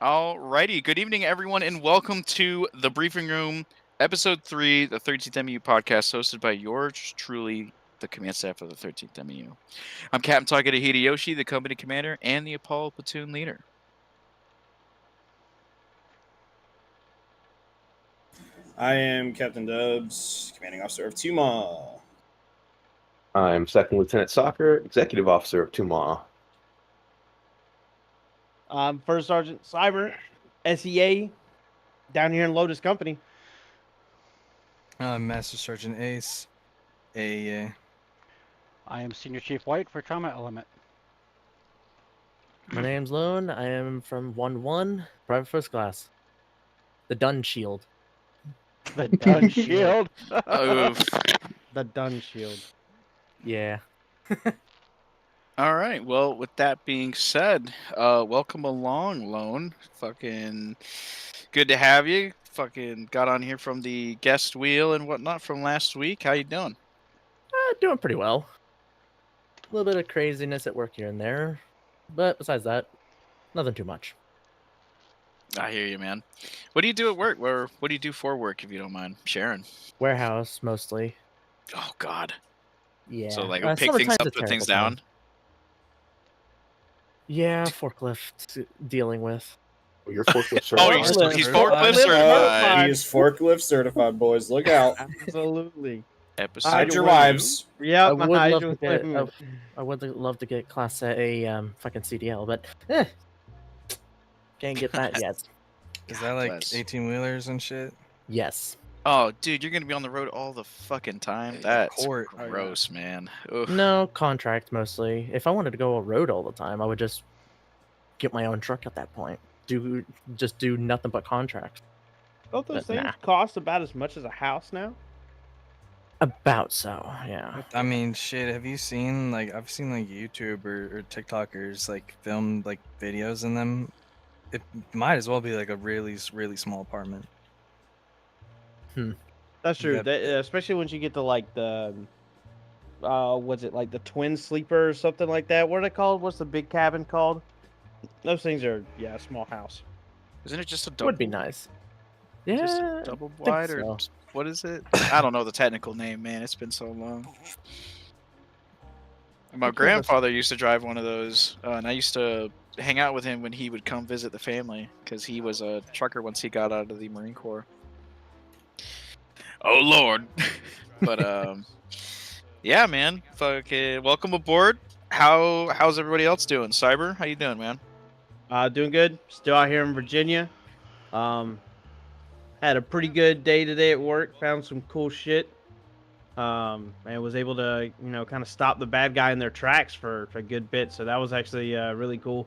Alrighty, good evening, everyone, and welcome to the Briefing Room, Episode 3, the 13th MU podcast, hosted by yours truly, the command staff of the 13th MU. I'm Captain Takeda Hideyoshi, the company commander, and the Apollo platoon leader. I am Captain Dubs, commanding officer of Tuma. I'm Second Lieutenant Soccer, Executive Officer of Tuma. I'm First Sergeant Cyber, SEA, down here in Lotus Company. Master Sergeant Ace, AEA. I am Senior Chief White for Trauma Element. My name's Lone. I am from 1-1, Private First Class. The Dun Shield. The Dun Shield. Oof. The Dun Shield. Yeah. All right, well, with that being said, welcome along, Lone. Fucking good to have you. Fucking got on here from the guest wheel and whatnot from last week. How you doing? Doing pretty well. A little bit of craziness at work here and there. But besides that, nothing too much. I hear you, man. What do you do at work? Or what do you do for work, if you don't mind sharing? Warehouse, mostly. Oh, God. Yeah. So, like, pick things up, put things down? Yeah, forklift dealing with. Oh, you're forklift Oh, certified. he's forklift certified. He is forklift certified, boys. Look out. Absolutely. Episode Hide your 2. wives. Yeah, I would love to get Class A fucking CDL, but can't get that yet. Is that like bless. 18-wheelers and shit? Yes. Oh, dude, you're gonna be on the road all the fucking time. That's court. gross, man. Oof. No, contract mostly. If I wanted to go on road all the time, I would just get my own truck at that point. Do nothing but contract. Both those But things nah. cost about as much as a house now. About so, yeah. I mean, shit, have you seen, I've seen, YouTube or TikTokers, film, videos in them? It might as well be, a really, really small apartment. That's true. Yep. Especially once you get to, the, what's it, the twin sleeper or something like that. What are they called? What's the big cabin called? Those things are, a small house. Isn't it just a It double? would be nice. Yeah. Just a double think wide or so. what is it? I don't know the technical name, man. It's been so long. My grandfather used to drive one of those, and I used to hang out with him when he would come visit the family because he was a trucker once he got out of the Marine Corps. Oh Lord, but yeah, man. Fucking welcome aboard. How's everybody else doing? Cyber, how you doing, man? Doing good. Still out here in Virginia. Had a pretty good day today at work. Found some cool shit. And was able to, kind of stop the bad guy in their tracks for a good bit. So that was actually really cool.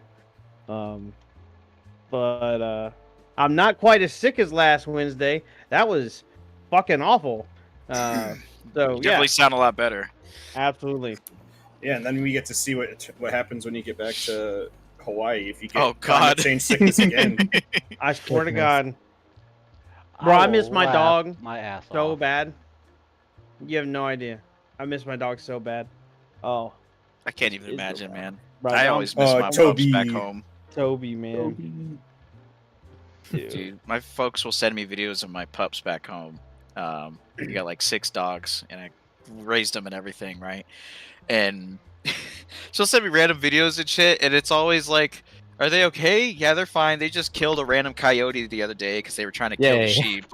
But I'm not quite as sick as last Wednesday. That was fucking awful. So You definitely sound a lot better. absolutely. Yeah, and then we get to see what happens when you get back to Hawaii if you get Oh, climate God. change sickness again. I swear to Goodness. God. Bro, I miss my laugh dog my ass so off. bad. You have no idea. I miss my dog so bad. Oh, I can't even It's so imagine, bad. man. bro, I I'm always miss my Toby. pups back home. Toby, man. Dude, my folks will send me videos of my pups back home. We got 6 dogs, and I raised them and everything, right? And she'll send me random videos and shit, and it's always like, "Are they okay? Yeah, they're fine. They just killed a random coyote the other day because they were trying to kill the Yay. sheep."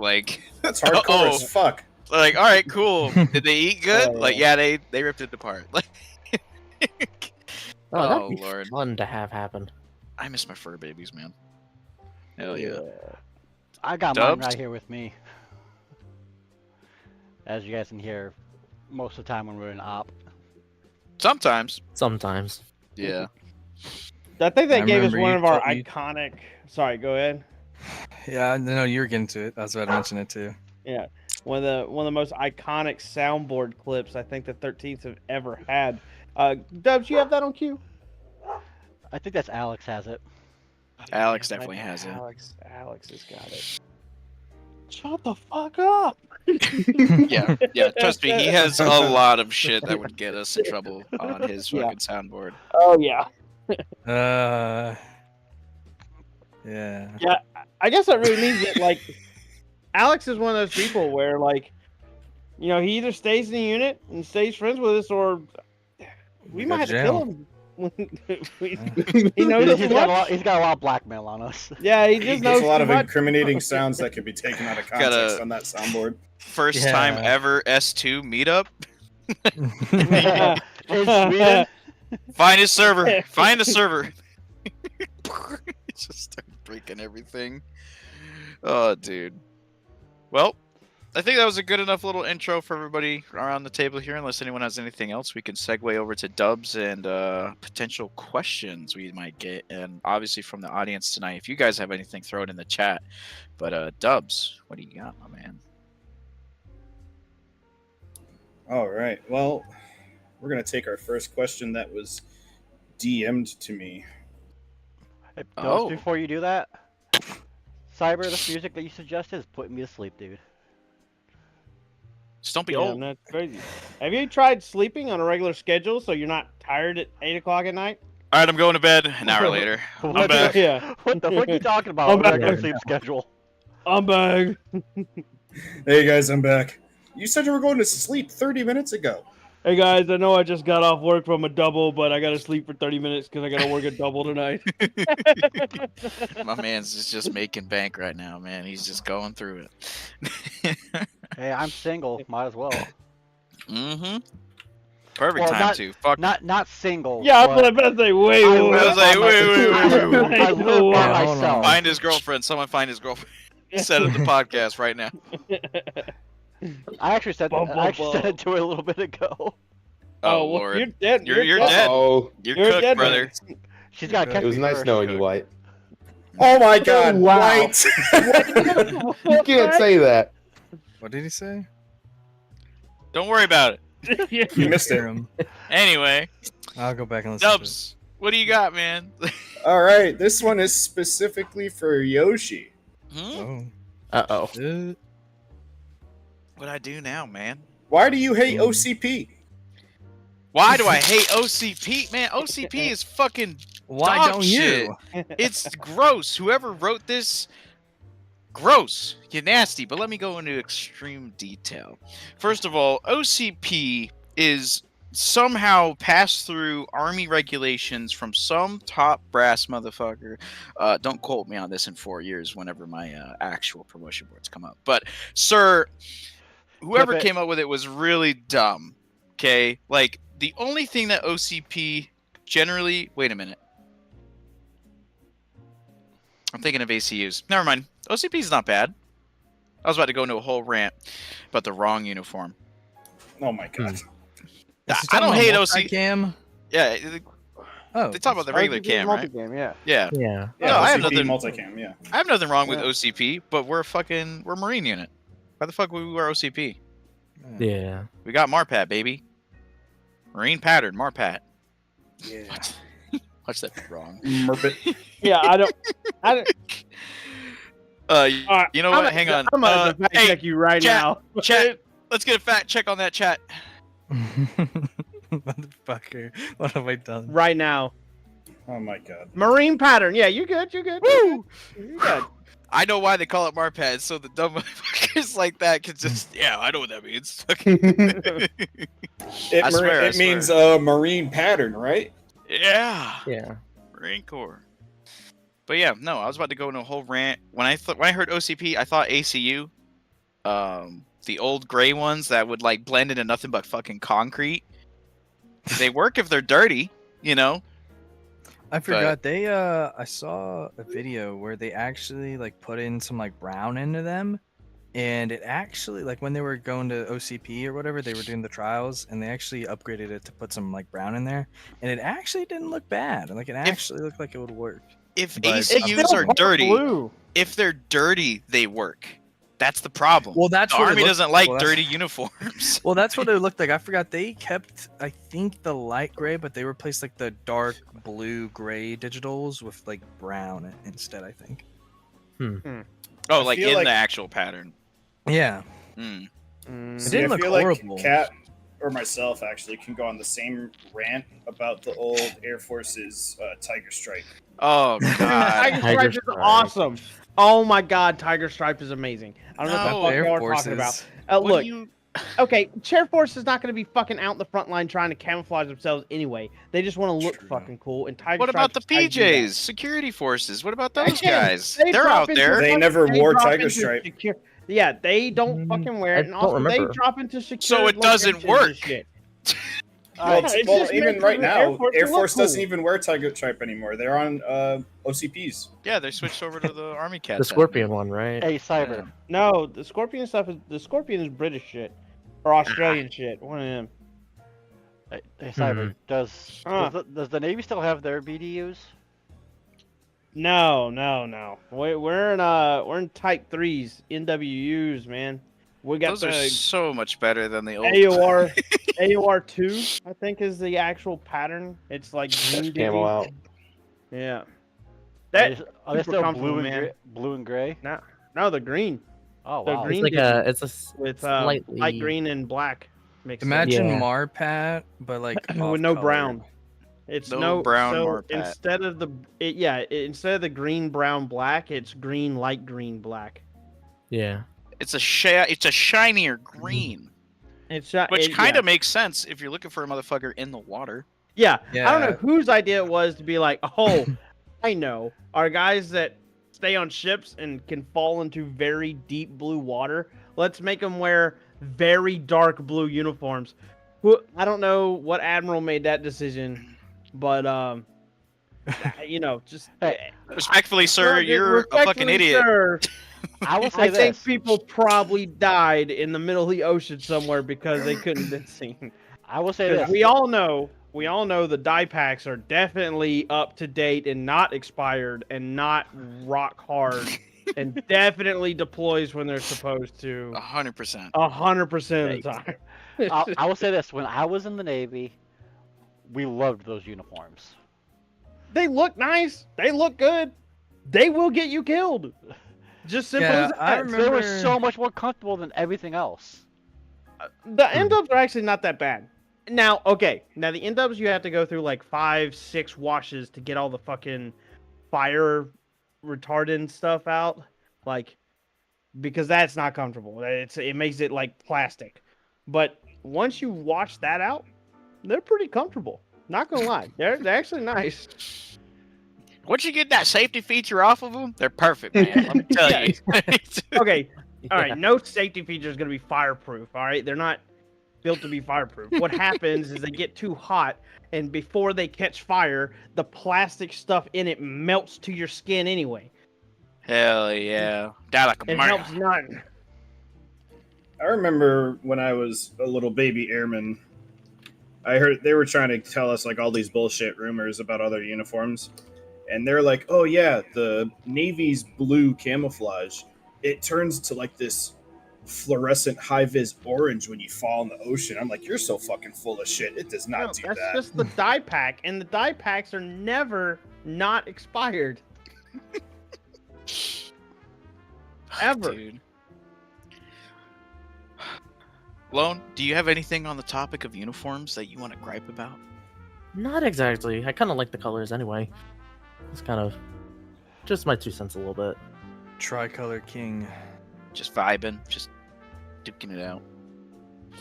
That's hardcore Oh. as fuck. All right, cool. Did they eat good? Oh, Yeah, they ripped it apart. Oh, that'd Oh, be Lord. fun to have happen. I miss my fur babies, man. Hell yeah. I got Dubs? mine right here with me. As you guys can hear, most of the time when we're in op. Sometimes, Sometimes. yeah. I think they I gave us remember one you of our told me- iconic. Sorry, go ahead. Yeah, no, you were getting to it. I was about to mention it too. Yeah, one of the most iconic soundboard clips I think the 13th have ever had. Dubs, you have that on cue? I think that's Alex has it. Alex definitely has it. Alex has got it. Shut the fuck up. Yeah. Trust me, he has a lot of shit that would get us in trouble on his Yeah. fucking soundboard. Oh yeah. Yeah. Yeah, I guess that really means that like Alex is one of those people where like, you know, he either stays in the unit and stays friends with us, or we go might to have to kill jail. him. He He's, knows too he's got a lot. much. He's got a lot of blackmail on us. Yeah, he There's just knows a lot too of much. incriminating sounds that could be taken out of context Gotta- on that soundboard. First time Yeah. ever S2 meetup. In Sweden, Find his server. Find a server. Just start breaking everything. Oh, dude. Well, I think that was a good enough little intro for everybody around the table here. Unless anyone has anything else, we can segue over to dubs and potential questions we might get. And obviously from the audience tonight, if you guys have anything, throw it in the chat. But dubs, what do you got, my man? All right. Well, we're gonna take our first question that was DM'd to me. Hey, Oh. Before you do that, Cyber, the music that you suggested is putting me to sleep, dude. Just don't be Yeah, old. that's crazy. Have you tried sleeping on a regular schedule so you're not tired at 8 o'clock at night? All right, I'm going to bed. An hour later, I'm What back. Yeah. What the fuck are you talking about? I'm A back. regular sleep schedule. I'm back. Hey guys, I'm back. You said you were going to sleep 30 minutes ago. Hey guys, I know I just got off work from a double, but I gotta sleep for 30 minutes because I gotta work a double tonight. My man's just making bank right now, man. He's just going through it. Hey, I'm single. Might as well. Mm-hmm. Perfect Well, time to fuck. Not single. Yeah, I was but about to say, wait, I wait, was like, wait. I live by Yeah, hold on. myself. Find his girlfriend. Someone find his girlfriend. Set up the podcast right now. I actually said Bum, I actually bum, said it to her a little bit ago. Oh, well, Lord. you're dead. You're dead. Oh, You're You're cooked, dead, brother. She's got to catch it was me nice first. knowing you, White. Oh my god, wow. White! You can't say that. What did he say? Don't worry about it. You missed Hear it. him. Anyway, I'll go back and listen to it. Dubs, what do you got, man? All right, this one is specifically for Yoshi. Hmm? Uh oh. Oh. What I do now, man? Why do you hate OCP? Why do I hate OCP, man? OCP is fucking Why dog don't shit. you? It's gross. Whoever wrote this, gross. You're nasty. But let me go into extreme detail. First of all, OCP is somehow passed through army regulations from some top brass motherfucker. Don't quote me on this in 4 years whenever my actual promotion boards come up. But, sir, whoever Clip it. came up with it was really dumb. Okay? Like, the only thing that OCP generally... Wait a minute. I'm thinking of ACUs. Never mind. OCP is not bad. I was about to go into a whole rant about the wrong uniform. Oh my god. I don't hate OC. Cam. Yeah, Oh, they talk about the regular cam, right? Multi-game, yeah. Yeah. Yeah. Yeah, No, I have OCP nothing- multicam, yeah. I have nothing wrong with Yeah. OCP, but we're Marine unit. Why the fuck would we wear OCP? Yeah. We got Marpat, baby. Marine pattern, Marpat. Yeah. Watch that be wrong. Merpit. Yeah, I don't. Uh, All right, you know I'm what? Hang on. I'm gonna fact hey, check you right chat, now. chat. Let's get a fact check on that chat. Motherfucker. What have I done? Right now. Oh my god. Marine pattern. Yeah, you're good. You're good. Woo! You're good. I know why they call it Marpat, so the dumb motherfuckers like that can just, yeah, I know what that means. It, I swear, I it means swear. marine pattern, right? Yeah. Yeah. Marine Corps. But yeah, no, I was about to go into a whole rant. When I heard OCP, I thought ACU. The old gray ones that would like blend into nothing but fucking concrete. They work if they're dirty, you know. I forgot they I saw a video where they actually like put in some like brown into them, and it actually like when they were going to OCP or whatever, they were doing the trials and they actually upgraded it to put some like brown in there, and it actually didn't look bad. Like it actually looked like it would work. If But- ACUs are dirty, Blue. if they're dirty, they work. That's the problem. Well, that's the what it army looked- doesn't like well, that's- dirty uniforms. Well, that's what it looked like. I forgot they kept, I think, the light gray, but they replaced like the dark blue gray digitals with like brown instead. I think. Oh, I like feel in like- the actual pattern. Yeah. Mm. Mm. It See, didn't I look feel horrible. like Cat or myself actually can go on the same rant about the old Air Force's Tiger Stripe. Oh god. Tiger Stripe is Stripe. awesome. Oh my god, Tiger Stripe is amazing. I don't know No. what the fuck Air y'all are talking about. Forces. What Look, do you? okay, Chair Force is not going to be fucking out in the front line trying to camouflage themselves anyway. They just want to look True. fucking cool. And Tiger What about the Stripes try to do that. PJs, security forces? What about those Again, guys? they They're drop out into there. They fucking- never they wore drop Tiger into Stripe. secure- Yeah, they don't fucking wear I it, and don't also remember. they drop into secure. So it doesn't locations and work. shit. Well, Yeah, it's well just even meant for right the now, Air Force to Air look Force doesn't cool. even wear Tiger Stripe anymore. They're on OCPs. Yeah, they switched over to the Army Cat. The Scorpion one, right? Hey, Cyber. No, the Scorpion stuff is the Scorpion is British shit or Australian shit. One of them. Hey, Cyber. Does the Navy still have their BDUs? No. We're in Type 3s, NWUs, man. We got Those are the so much better than the old. AOR 2, I think is the actual pattern. It's like green Dash camo out. Yeah. Are That they super still comfortable, man. blue and gray? no, the green Oh The wow. green- It's like it's a with slightly light green and black mixed in. Imagine Yeah. Marpat, but like with no off-colored. brown. It's No no brown so Marpat. instead of the green, brown, black, it's green, light green, black. Yeah. It's a it's a shinier green, which kind of makes sense if you're looking for a motherfucker in the water. Yeah, I don't know Yeah. whose idea it was to be like, oh, I know, our guys that stay on ships and can fall into very deep blue water. Let's make them wear very dark blue uniforms. I don't know what admiral made that decision, but just Respectfully, sir, you're a fucking respectfully, idiot. sir, I will say I this. think people probably died in the middle of the ocean somewhere because they couldn't be seen. I will say 'Cause this. we all know the die packs are definitely up to date and not expired and not rock hard and definitely deploys when they're supposed to 100%. 100% of the time. I will say this. When I was in the Navy, we loved those uniforms. They look nice. They look good. They will get you killed. Just simple Yeah, as I that. remember- They were so much more comfortable than everything else. The end-ups are actually not that bad. Now the end-ups you have to go through like 5-6 washes to get all the fucking fire retardant stuff out, like, because that's not comfortable. It makes it like plastic. But once you wash that out, they're pretty comfortable. Not gonna lie, they're actually nice. Once you get that safety feature off of them, they're perfect, man. Let me tell you. Okay, all right. No safety feature is gonna be fireproof. All right, they're not built to be fireproof. What happens is they get too hot, and before they catch fire, the plastic stuff in it melts to your skin anyway. Hell yeah. Die like a It man. helps none. I remember when I was a little baby airman, I heard they were trying to tell us like all these bullshit rumors about other uniforms. And they're like, oh yeah, the Navy's blue camouflage, it turns to like this fluorescent high-vis orange when you fall in the ocean. I'm like, you're so fucking full of shit. It does No, not do that's that. just the die pack, and the die packs are never not expired. Ever. Dude. Lone, do you have anything on the topic of uniforms that you want to gripe about? Not exactly. I kind of like the colors anyway. It's kind of just my 2 cents a little bit. Tricolor King. Just vibing, just duking it out.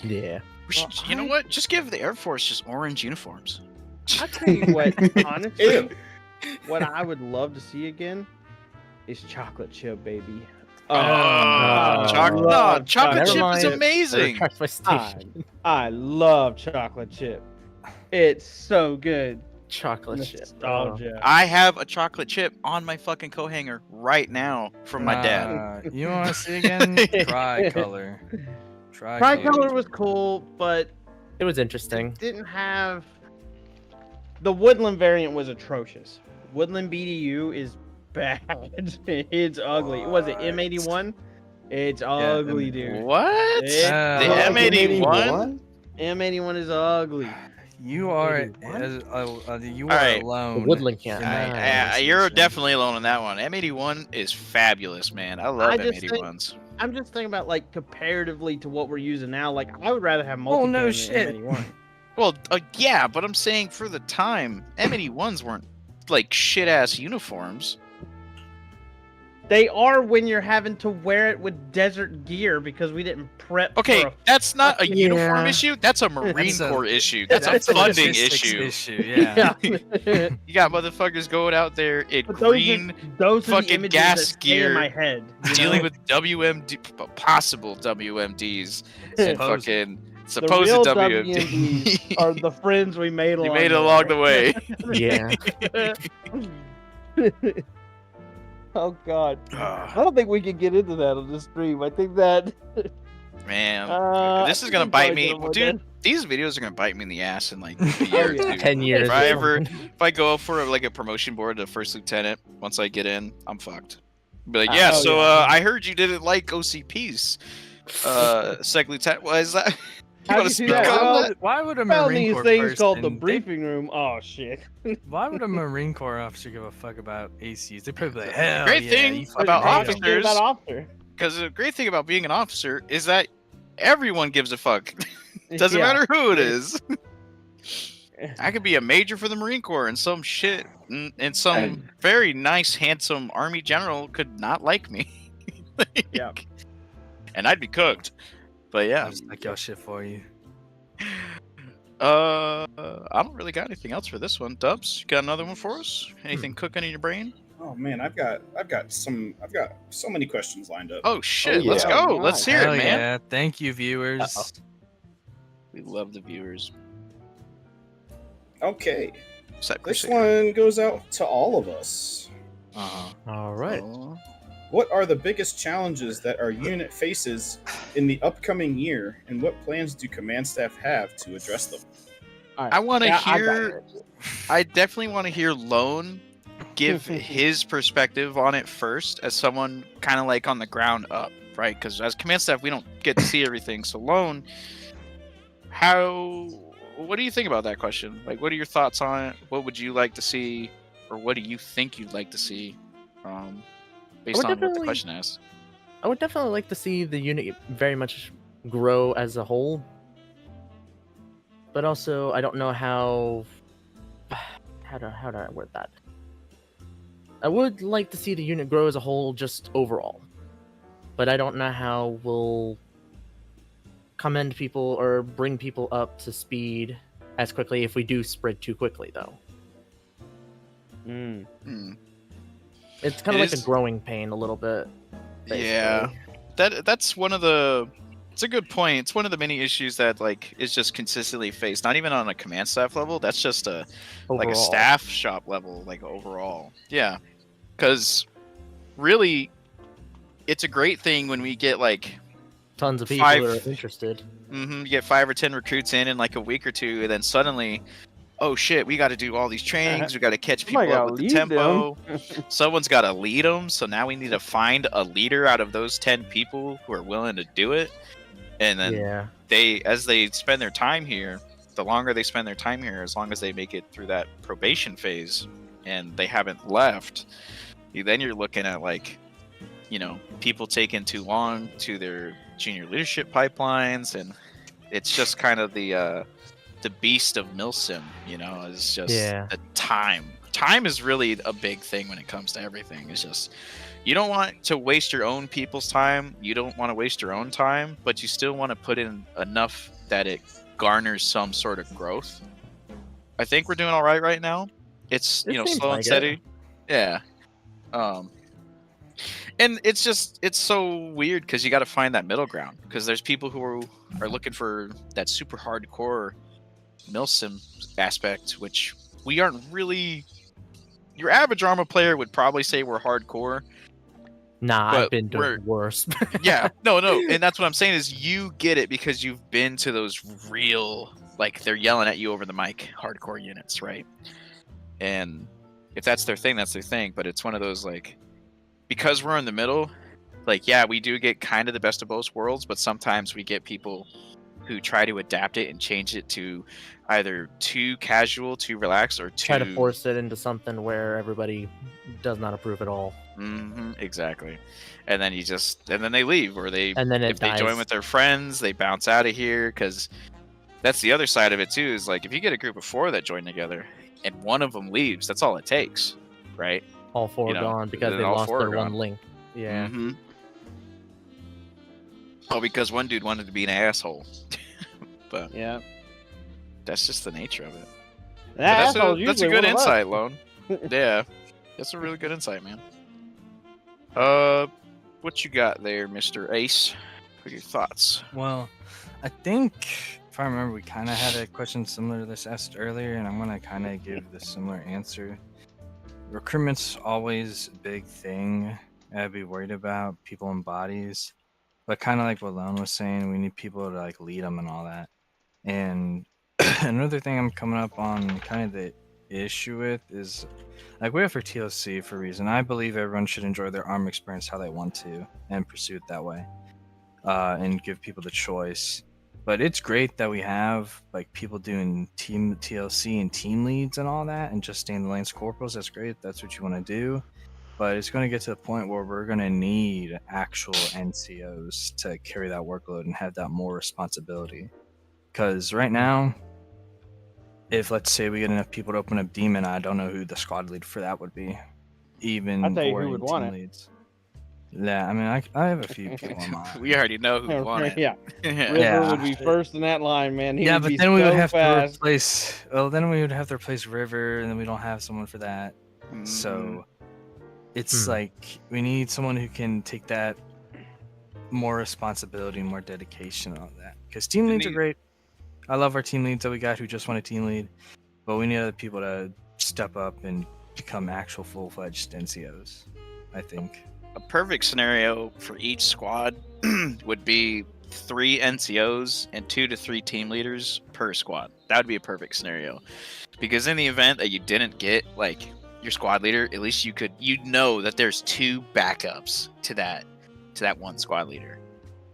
Yeah. We should, you know what? Just give the Air Force just orange uniforms. I'll tell you what, honestly, Ew. what I would love to see again is chocolate chip, baby. Chocolate love chip Never is mind. amazing. Track my station. I love chocolate chip. It's so good. Chocolate chip. Nostalgia. I have a chocolate chip on my fucking coat hanger right now from my dad. You want to see again? Tricolor. Tricolor was cool, but It was interesting. it didn't have. The Woodland variant was atrocious. Woodland BDU is bad. It's ugly. Was it M81? It's ugly, dude. What? It's The ugly. M81? M81 is ugly. You are you are Alright. The alone. Woodland camp. in that You're conversation. definitely alone on that one. M81 is fabulous, man. I love I just think- M81s. I'm just thinking about like comparatively to what we're using now. Like I would rather have multi. Oh, no shit. Well, yeah, but I'm saying for the time, M81s weren't like shit ass uniforms. They are when you're having to wear it with desert gear because we didn't prep. Okay, for a that's not a fucking- uniform Yeah. issue. That's a Marine That's a- Corps issue. That's a That's a funding logistics issue. Yeah. Yeah. You got motherfuckers going out there in But green, those are the fucking images gas that stay gear, in my head. you dealing know? with WMD, possible WMDs, and Supposed. fucking the supposed real WMDs. WMDs are the friends we made You along. made it along the way. Yeah. Oh God, I don't think we can get into that on this stream. I think that Man, this is gonna we bite probably me, get avoid dude. that. These videos are gonna bite me in the ass in like a year or yeah. two. 10 years. If I go for like a promotion board to first lieutenant, once I get in, I'm fucked. Be like, yeah, Oh, so yeah. I heard you didn't like OCPs. Second lieutenant, what is that? You How'd want you to see speak that? on Well, that? Why would a Found Marine these Corps things called the person- briefing room. Oh shit. Why would a Marine Corps officer give a fuck about ACs? They'd probably be like, hell Great yeah, thing you fucking about hate 'em." officers- About officer. Because the great thing about being an officer is that everyone gives a fuck. Doesn't Yeah. matter who it is. I could be a major for the Marine Corps and some shit, and some very nice, handsome Army general could not like me. Like, Yeah. And I'd be cooked. But yeah. I'll just like your shit for you. I don't really got anything else for this one. Dubs, you got another one for us? Anything cooking in your brain? Oh man, I've got so many questions lined up. Oh shit, yeah. let's go. Oh, Let's my. hear Hell it, man. yeah. Thank you, viewers. We love the viewers. Okay, Except this Crusader. one goes out to all of us. Uh-huh. All right. Oh. What are the biggest challenges that our unit faces in the upcoming year, and what plans do command staff have to address them? All right. I want to Yeah, I got hear. it. I definitely want to hear Lone give his perspective on it first, as someone kind of like on the ground up, right? Because as command staff, we don't get to see everything. So Lone, what do you think about that question? Like, what are your thoughts on it? What would you like to see, or what do you think you'd like to see, based on what the definitely- question asks? I would definitely like to see the unit very much grow as a whole. But also, I don't know how do I word that? I would like to see the unit grow as a whole, just overall. But I don't know how we'll commend people or bring people up to speed as quickly if we do spread too quickly, though. Mm. Hmm. It's kind It of like is- a growing pain a little bit. Yeah, that's one of the. It's a good point. It's one of the many issues that like is just consistently faced. Not even on a command staff level. That's just a like a overall. staff shop level, like overall. Yeah, because really, it's a great thing when we get like Tons of people five- are interested. you get 5 or 10 recruits in like a week or two, and then suddenly, oh shit, we got to do all these trainings. We got to catch people Somebody up gotta with the lead tempo. Someone's got to lead them. So now we need to find a leader out of those 10 people who are willing to do it. And then Yeah. as they spend their time here, the longer they spend their time here, as long as they make it through that probation phase and they haven't left, then you're looking at like, people taking too long to their junior leadership pipelines, and it's just kind of the beast of Milsim, is just Yeah. the time. Time is really a big thing when it comes to everything. It's just you don't want to waste your own people's time. You don't want to waste your own time, but you still want to put in enough that it garners some sort of growth. I think we're doing all right now. It's It seems slow like and it. steady. Yeah. And it's so weird because you got to find that middle ground, because there's people who are looking for that super hardcore Milsim aspect, which we aren't really. Your average Arma player would probably say we're hardcore. Nah, But I've been we're- doing worse. Yeah, no, and that's what I'm saying is you get it because you've been to those real, like, they're yelling at you over the mic hardcore units, right? And if that's their thing, that's their thing. But it's one of those, like, because we're in the middle, like, yeah, we do get kind of the best of both worlds, but sometimes we get people who try to adapt it and change it to either too casual, too relaxed, or too Try to force it into something where everybody does not approve at all. Exactly. And then and then they leave, or And then it if they join dies. with their friends, they bounce out of here, because that's the other side of it too. Is like if you get a group of 4 that join together, and one of them leaves, that's all it takes, right? All 4 You know, gone because then they all lost 4 their are one gone. link. Yeah. Oh, because one dude wanted to be an asshole. But Yeah. that's just the nature of it. But That asshole's that's a usually good one of us. insight, Lone. Yeah, that's a really good insight, man. What you got there, Mr. Ace? What are your thoughts? Well, I think if I remember, we kind of had a question similar to this asked earlier, and I'm gonna kind of give the similar answer. Recruitment's always a big thing I'd be worried about, people and bodies. But kind of like what Lone was saying, we need people to like lead them and all that. And another thing I'm coming up on kind of the issue with is like we have for TLC for a reason. I believe everyone should enjoy their arm experience how they want to and pursue it that way, and give people the choice. But it's great that we have like people doing team TLC and team leads and all that, and just staying the lanes corporals. That's great. That's what you want to do. But it's going to get to the point where we're going to need actual NCOs to carry that workload and have that more responsibility. Because right now, if let's say we get enough people to open up Demon, I don't know who the squad lead for that would be. Even I'll tell you or who in would want team it. leads. Yeah, I mean, I have a few people in mind. We already know who won it. Yeah. Yeah. River would be first in that line, man. He Yeah, would but be then we would so have fast. to replace. Well, then we would have to replace River, and then we don't have someone for that. Mhm. So it's like we need someone who can take that more responsibility, more dedication on that. Because team leads are great. I love our team leads that we got who just want a team lead, but we need other people to step up and become actual full-fledged NCOs. I think. A perfect scenario for each squad would be 3 NCOs and 2 to 3 team leaders per squad. That would be a perfect scenario, because in the event that you didn't get like your squad leader, at least you'd know that there's 2 backups to that one squad leader.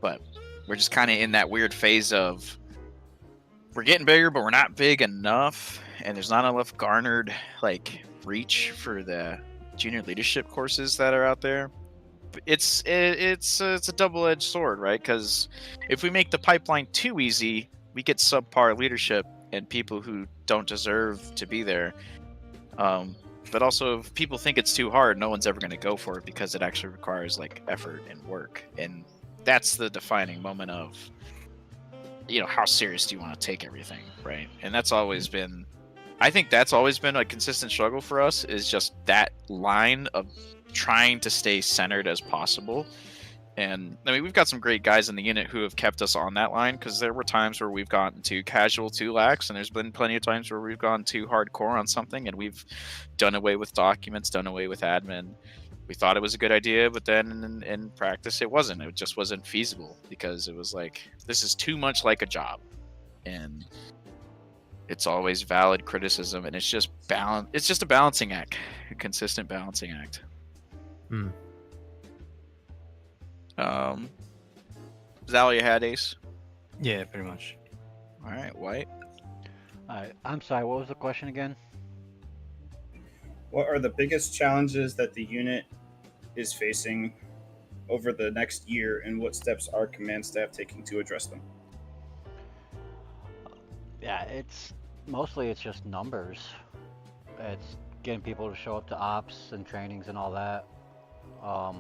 But we're just kind of in that weird phase of we're getting bigger, but we're not big enough, and there's not enough garnered like reach for the junior leadership courses that are out there. It's a double-edged sword, right? Because if we make the pipeline too easy, we get subpar leadership and people who don't deserve to be there. But also, if people think it's too hard, no one's ever going to go for it because it actually requires like effort and work, and that's the defining moment of, you know, how serious do you want to take everything, right? And that's always been, I think that's always been a consistent struggle for us, is just that line of trying to stay centered as possible. And I mean, we've got some great guys in the unit who have kept us on that line, because there were times where we've gotten too casual, too lax, and there's been plenty of times where we've gone too hardcore on something, and we've done away with documents, done away with admin. We thought it was a good idea, but then in practice it wasn't. It just wasn't feasible, because it was like, this is too much like a job. And it's always valid criticism, and it's just a balancing act, a consistent balancing act. Is that all you had, Ace? Yeah, pretty much. All right, White. I'm sorry, what was the question again? What are the biggest challenges that the unit is facing over the next year, and what steps are command staff taking to address them? Yeah, it's just numbers. It's getting people to show up to ops and trainings and all that. I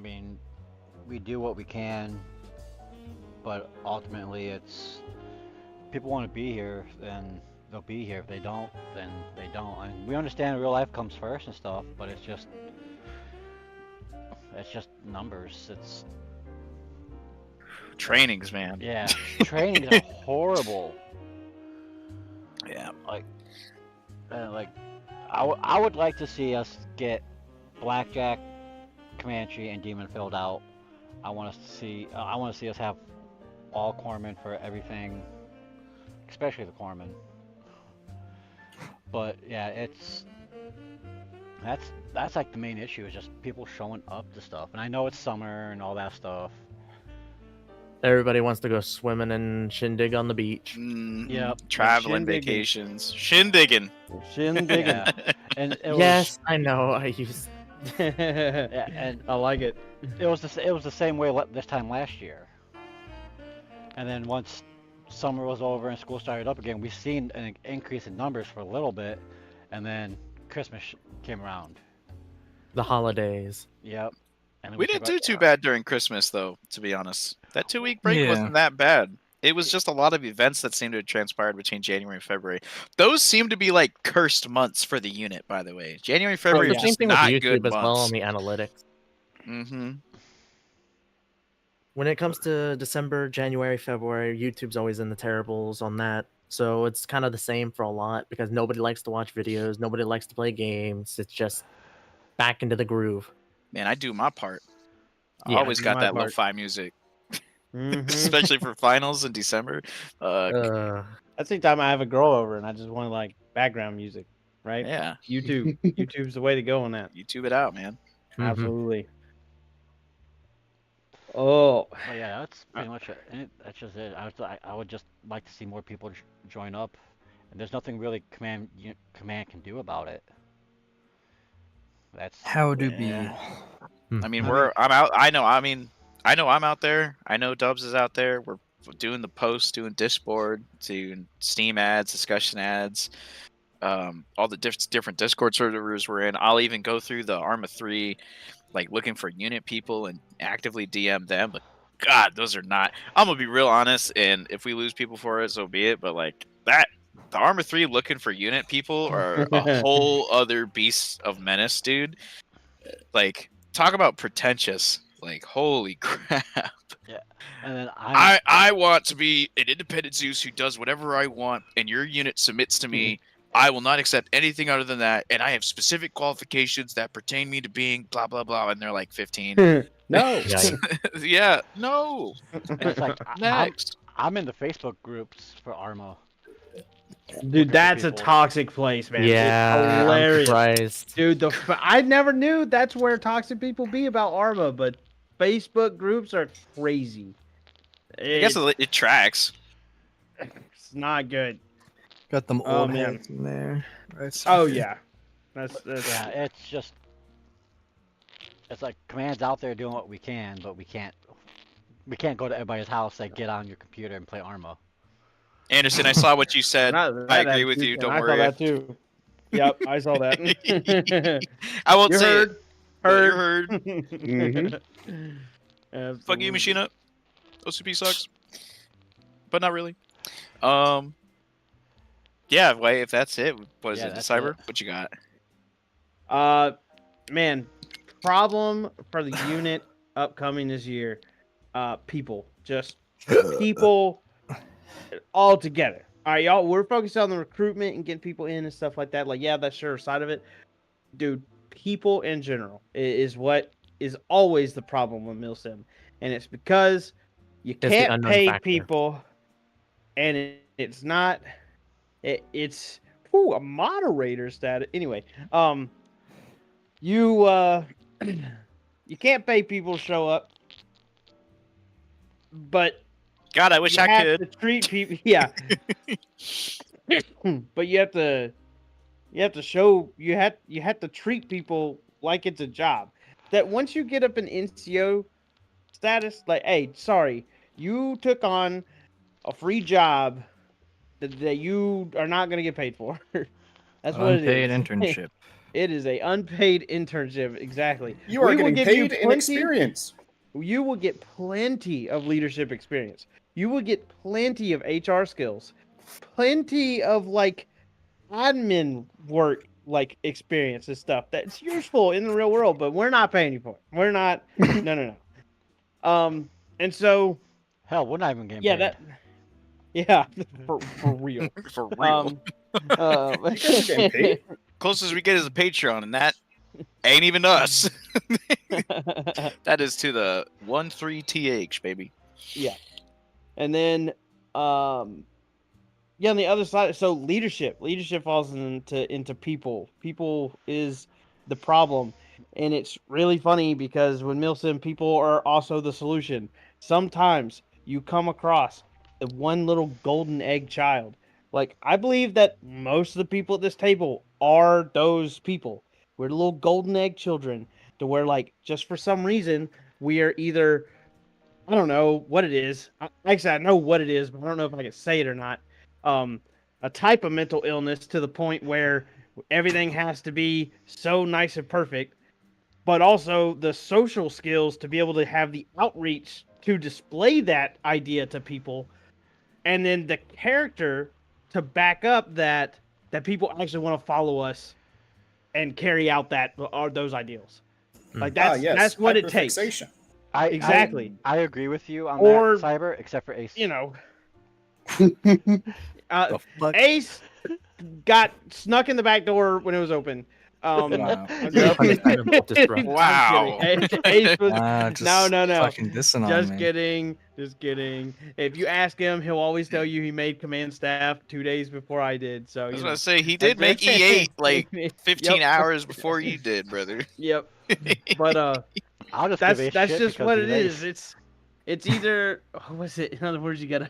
mean, we do what we can, but ultimately it's people want to be here, then they'll be here. If they don't, then they don't. And we understand real life comes first and stuff, but it's just numbers. It's Trainings, man. yeah, trainings are horrible. Yeah. I would like to see us get Blackjack, Comanche, and Demon filled out. I want to see us have all corpsmen for everything, especially the corpsmen. But yeah, that's like the main issue, is just people showing up to stuff. And I know it's summer and all that stuff. Everybody wants to go swimming and shindig on the beach. Yep. Traveling Shindigging. vacations. Shindigging. Shin digging. Yeah. And it Yes, I know. I use. was yeah, and I like it. it was the same way this time last year. And then once summer was over and school started up again, we've seen an increase in numbers for a little bit, and then Christmas came around. The holidays. Yep. And then We took didn't do a- too bad during Christmas, though, to be honest. That 2-week break Yeah. wasn't that bad. It was just a lot of events that seemed to have transpired between January and February. Those seem to be like cursed months for the unit, by the way. January, Well, February the are same just thing with not YouTube good as well on months. the analytics. Mm-hmm. When it comes to December, January, February, YouTube's always in the terribles on that. So it's kind of the same for a lot because nobody likes to watch videos, nobody likes to play games. It's just back into the groove. Man, I do my part. I Yeah, always do got my that part. lo-fi music, Mhm. especially for finals in December. That's the time I have a girl over and I just want like background music, right? Yeah, YouTube. YouTube's the way to go on that. YouTube it out, man. Absolutely. Oh, But yeah, that's pretty much it. And that's just it. I would just like to see more people join up, and there's nothing really command can do about it. That's How do Yeah. be? I mean, I I'm out. I know. I mean, I know I'm out there. I know Dubs is out there. We're doing the posts, doing Discord, doing Steam ads, discussion ads, all the different Discord servers we're in. I'll even go through the Arma 3, like looking for unit people and actively DM them. But God, those are not. I'm gonna be real honest, and if we lose people for it, so be it. But like that, the Arma 3 looking for unit people are a whole other beast of menace, dude. Like, talk about pretentious. Like, holy crap. and then I want to be an independent Zeus who does whatever I want, and your unit submits to me. I will not accept anything other than that, and I have specific qualifications that pertain me to being blah blah blah. And they're like 15. no. Yikes. Yeah, no. and it's like Next. I'm in the Facebook groups for Arma. Dude, that's a people. toxic place, man. Yeah, It's I'm hilarious. surprised. Dude, I never knew that's where toxic people be about Arma, but Facebook groups are crazy. I guess it tracks. It's not good. Got them Oh, old man. heads in there. Right, Oh Soccer? yeah, that's Yeah, it's just it's like command's out there doing what we can, but we can't go to everybody's house and get on your computer and play Arma. Anderson, I saw what you said. I That agree with you. attitude, Don't and worry. I saw that too. Yep, I saw that. I won't You say heard. it. but You're heard. Absolutely. Fuck you, machine up. OCP sucks, but not really. Yeah. Wait, if that's it, what is Yeah, it? that's Cyber? it. What you got? Man, problem for the unit upcoming this year. People, just people all together. All right, y'all. We're focused on the recruitment and getting people in and stuff like that. Like, yeah, that's sure side of it, dude. People in general is what is always the problem with Milsim, and it's because you the can't unknown pay factor. people, and it's not. It's a moderator status. Anyway, you you can't pay people to show up, but God, I wish you I have could. to treat people. Yeah, but you have to show you have to treat people like it's a job. That once you get up an NCO status, like, hey, sorry, you took on a free job that you are not going to get paid for. That's what Unpaid it is. internship. It is a unpaid internship. Exactly. You are We will getting give you paid in plenty- experience. You will get plenty of leadership experience. You will get plenty of HR skills, plenty of like admin work, like experience and stuff that's useful in the real world. But we're not paying you for it. We're not. No. And so Hell, we're not even getting yeah, paid. for real. For real. You guys are getting paid. Closest we get is a Patreon, and that ain't even us. That is to the 13th, baby. Yeah. And then on the other side, so leadership falls into people. People is the problem. And it's really funny because when Milsim, people are also the solution. Sometimes you come across the one little golden egg child. Like, I believe that most of the people at this table are those people. We're little golden egg children, to where, like, just for some reason, we are either, I don't know what it is. Actually, I know what it is, but I don't know if I can say it or not. A type of mental illness to the point where everything has to be so nice and perfect, but also the social skills to be able to have the outreach to display that idea to people, and then the character to back up that people actually want to follow us and carry out that or those ideals. Like that's what it takes. Hyperfixation. Exactly. I agree with you on Or, that, Cyber, except for Ace. You know, The fuck? Ace got snuck in the back door when it was open. Wow. I'm Yep. kidding. Wow. I'm kidding. Ace was, Just no. fucking dissing on Just me. kidding. Just kidding. If you ask him, he'll always tell you he made command staff 2 days before I did. So I was you gonna know. say he did make E8 like 15 Yep. hours before you did, brother. Yep. But I'll just give Ace that's shit just because what he's it is. Ace. It's either what's it? In other words, you gotta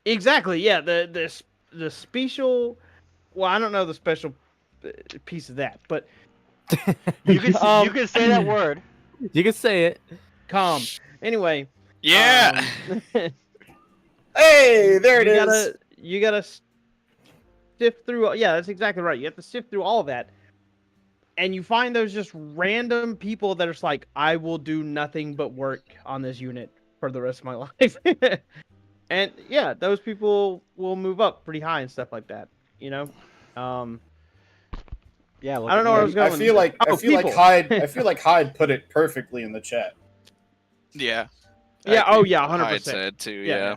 exactly. Yeah. The special. Well, I don't know the special piece of that, but You can say that word. You can say it. calm. Anyway. Yeah. Hey, there it is. You gotta sift through. Yeah, that's exactly right. You have to sift through all of that, and you find those just random people that are just like, I will do nothing but work on this unit for the rest of my life. And yeah, those people will move up pretty high and stuff like that. You know. Yeah, look I don't at know where I me. was going. I feel like people. Hyde put it perfectly in the chat. Yeah. Yeah. I Oh agree yeah. with what 100%. Hyde said too. Yeah, Yeah. yeah.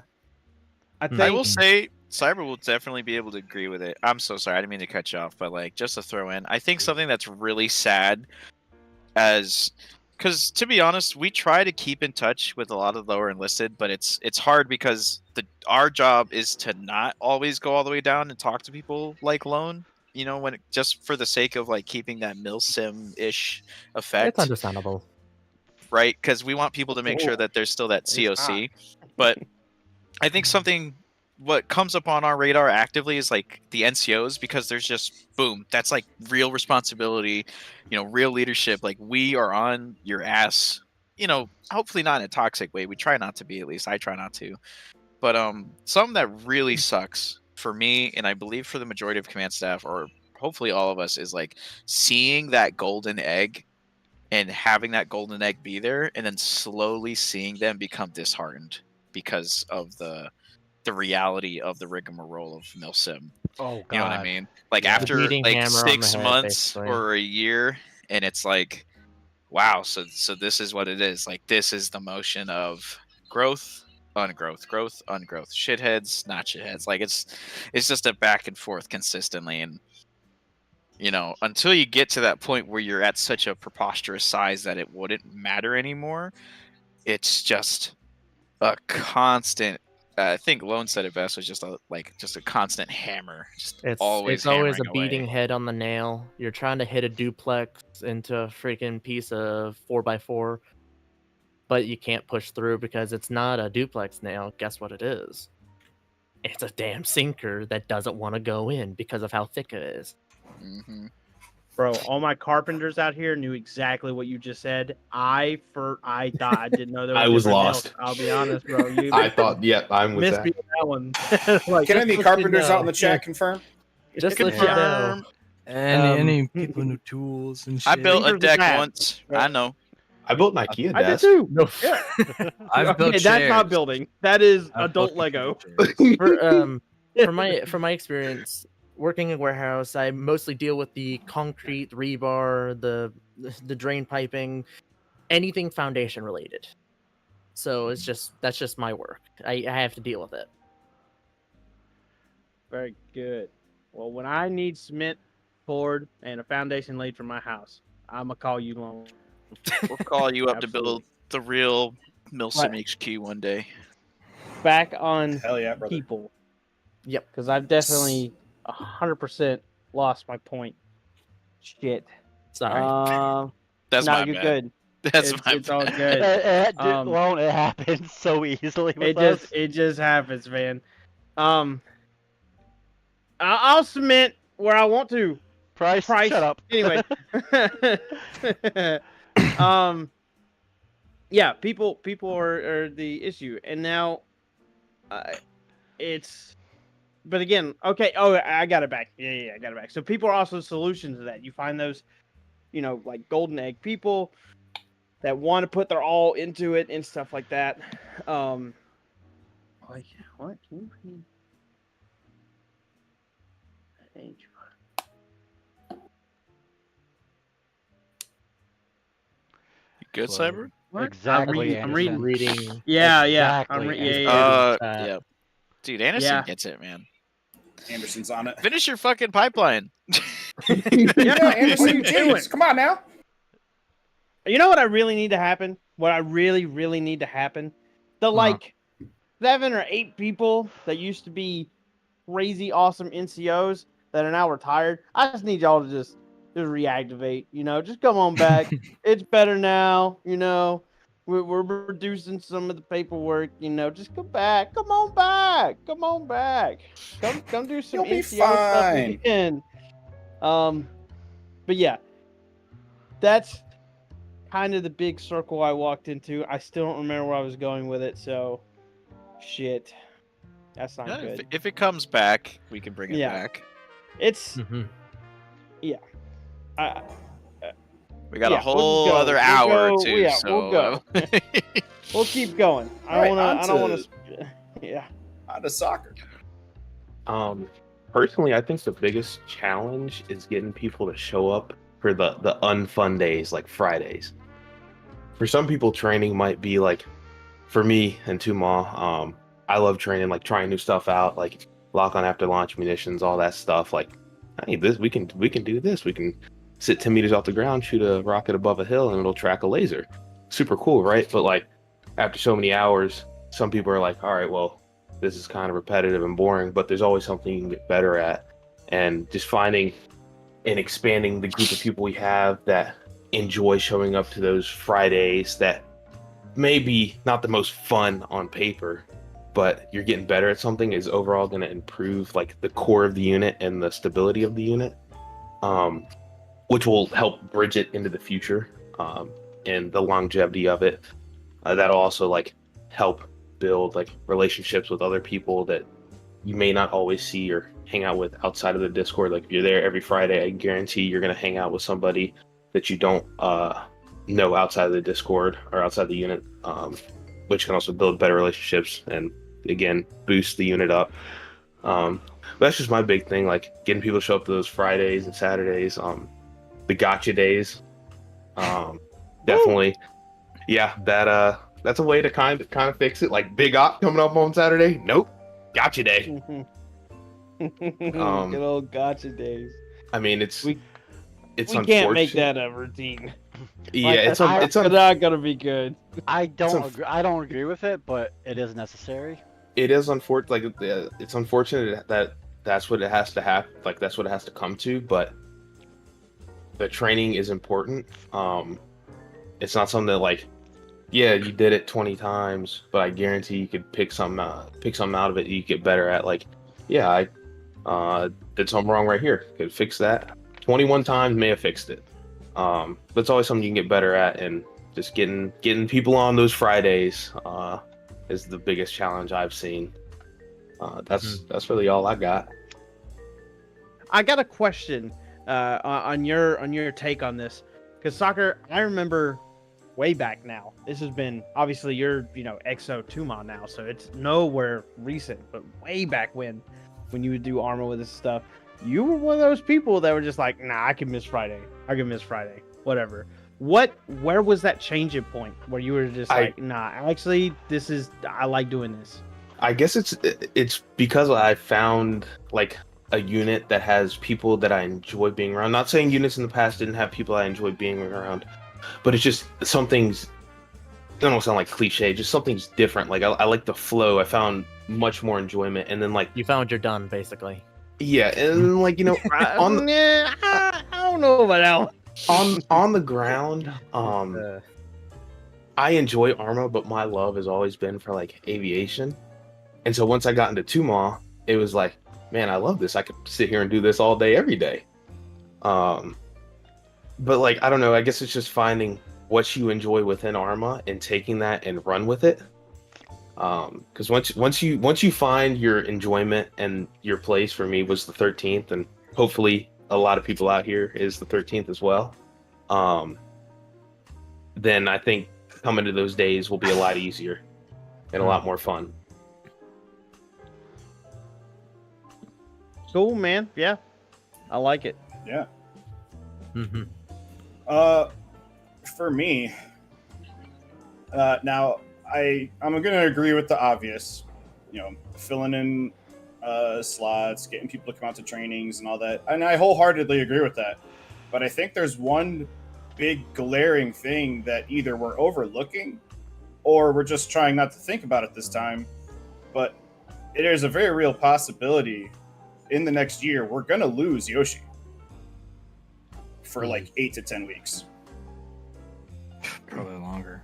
I I will think. say Cyber will definitely be able to agree with it. I'm so sorry, I didn't mean to cut you off, but like just to throw in, I think something that's really sad because to be honest, we try to keep in touch with a lot of lower enlisted, but it's hard because our job is to not always go all the way down and talk to people like Lone. You know, when just for the sake of like keeping that Milsim ish It's effect, understandable. right? Because we want people to make sure that there's still that It's COC. But I think what comes up on our radar actively is like the NCOs, because there's just boom, that's like real responsibility, real leadership. Like we are on your ass, hopefully not in a toxic way. We try not to be, at least I try not to. But something that really sucks for me, and I believe for the majority of command staff, or hopefully all of us, is like seeing that golden egg and having that golden egg be there, and then slowly seeing them become disheartened because of the reality of the rigmarole of Milsim. Oh God. You know what I mean? Like Yeah. after Beating like hammer on the 6 head, months basically. or a year, and it's like, wow, so this is what it is. Like this is the motion of growth, ungrowth, growth, ungrowth, shitheads, not shitheads. Like it's just a back and forth consistently, and until you get to that point where you're at such a preposterous size that it wouldn't matter anymore, it's just a constant. I think Lone said it best, was just a constant hammer, just It's always always a hammering beating away. head on the nail. You're trying to hit a duplex into a freaking piece of 4x4, but you can't push through because it's not a duplex nail. Guess what it is? It's a damn sinker that doesn't want to go in because of how thick it is. Mm-hmm. Bro, all my carpenters out here knew exactly what you just said. I thought I didn't know there were I was different lost. nails. I'll be honest, bro. You I thought, yep, I'm with missed that. me on that one. Like, Can any just carpenters let out in the chat confirm? Just let you know. Confirm. Any people in the tools and shit. I built a Fingers are deck bad. once. I know. I built an IKEA I did desk. too. No, Yeah. I've built Okay, that's not chairs. building. That is I've adult built Lego. chairs. from my experience working in a warehouse, I mostly deal with the concrete, rebar, the drain piping, anything foundation related. So that's just my work. I have to deal with it. Very good. Well, when I need cement poured and a foundation laid for my house, I'm gonna call you Lone. We'll call you up to build Absolutely. the real Milsim Right. HQ one day. Back on Hell yeah, brother. people. Yep. Because I've definitely 100% lost my point. Shit. Sorry. That's no, my you're bad. good. That's my it's all bad. good. It happens so easily with It us. just happens, man. I'll submit where I want to. Price, shut up. Anyway. Yeah, people are the issue, and now, it's. But again, okay. Oh, I got it back. Yeah, I got it back. So people are also solutions to that. You find those, like golden egg people that want to put their all into it and stuff like that. Like what? Can you read? Good, Cyber? Exactly. I'm Anderson. reading. Yeah, Exactly. yeah. Yeah. Dude, Anderson Yeah. gets it, man. Anderson's on it. Finish your fucking pipeline. Yeah, Anderson, What are you doing? jeez, come on now. You know what I really need to happen? What I really, really need to happen? The like 7 or 8 people that used to be crazy awesome NCOs that are now retired. I just need y'all to just reactivate. Just come on back. It's better now. We're reducing some of the paperwork. Just come back. Come on back. Come on back. Come do some You'll be NCO stuff fine. again. But yeah, that's kind of the big circle I walked into. I still don't remember where I was going with it, so shit. That's not Yeah, good. if it comes back, we can bring it Yeah. back. It's Mhm. We got Yeah, a we'll whole go. other We'll hour go. or two. Yeah, So we'll go. We'll keep going. I Alright, don't want to. I don't on want to- to. Yeah. On to soccer. Personally, I think the biggest challenge is getting people to show up for the unfun days, like Fridays. For some people, training might be like, for me and Tuma, I love training, like trying new stuff out, like lock on after launch munitions, all that stuff. Like, hey, this we can do this. We can sit 10 meters off the ground, shoot a rocket above a hill, and it'll track a laser. Super cool, right? But like, after so many hours, some people are like, all right, well, this is kind of repetitive and boring, but there's always something you can get better at. And just finding and expanding the group of people we have that enjoy showing up to those Fridays that may be not the most fun on paper, but you're getting better at something is overall going to improve like the core of the unit and the stability of the unit, which will help bridge it into the future, and the longevity of it. That'll also like help build like relationships with other people that you may not always see or hang out with outside of the Discord. Like if you're there every Friday, I guarantee you're going to hang out with somebody that you don't know outside of the Discord or outside the unit, which can also build better relationships and again boost the unit up. But that's just my big thing, like getting people to show up to those Fridays and Saturdays, the gotcha days. Definitely, yeah, that's a way to kind of fix it. Like big op coming up on Saturday, nope, gotcha day. Good old gotcha days. I mean, it's We unfortunate. can't make that a routine. Yeah, Like, it's it's not gonna be good. I don't unf- agree. I don't agree with it, but it is necessary. it is unfortunate. Like it's unfortunate that that's what it has to have. Like that's what it has to come to. But the training is important. It's not something that like, yeah, you did it 20 times, but I guarantee you could pick something out of it that you get better at. Like, yeah, I did something wrong right here. Could fix that. 21 times may have fixed it. But it's always something you can get better at, and just getting people on those Fridays is the biggest challenge I've seen. That's really all I got. I got a question on your take on this, because soccer. I remember way back now. This has been obviously you're XO Tuma now, so it's nowhere recent, but way back when you would do armor with this stuff, you were one of those people that were just like, nah, I can miss Friday, whatever. Where was that changing point where you were just like, nah, actually I like doing this? I guess it's because I found like a unit that has people that I enjoy being around. Not saying units in the past didn't have people I enjoy being around, but it's just something's, I don't sound like cliche, just something's different. Like I like the flow. I found much more enjoyment, and then like You found your done, basically. yeah, and then, like on I don't know about that one. on the ground, I enjoy Arma, but my love has always been for like aviation. And so once I got into Tuma, it was like, man, I love this. I could sit here and do this all day, every day. Um, but like, I don't know. I guess it's just finding what you enjoy within Arma and taking that and run with it. Because once you find your enjoyment and your place, for me was the 13th, and hopefully a lot of people out here is the 13th as well. Then I think coming to those days will be a lot easier and a lot more fun. Cool, man. Yeah, I like it. Yeah. Mm-hmm. For me, now I'm gonna agree with the obvious, filling in slots, getting people to come out to trainings and all that, and I wholeheartedly agree with that. But I think there's one big glaring thing that either we're overlooking or we're just trying not to think about it this time. But it is a very real possibility in the next year we're gonna lose Yoshi for like 8 to 10 weeks. Probably longer.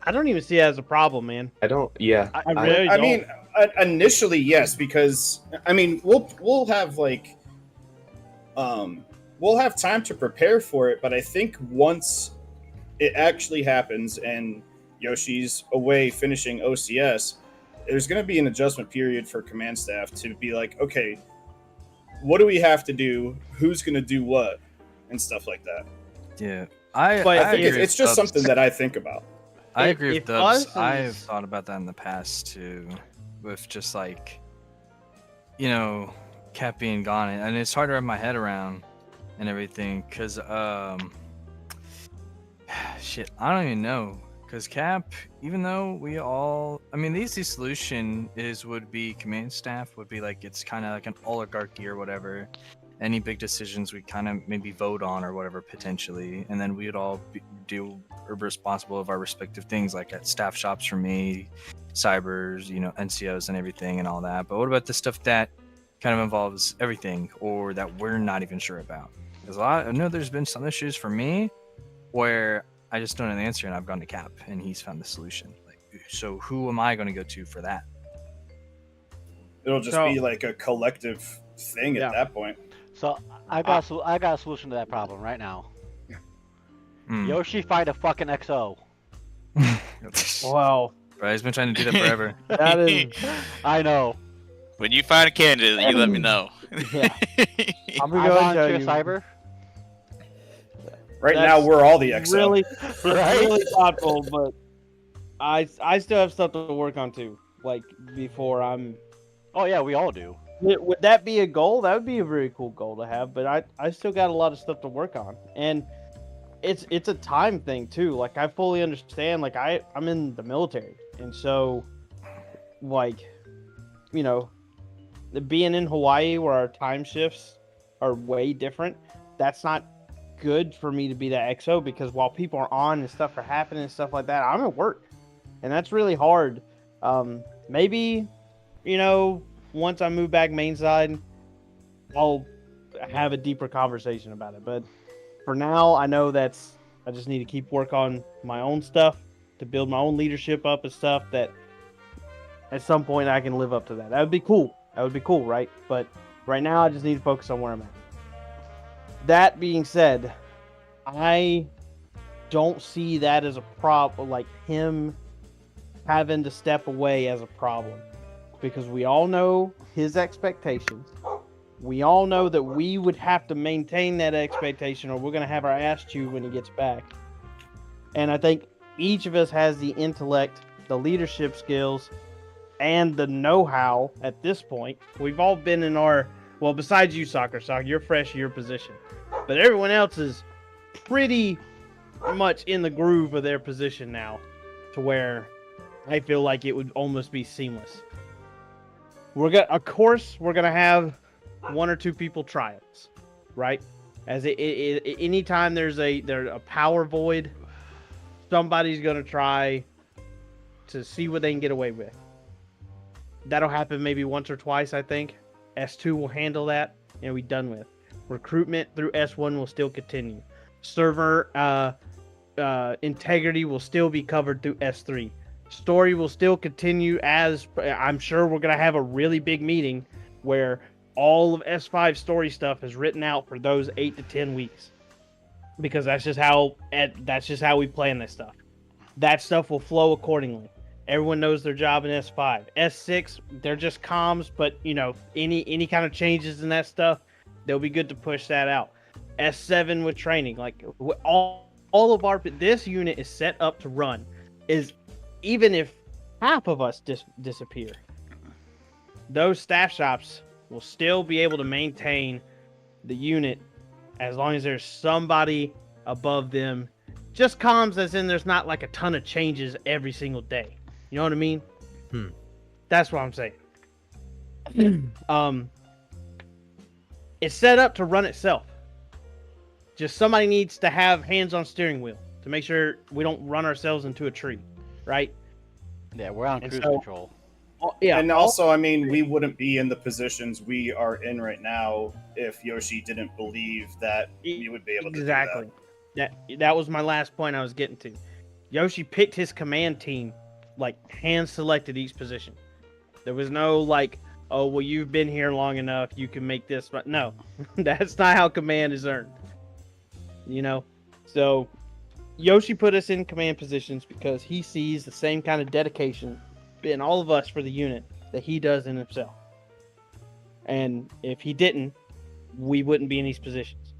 I don't even see it as a problem, man. I don't. Yeah, I really I don't. mean, initially yes, because I mean we'll have like we'll have time to prepare for it, but I think once it actually happens and Yoshi's away finishing OCS, there's going to be an adjustment period for command staff to be like, okay, what do we have to do? Who's going to do what? And stuff like that. Yeah, I think it's just something that I think about. I If- agree with if Dubs. us I've is- thought about that in the past too, with just like, Cap being gone, and it's hard to wrap my head around and everything, cause shit, I don't even know, cause Cap, even though the easy solution would be command staff would be like, it's kind of like an oligarchy or whatever. Any big decisions we kind of maybe vote on or whatever potentially, and then we would all be responsible of our respective things, like at staff shops for me, cybers, NCOs and everything and all that. But what about the stuff that kind of involves everything or that we're not even sure about? Because I know there's been some issues for me where I just don't know the answer, and I've gone to Cap and he's found the solution. Like, so who am I going to go to for that? It'll just be like a collective thing at that point. So I got a solution to that problem right now. Hmm. Yoshi, find a fucking XO. Wow, Right, he's been trying to do that forever. that is. I know. When you find a candidate, you let me know. Yeah. I'm I gonna tell volunteer you. cyber. Right That's now, we're all the XO. Really, Right? really thoughtful, but I still have stuff to work on too. Like before I'm. Oh yeah, we all do. Would that be a goal? That would be a very cool goal to have. But I still got a lot of stuff to work on, and it's a time thing too. Like I fully understand. Like I'm in the military, and so like being in Hawaii where our time shifts are way different. That's not good for me to be that XO, because while people are on and stuff are happening and stuff like that, I'm at work, and that's really hard. Maybe once I move back main side, I'll have a deeper conversation about it. But for now, I know I just need to keep work on my own stuff to build my own leadership up and stuff, that at some point I can live up to that. That would be cool. Right? But right now, I just need to focus on where I'm at. That being said, I don't see that as a problem, like him having to step away as a problem, because we all know his expectations. We all know that we would have to maintain that expectation, or we're going to have our ass chewed when he gets back. And I think each of us has the intellect, the leadership skills, and the know-how at this point. We've all been in well, besides you, Soccer, you're fresh in your position. But everyone else is pretty much in the groove of their position now, to where I feel like it would almost be seamless. Of course, we're gonna have one or two people try us, right? As anytime there's a power void, somebody's gonna try to see what they can get away with. That'll happen maybe once or twice, I think. S2 will handle that, and we're done with. Recruitment through S1 will still continue. Server integrity will still be covered through S3. Story will still continue as I'm sure we're gonna have a really big meeting where all of S5 story stuff is written out for those 8 to 10 weeks, because that's just how we plan this stuff. That stuff will flow accordingly. Everyone knows their job in S5. S6, they're just comms, but you know, any kind of changes in that stuff, they'll be good to push that out. S7 with training, like all of this unit is set up to run. Is even if half of us disappear, those staff shops will still be able to maintain the unit as long as there's somebody above them. Just comms as in there's not like a ton of changes every single day. You know what I mean? That's what I'm saying. It's set up to run itself. Just somebody needs to have hands on steering wheel to make sure we don't run ourselves into a tree, right? Yeah, we're on And cruise so- control. Yeah. And also, I mean, we wouldn't be in the positions we are in right now if Yoshi didn't believe that we would be able to exactly. do That was my last point I was getting to. Yoshi picked his command team, like hand selected each position. There was no like, oh well, you've been here long enough, you can make this. But no, that's not how command is earned. You know, so Yoshi put us in command positions because he sees the same kind of dedication in all of us for the unit that he does in himself. And if he didn't, we wouldn't be in these positions.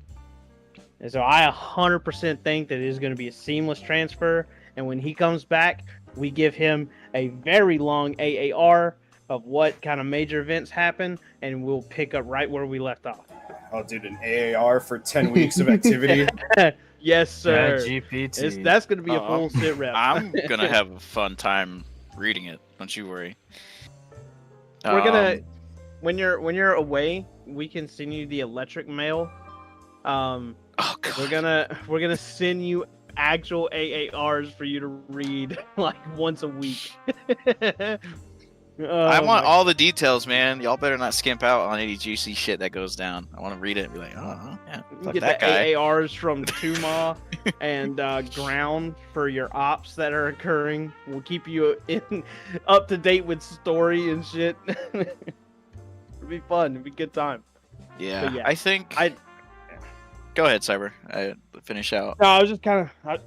And so I 100% think that it is going to be a seamless transfer. And when he comes back, we give him a very long AAR of what kind of major events happen, and we'll pick up right where we left off. that. Oh, dude, an AAR for 10 weeks of activity. Yes, sir. GPT. That's going to be a Oh, full sit rep. I'm gonna have a fun time reading it. Don't you worry. We're gonna when you're away, we can send you the electric mail. Oh god. We're gonna send you actual AARs for you to read like once a week. I want all the details, man. Y'all better not skimp out on any juicy shit that goes down. I want to read it and be like, oh, yeah, fuck get that the guy. AARs from Tuma and ground for your ops that are occurring. We'll keep you up to date with story and shit. It'll be fun. It'll be a good time. Yeah, But yeah, I think. Go ahead, Cyber. Finish out. No, I was just kind of.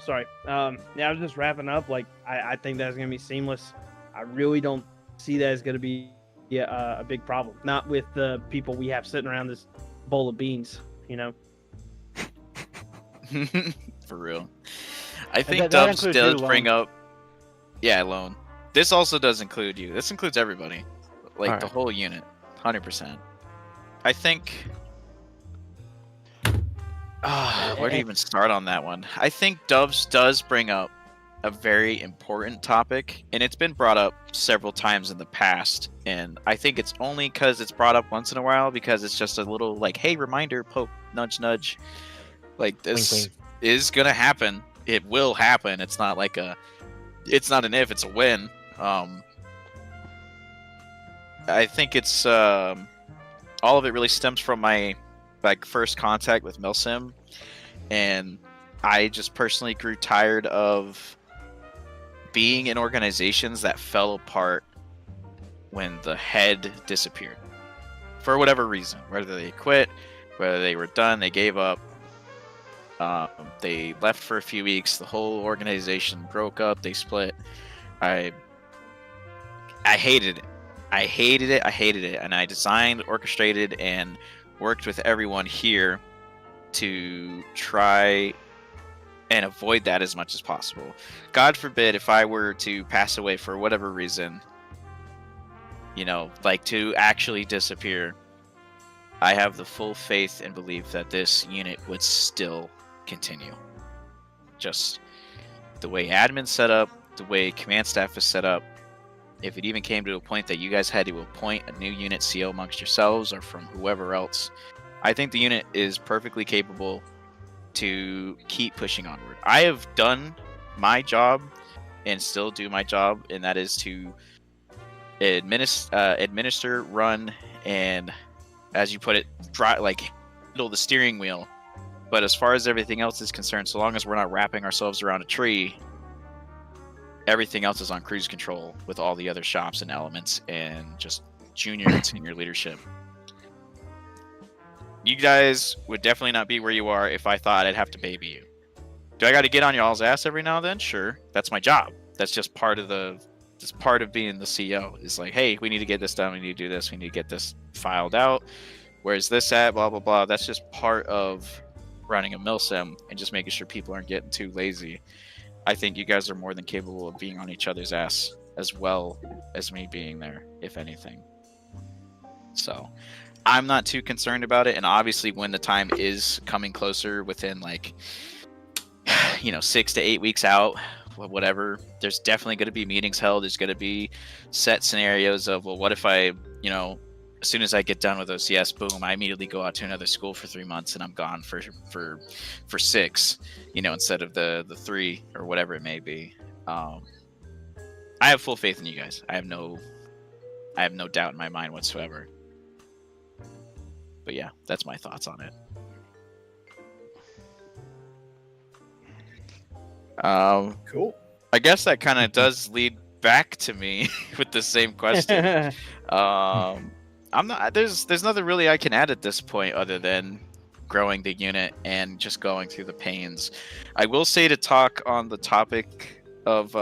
Sorry. Yeah, I was just wrapping up. Like, I think that's gonna be seamless. I really don't see that as gonna be a big problem. Not with the people we have sitting around this bowl of beans. You know. For real. I think that Dubs includes does you, bring Lone. up. Yeah, Lone. This also does include you. This includes everybody. Like the Alright. whole unit. 100%. I think. Where to even start on that one? I think Dubs does bring up a very important topic, and it's been brought up several times in the past. And I think it's only because it's brought up once in a while, because it's just a little like, hey, reminder, poke, nudge, nudge. Like this Wink, is gonna happen. It will happen. It's not like it's not an if, it's a when. I think it's all of it really stems from my first contact with Milsim, and I just personally grew tired of being in organizations that fell apart when the head disappeared for whatever reason, whether they quit, whether they were done, they gave up, they left for a few weeks, the whole organization broke up, they split. I hated it. I hated it, and I designed, orchestrated, and worked with everyone here to try and avoid that as much as possible. God forbid if I were to pass away for whatever reason, you know, like to actually disappear, I have the full faith and belief that this unit would still continue. Just the way admin's set up, the way command staff is set up. If it even came to a point that you guys had to appoint a new unit CO amongst yourselves or from whoever else, I think the unit is perfectly capable to keep pushing onward. I have done my job and still do my job, and that is to administer, run, and, as you put it, handle the steering wheel But as far as everything else is concerned, so long as we're not wrapping ourselves around a tree, everything else is on cruise control with all the other shops and elements and just junior and senior leadership. You guys would definitely not be where you are if I thought I'd have to baby you. Do I got to get on y'all's ass every now and then? Sure, that's my job. That's just part of being the CEO. Is like, hey, we need to get this done. We need to do this. We need to get this filed out. Where's this at? Blah blah blah. That's just part of running a Milsim and just making sure people aren't getting too lazy. I think you guys are more than capable of being on each other's ass as well as me being there, if anything. So I'm not too concerned about it. And obviously when the time is coming closer within like, 6 to 8 weeks out, whatever, there's definitely going to be meetings held. There's going to be set scenarios of, well, what if I, as soon as I get done with OCS, boom, I immediately go out to another school for 3 months and I'm gone for 6, instead of the 3 or whatever it may be. I have full faith in you guys. I have no doubt in my mind whatsoever. But yeah, that's my thoughts on it. Cool. I guess that kind of does lead back to me with the same question. I'm not. There's nothing really I can add at this point other than growing the unit and just going through the pains. I will say, to talk on the topic of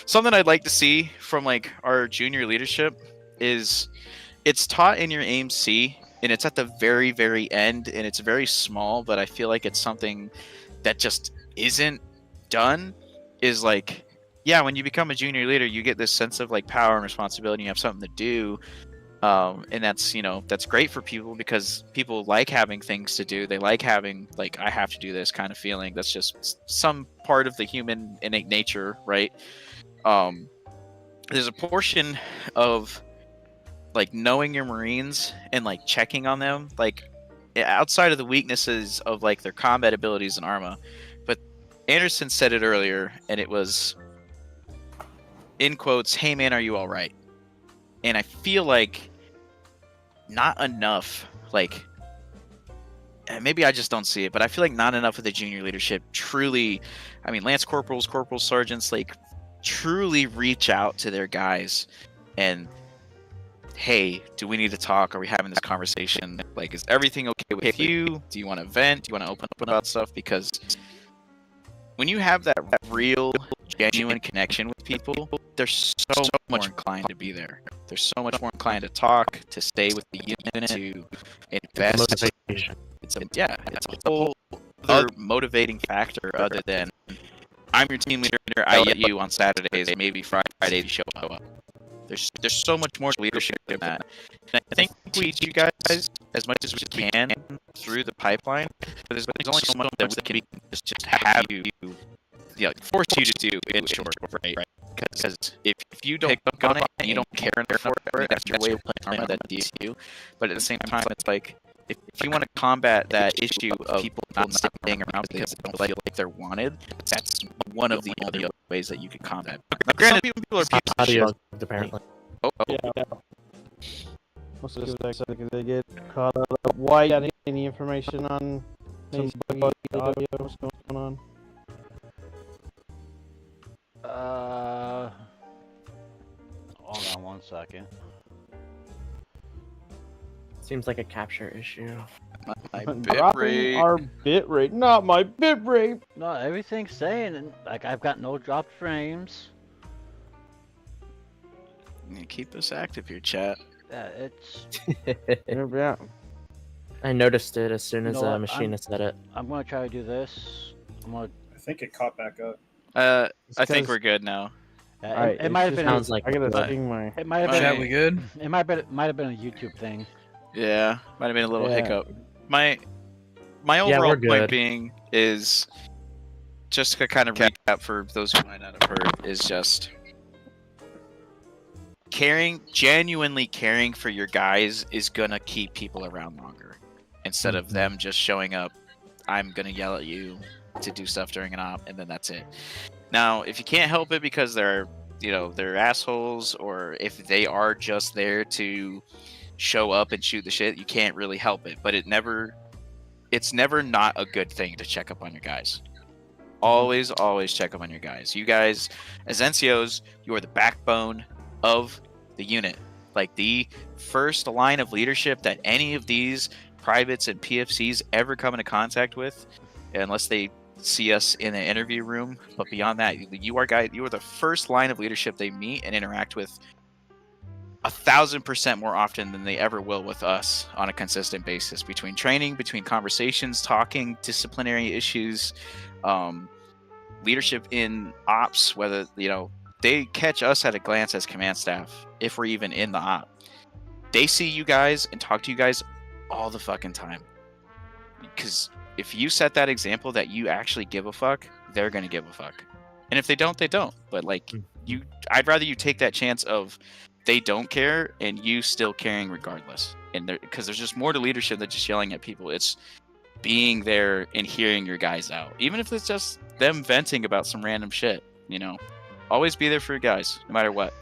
something I'd like to see from like our junior leadership is it's taught in your AIM C and it's at the very, very end and it's very small, but I feel like it's something that just isn't done. Is like, yeah, when you become a junior leader, you get this sense of like power and responsibility. You have something to do, and that's great for people because people like having things to do. They like having like, I have to do this kind of feeling. That's just some part of the human innate nature, right? There's a portion of like knowing your Marines and like checking on them, like outside of the weaknesses of like their combat abilities and armor. But Anderson said it earlier, and it was in quotes, "Hey man, are you all right?" And I feel like not enough, like maybe I just don't see it, but I feel like not enough of the junior leadership truly, I mean, Lance Corporals, Corporal Sergeants, like truly reach out to their guys and, hey, do we need to talk? Are we having this conversation? Like, is everything okay with you? Do you want to vent? Do you want to open up about stuff? Because when you have that real, genuine connection with people, they're so much more inclined to be there. They're so much more inclined to talk, to stay with the unit, to invest. It's a whole other motivating factor other than, I'm your team leader, I get you on Saturdays, maybe Fridays you show up. There's so much more leadership in that. And I think we teach you guys as much as we can through the pipeline, but there's only so much that we can just have you, force you to do in short, right? Because if you don't pick up on it and you don't care enough for it, that's your way of playing armor, that deals you. But at the same time, it's like, if you want to combat that issue of people not staying around because they don't feel like they're wanted, that's one of the only ways that you can combat. Now, granted, people are pieces of shit. Apparently. Yeah. Most of the second they get caught up. Why got any information on some buggy audio? What's going on? Hold on one second. Seems like a capture issue. My bit Dropping rate. our bit rate, not my bit rate. No, everything's saying, like, I've got no dropped frames. Keep us active here, chat. Yeah, it's. Yeah. I noticed it as soon as You know what, Machinist said it. I'm gonna try to do this. I think it caught back up. I think we're good now. Alright, It might have been. Sounds like I gotta But- sting my. It might have been. Chat, we good? It might have been a YouTube thing. Yeah, might have been a little Yeah. hiccup. My Yeah, overall we're point good. being is just to kind of recap for those who might not have heard, is just genuinely caring for your guys is gonna keep people around longer. Instead of them just showing up, I'm gonna yell at you to do stuff during an op, and then that's it. Now, if you can't help it because they're assholes, or if they are just there to show up and shoot the shit, you can't really help it. But it never it's never not a good thing to check up on your guys. Always check up on your guys. You guys, as NCOs, you are the backbone of the unit. Like the first line of leadership that any of these privates and PFCs ever come into contact with, unless they see us in an interview room. But beyond that, you are the first line of leadership they meet and interact with 1,000% more often than they ever will with us on a consistent basis, between training, between conversations, talking, disciplinary issues, leadership in ops, whether, they catch us at a glance as command staff, if we're even in the op. They see you guys and talk to you guys all the fucking time. Because if you set that example that you actually give a fuck, they're going to give a fuck. And if they don't, they don't. But I'd rather you take that chance of they don't care and you still caring regardless. And because there's just more to leadership than just yelling at people. It's being there and hearing your guys out, even if it's just them venting about some random shit. Always be there for your guys, no matter what.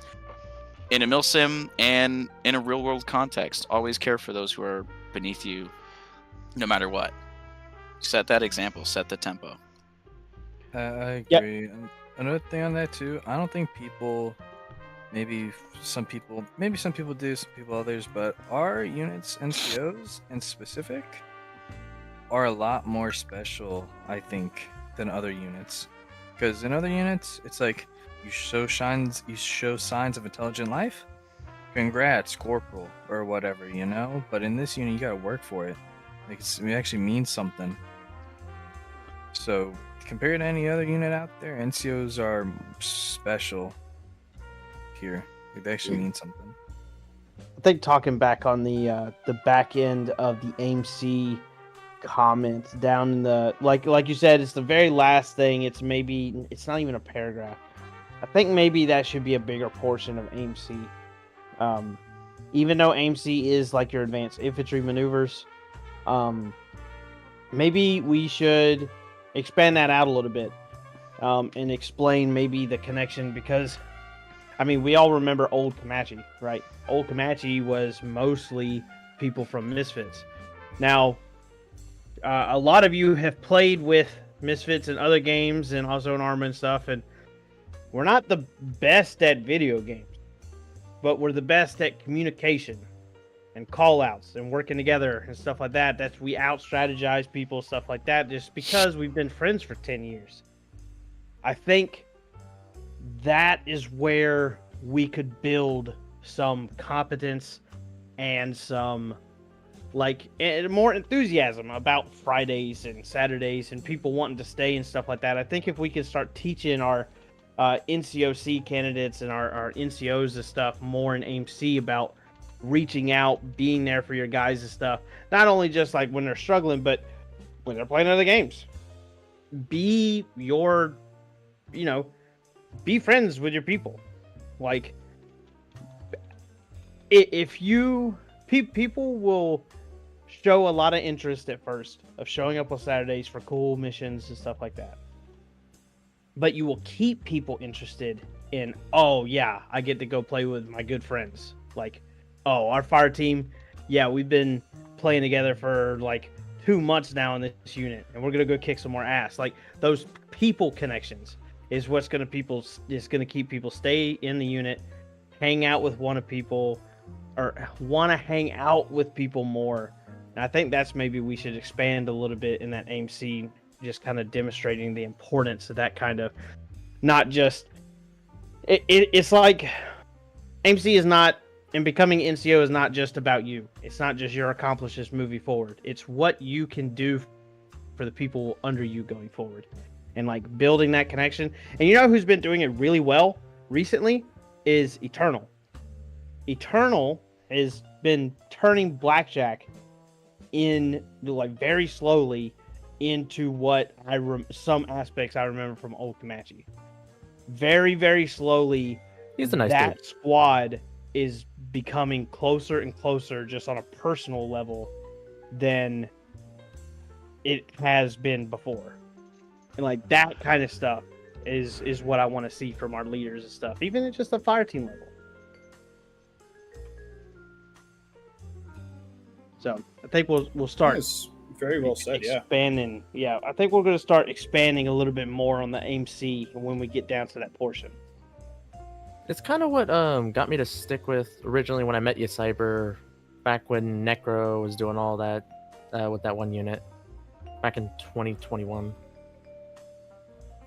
In a Milsim and in a real world context, always care for those who are beneath you, no matter what. Set that example, set the tempo. I agree. And another thing on that too, I don't think people, maybe some people do, some people others, but our units, NCOs in specific, are a lot more special, I think, than other units. Because in other units, it's like you show signs of intelligent life, congrats, corporal or whatever, But in this unit, you gotta work for it. Like it actually means something. So compared to any other unit out there, NCOs are special here. It actually means something. I think talking back on the back end of the AIM-C comments down in the like you said, it's the very last thing. It's not even a paragraph. I think maybe that should be a bigger portion of AIM-C. Even though AIM-C is like your advanced infantry maneuvers, maybe we should expand that out a little bit and explain maybe the connection, because we all remember Old Comanche, right? Old Comanche was mostly people from Misfits. Now, a lot of you have played with Misfits in other games and also in Arma and stuff, and we're not the best at video games, but we're the best at communication and call-outs and working together and stuff like that. We out-strategize people, stuff like that, just because we've been friends for 10 years. I think that is where we could build some competence and some and more enthusiasm about Fridays and Saturdays and people wanting to stay and stuff like that. I think if we could start teaching our NCOC candidates and our NCOs and stuff more in AIM-C about reaching out, being there for your guys and stuff, not only just like when they're struggling, but when they're playing other games. Be friends with your people. Like, if you people will show a lot of interest at first of showing up on Saturdays for cool missions and stuff like that, but you will keep people interested in, oh yeah, I get to go play with my good friends. Like, oh, our fire team, yeah, we've been playing together for like 2 months now in this unit, and we're gonna go kick some more ass. Like, those people connections is what's gonna keep people stay in the unit, hang out with want to hang out with people more. And I think that's maybe we should expand a little bit in that AIM-C, just kind of demonstrating the importance of that kind of, not just it's like AIM-C is not, and becoming NCO is not just about you. It's not just your accomplishments moving forward. It's what you can do for the people under you going forward, and like building that connection. And you know who's been doing it really well recently is Eternal. Eternal has been turning Blackjack in very slowly into what some aspects I remember from Old Comanche. Very, very slowly. He's a nice that dude. Squad is becoming closer and closer, just on a personal level, than it has been before. And like that kind of stuff is what I want to see from our leaders and stuff, even at just a fire team level. So I think we'll start. Yes, Very well said. Yeah. expanding. Yeah, I think we're going to start expanding a little bit more on the AMC when we get down to that portion. It's kind of what got me to stick with originally when I met you, Cyber, back when Necro was doing all that with that one unit back in 2021.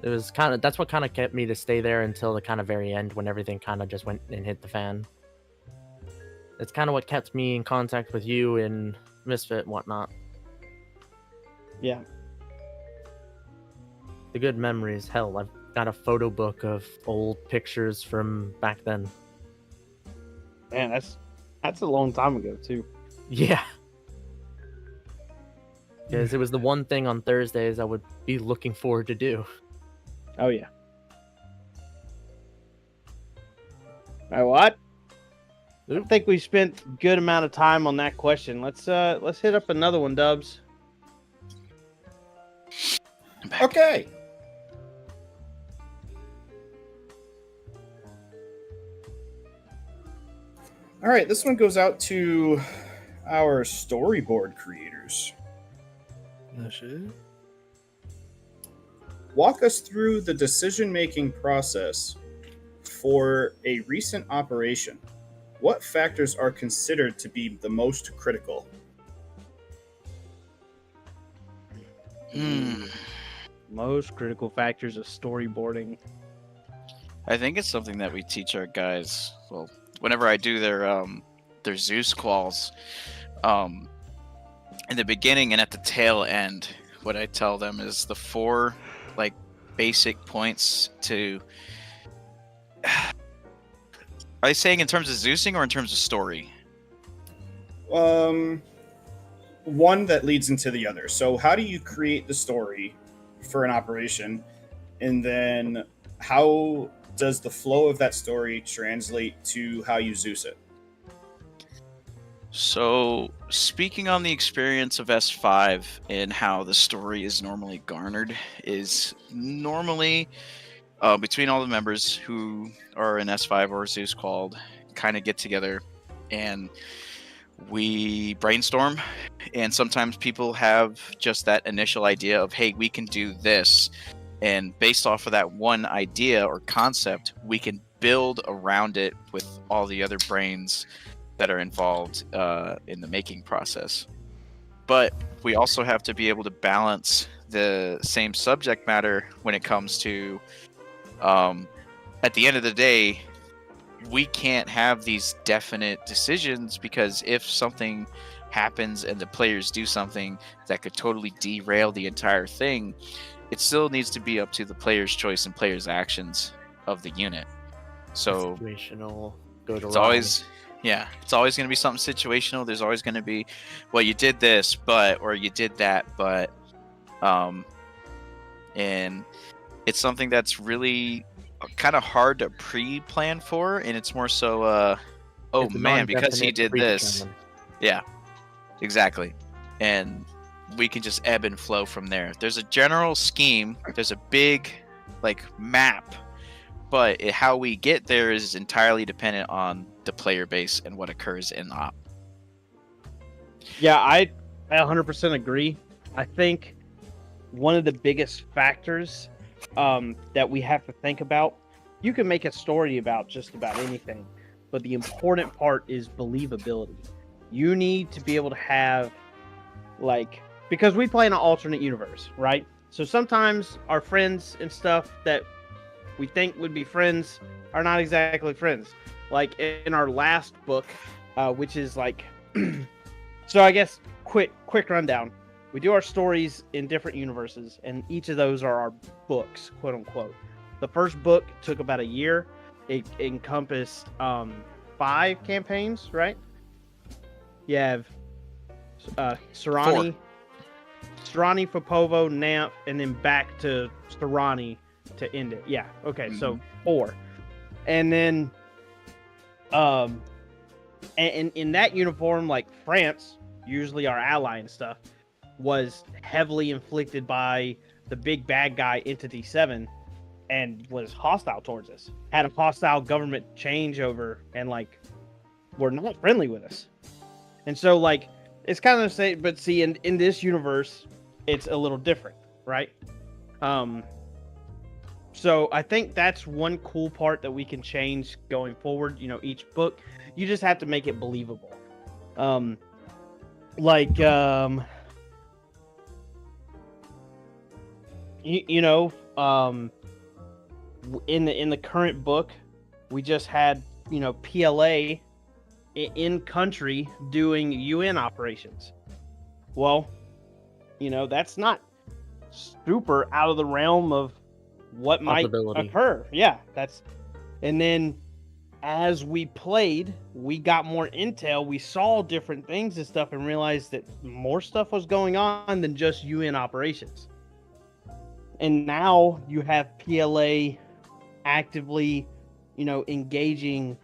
It was that's what kind of kept me to stay there until the kind of very end when everything kind of just went and hit the fan. It's kind of what kept me in contact with you and Misfit and whatnot. Yeah. The good memories. Hell, I've got a photo book of old pictures from back then. Man, that's a long time ago too. Yeah. Because it was the one thing on Thursdays I would be looking forward to do. Oh yeah. All right, what? I think we spent a good amount of time on that question. Let's hit up another one, Dubs. Okay. All right, this one goes out to our storyboard creators. No shit. Walk us through the decision-making process for a recent operation. What factors are considered to be the most critical? Most critical factors of storyboarding. I think it's something that we teach our guys. Well, whenever I do their Zeus calls, in the beginning and at the tail end, what I tell them is the 4 like basic points to. Are you saying in terms of Zeusing or in terms of story? One that leads into the other. So how do you create the story for an operation, and then how does the flow of that story translate to how you Zeus it? So, speaking on the experience of S5 and how the story is normally garnered, is normally between all the members who are in S5 or Zeus called, kind of get together and we brainstorm. And sometimes people have just that initial idea of, hey, we can do this. And based off of that one idea or concept, we can build around it with all the other brains that are involved in the making process. But we also have to be able to balance the same subject matter when it comes to, at the end of the day, we can't have these definite decisions, because if something happens and the players do something that could totally derail the entire thing, it still needs to be up to the player's choice and player's actions of the unit. So Situational, go to it's wrong. always, yeah, it's always going to be something situational. There's always going to be, well, you did this, but, or you did that, but, and it's something that's really kind of hard to pre-plan for, and it's more so, oh It's a man, because he non-definite did this, predetermined. yeah, exactly, and we can just ebb and flow from there. There's a general scheme, there's a big, like, map, but how we get there is entirely dependent on the player base and what occurs in the op. Yeah, I 100% agree. I think one of the biggest factors that we have to think about, you can make a story about just about anything, but the important part is believability. You need to be able to have, like, because we play in an alternate universe, right? So sometimes our friends and stuff that we think would be friends are not exactly friends. Like in our last book, which is like, so I guess quick rundown. We do our stories in different universes, and each of those are our books, quote unquote. The first book took about a year. It encompassed 5 campaigns, right? You have Sarani, Fopovo, Namp, and then back to Sarani to end it. Yeah. Okay. Mm-hmm. So 4, and then and in that uniform, like France, usually our ally and stuff, was heavily inflicted by the big bad guy Entity 7 and was hostile towards us. Had a hostile government changeover and like were not friendly with us. And so like it's kind of the same, but see, in this universe, it's a little different, right? So I think that's one cool part that we can change going forward. You know, each book, you just have to make it believable. Like you know, in the current book, we just had, you know, PLA in country doing UN operations. Well, you know, that's not super out of the realm of what might occur. Yeah, that's. And then as we played, we got more intel, we saw different things and stuff, and realized that more stuff was going on than just UN operations. And now you have PLA actively, you know, engaging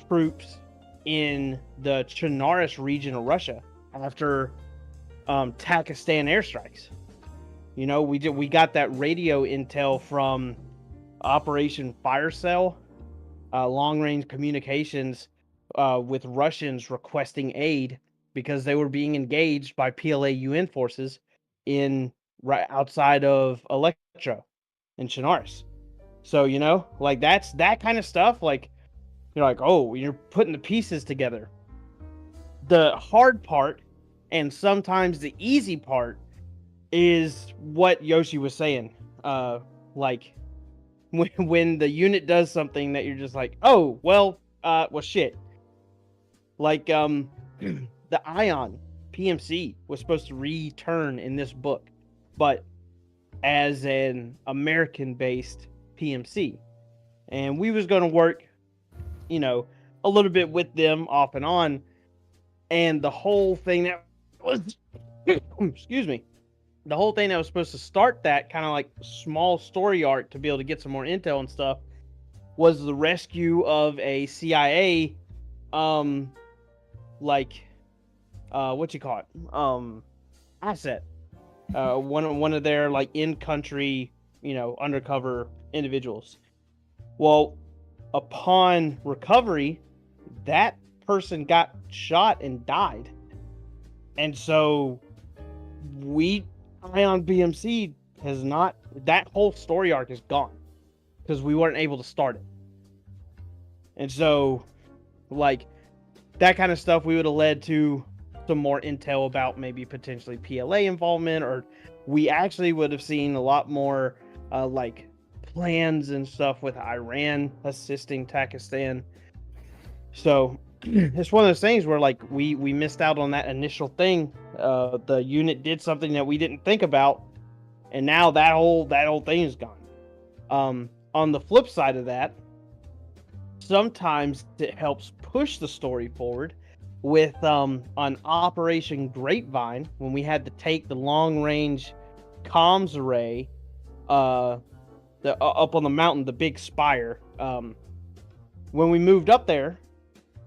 troops in the Chernarus region of Russia after Takistan airstrikes. You know, we got that radio intel from Operation Fire Cell, long-range communications with Russians requesting aid because they were being engaged by PLA UN forces in right outside of Electro in Chernarus. So, you know, like that's that kind of stuff. Like, you're like, oh, you're putting the pieces together. The hard part, and sometimes the easy part, is what Yoshi was saying. Like when the unit does something that you're just like, oh, well, shit. Like the Ion PMC was supposed to return in this book, but as an American-based PMC, and we was going to work, you know, a little bit with them off and on, and the whole thing that was excuse me, the whole thing that was supposed to start that kind of like small story arc to be able to get some more intel and stuff was the rescue of a CIA what you call it, asset, one of their like in-country, you know, undercover individuals. Well, upon recovery, that person got shot and died, and so Ion BMC has not, that whole story arc is gone because we weren't able to start it. And so, like, that kind of stuff we would have led to some more intel about maybe potentially PLA involvement, or we actually would have seen a lot more like plans and stuff with Iran assisting Pakistan. So it's one of those things where like we missed out on that initial thing. The unit did something that we didn't think about, and now that whole thing is gone. On the flip side of that, sometimes it helps push the story forward with on Operation Grapevine, when we had to take the long range comms array up on the mountain, the big spire. When we moved up there,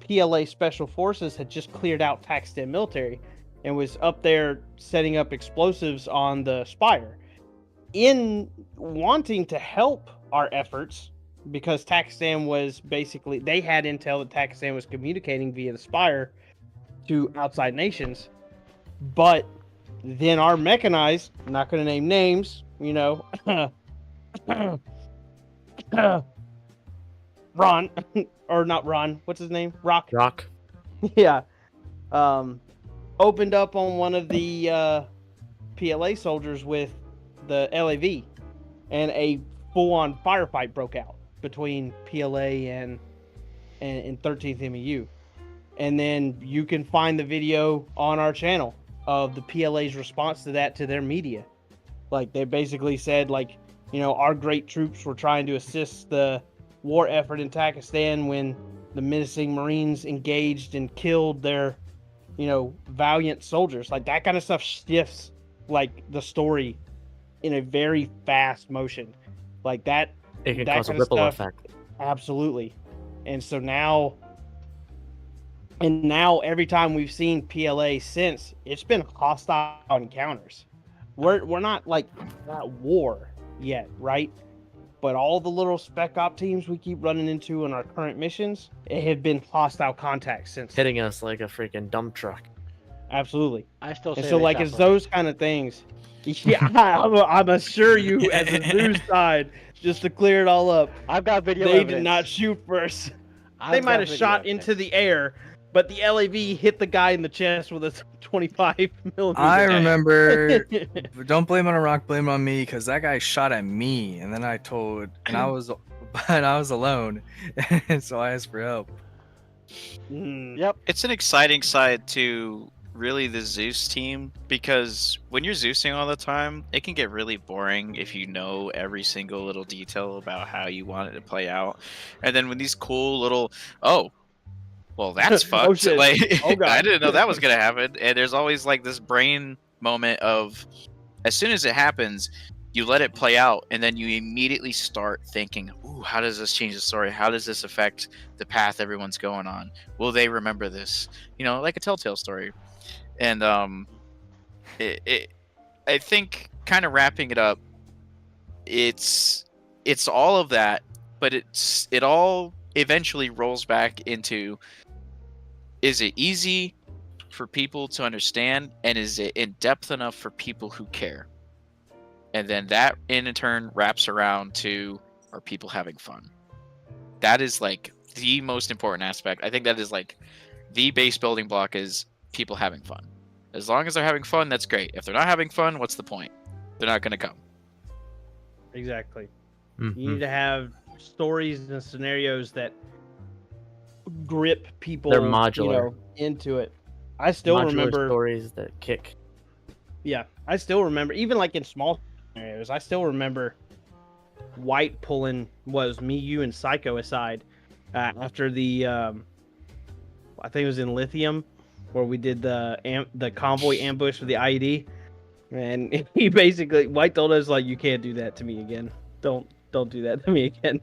PLA Special Forces had just cleared out Pakistan military and was up there setting up explosives on the spire. In wanting to help our efforts, because Pakistan was basically, they had intel that Pakistan was communicating via the spire to outside nations, but then our mechanized, I'm not going to name names, you know, Ron, or not Ron, what's his name? Rock. Yeah. Opened up on one of the PLA soldiers with the LAV, and a full-on firefight broke out between PLA and 13th MEU. And then you can find the video on our channel of the PLA's response to that to their media. Like, they basically said, like, you know, our great troops were trying to assist the war effort in Pakistan when the menacing Marines engaged and killed their, you know, valiant soldiers. Like, that kind of stuff shifts, like, the story in a very fast motion. Like, that, It can that cause a kind of ripple stuff, effect. absolutely. And so now every time we've seen PLA since, it's been hostile encounters. We're not like at war yet, right? But all the little spec op teams we keep running into in our current missions, it had been hostile contacts since. Hitting us like a freaking dump truck. Absolutely. I still say And so they like shot it's first. those kind of things. Yeah, I'm assure you as a Zeus side, just to clear it all up, I've got video they evidence. did not shoot first. I've They got might have video shot into evidence. the air, but the LAV hit the guy in the chest with a 25 millimeter. I remember. Don't blame it on Rock, blame it on me, because that guy shot at me, and then I was alone, and so I asked for help. Yep. It's an exciting side to really the Zeus team, because when you're Zeusing all the time, it can get really boring if you know every single little detail about how you want it to play out. And then when these cool little, oh, well, that's fucked. Oh, shit. Like, Oh, God. I didn't know that was gonna happen. And there's always like this brain moment of, as soon as it happens, you let it play out, and then you immediately start thinking, ooh, how does this change the story? How does this affect the path everyone's going on? Will they remember this? You know, like a Telltale story. And I think, kind of wrapping it up, it's all of that, but it all eventually rolls back into, is it easy for people to understand, and is it in depth enough for people who care? And then that in turn wraps around to, are people having fun? That is like the most important aspect. I think that is like the base building block, is people having fun. As long as they're having fun, that's great. If they're not having fun, what's the point? They're not going to come. Exactly. Mhm. You need to have stories and scenarios that grip people, They're modular. into it. I still Modular remember stories that kick. Yeah, I still remember, even like in small scenarios, I still remember White pulling, was me, you, and Psycho aside after the, I think it was in Lithium, where we did the convoy ambush with the IED, and he basically, White told us, like, you can't do that to me again. Don't do that to me again.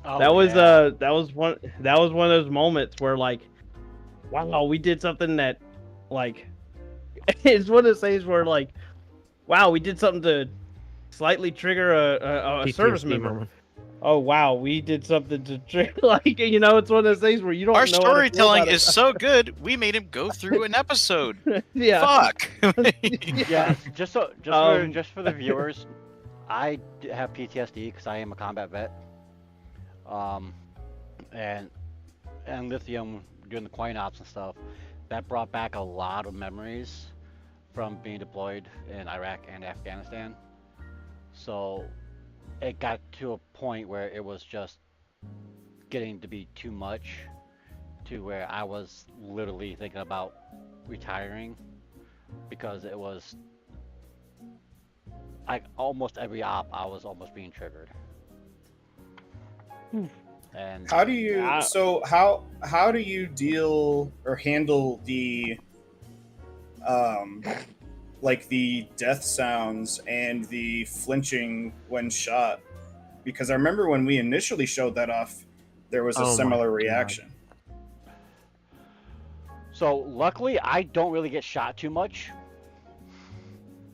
Oh, that was yeah. that was one of those moments where, like, wow, we did something that, like, it's one of those things where, like, wow, we did something to slightly trigger a service PTSD member. moment. Oh wow, we did something to trigger, like, it's one of those things where you don't Our know how to feel storytelling about is so good, we made him go through an episode. it. Yeah. Fuck. Yeah, just for the Um, viewers, I have PTSD because I am a combat vet. And Lithium doing the coin ops and stuff, that brought back a lot of memories from being deployed in Iraq and Afghanistan. So it got to a point where it was just getting to be too much, to where I was literally thinking about retiring, because it was like almost every op I was almost being triggered. And How do you Yeah. so how do you deal or handle the like the death sounds and the flinching when shot? Because I remember when we initially showed that off, there was a Oh my similar God. reaction. so luckily I don't really get shot too much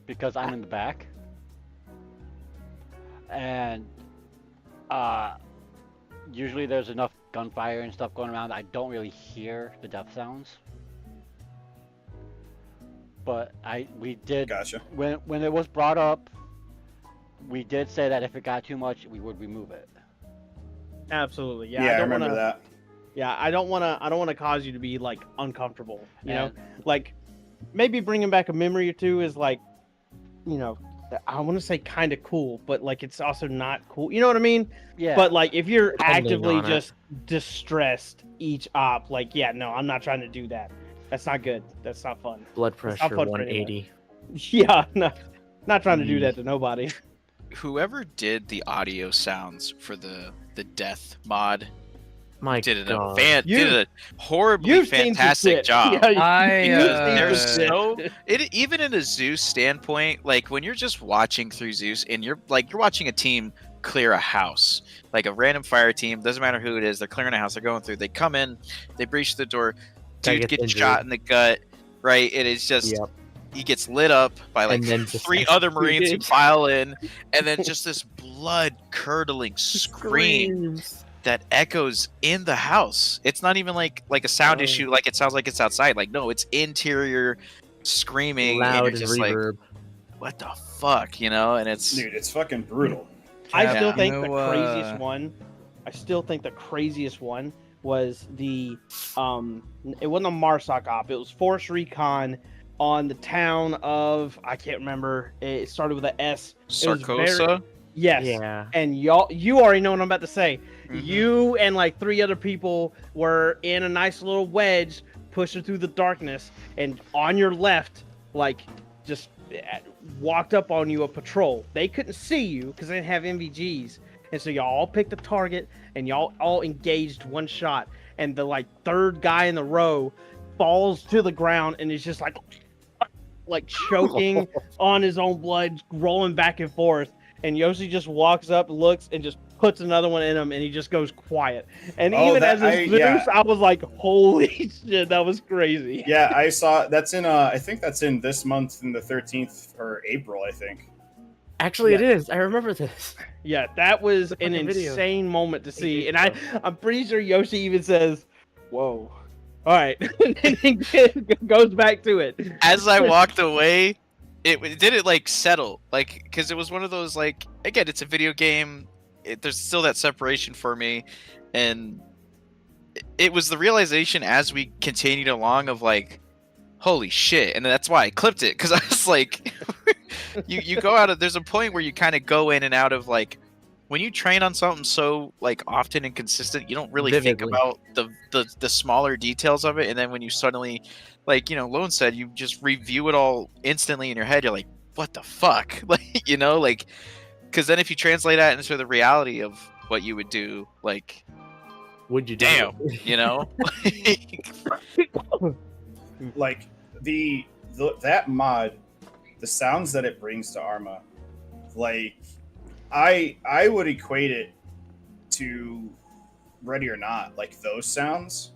because I'm in the back. And usually there's enough gunfire and stuff going around, I don't really hear the death sounds. But we did, Gotcha. when it was brought up, we did say that if it got too much, we would remove it. Absolutely. Yeah, Yeah, I don't remember wanna, that. Yeah, I don't want to cause you to be, like, uncomfortable, And- like, maybe bringing back a memory or two is, like, I want to say kind of cool, but, like, it's also not cool. You know what I mean? Yeah. But, like, if you're Depending actively on it. just distressed each op, like, yeah, no, I'm not trying to do that. That's not good. That's not fun. Blood not pressure fun for anyone. 180. Yeah, not trying to do that to nobody. Whoever did the audio sounds for the death mod My did God. did a horribly You've seen some fantastic shit. job. Yeah, Because I, they're some so shit. even in a Zeus standpoint, like when you're just watching through Zeus and you're watching a team clear a house, like a random fire team, doesn't matter who it is, they're clearing a house, they're going through, they come in, they breach the door, Guy dude gets gets injured. shot in the gut, right? It is just Yep. he gets lit up by like And then just three other Marines who Dude. file in, and then just this blood curdling scream. Screams. that echoes in the house. It's not even like a sound Oh. issue, like it sounds like it's outside. Like, no, it's interior screaming, and Loud you're and just like, reverb. what the fuck, you know? And it's Dude, it's fucking brutal. I Cap, still you think know, the craziest one. I still think the craziest one was the It wasn't a Marsoc op. It was Force Recon on the town of, I can't remember. It started with an S. It was Sarcosa. Yes. Yeah. And you already know what I'm about to say. Mhm. You and like 3 other people were in a nice little wedge pushing through the darkness, and on your left, like, just walked up on you a patrol. They couldn't see you because they didn't have NVGs, and so y'all all picked a target and y'all all engaged one shot, and the like third guy in the row falls to the ground and is just like choking on his own blood, rolling back and forth. And Yoshi just walks up, looks, and just puts another one in him, and he just goes quiet. And Oh, even that- as a Zeus, I was like, "Holy shit, that was crazy!" Yeah, I saw that's in. I think that's in this month, in the 13th or April. I think. Actually, it is. I remember this. Yeah, that was The an fucking video. insane moment to see. did And I'm pretty sure Yoshi even says, "Whoa, all right," and then goes back to it. As I walked away, it didn't like settle, like, because it was one of those, like, again, it's a video game. There's still that separation for me, and it was the realization as we continued along of like, holy shit, and that's why I clipped it, because I was like, you go out of, there's a point where you kind of go in and out of, like, when you train on something so like often and consistent, you don't really think Vividly. about the smaller details of it, and then when you suddenly, like, you know, Lone said, you just review it all instantly in your head, you're like, what the fuck? Like, you know, like, because then if you translate that into the reality of what you would do, like, Would you do damn, it? you know? Like that mod, the sounds that it brings to Arma, like I would equate it to Ready or Not, like those sounds.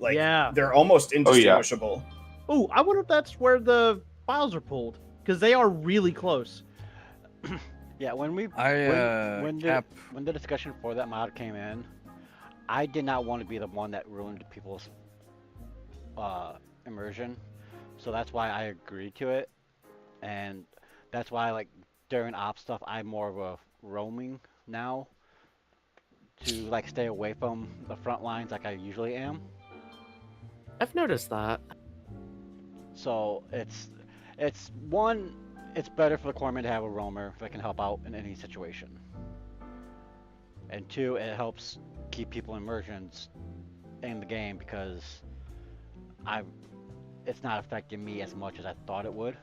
Like, Yeah. they're almost indistinguishable. Oh, I wonder if that's where the files are pulled, because they are really close. Yeah, when Cap, the discussion for that mod came in, I did not want to be the one that ruined people's immersion, so that's why I agreed to it, and that's why, like, during op stuff, I'm more of a roaming now to, like, stay away from the front lines like I usually am. I've noticed that. So it's better for the corpsman to have a roamer that can help out in any situation. And 2, it helps keep people immersions in the game because it's not affecting me as much as I thought it would.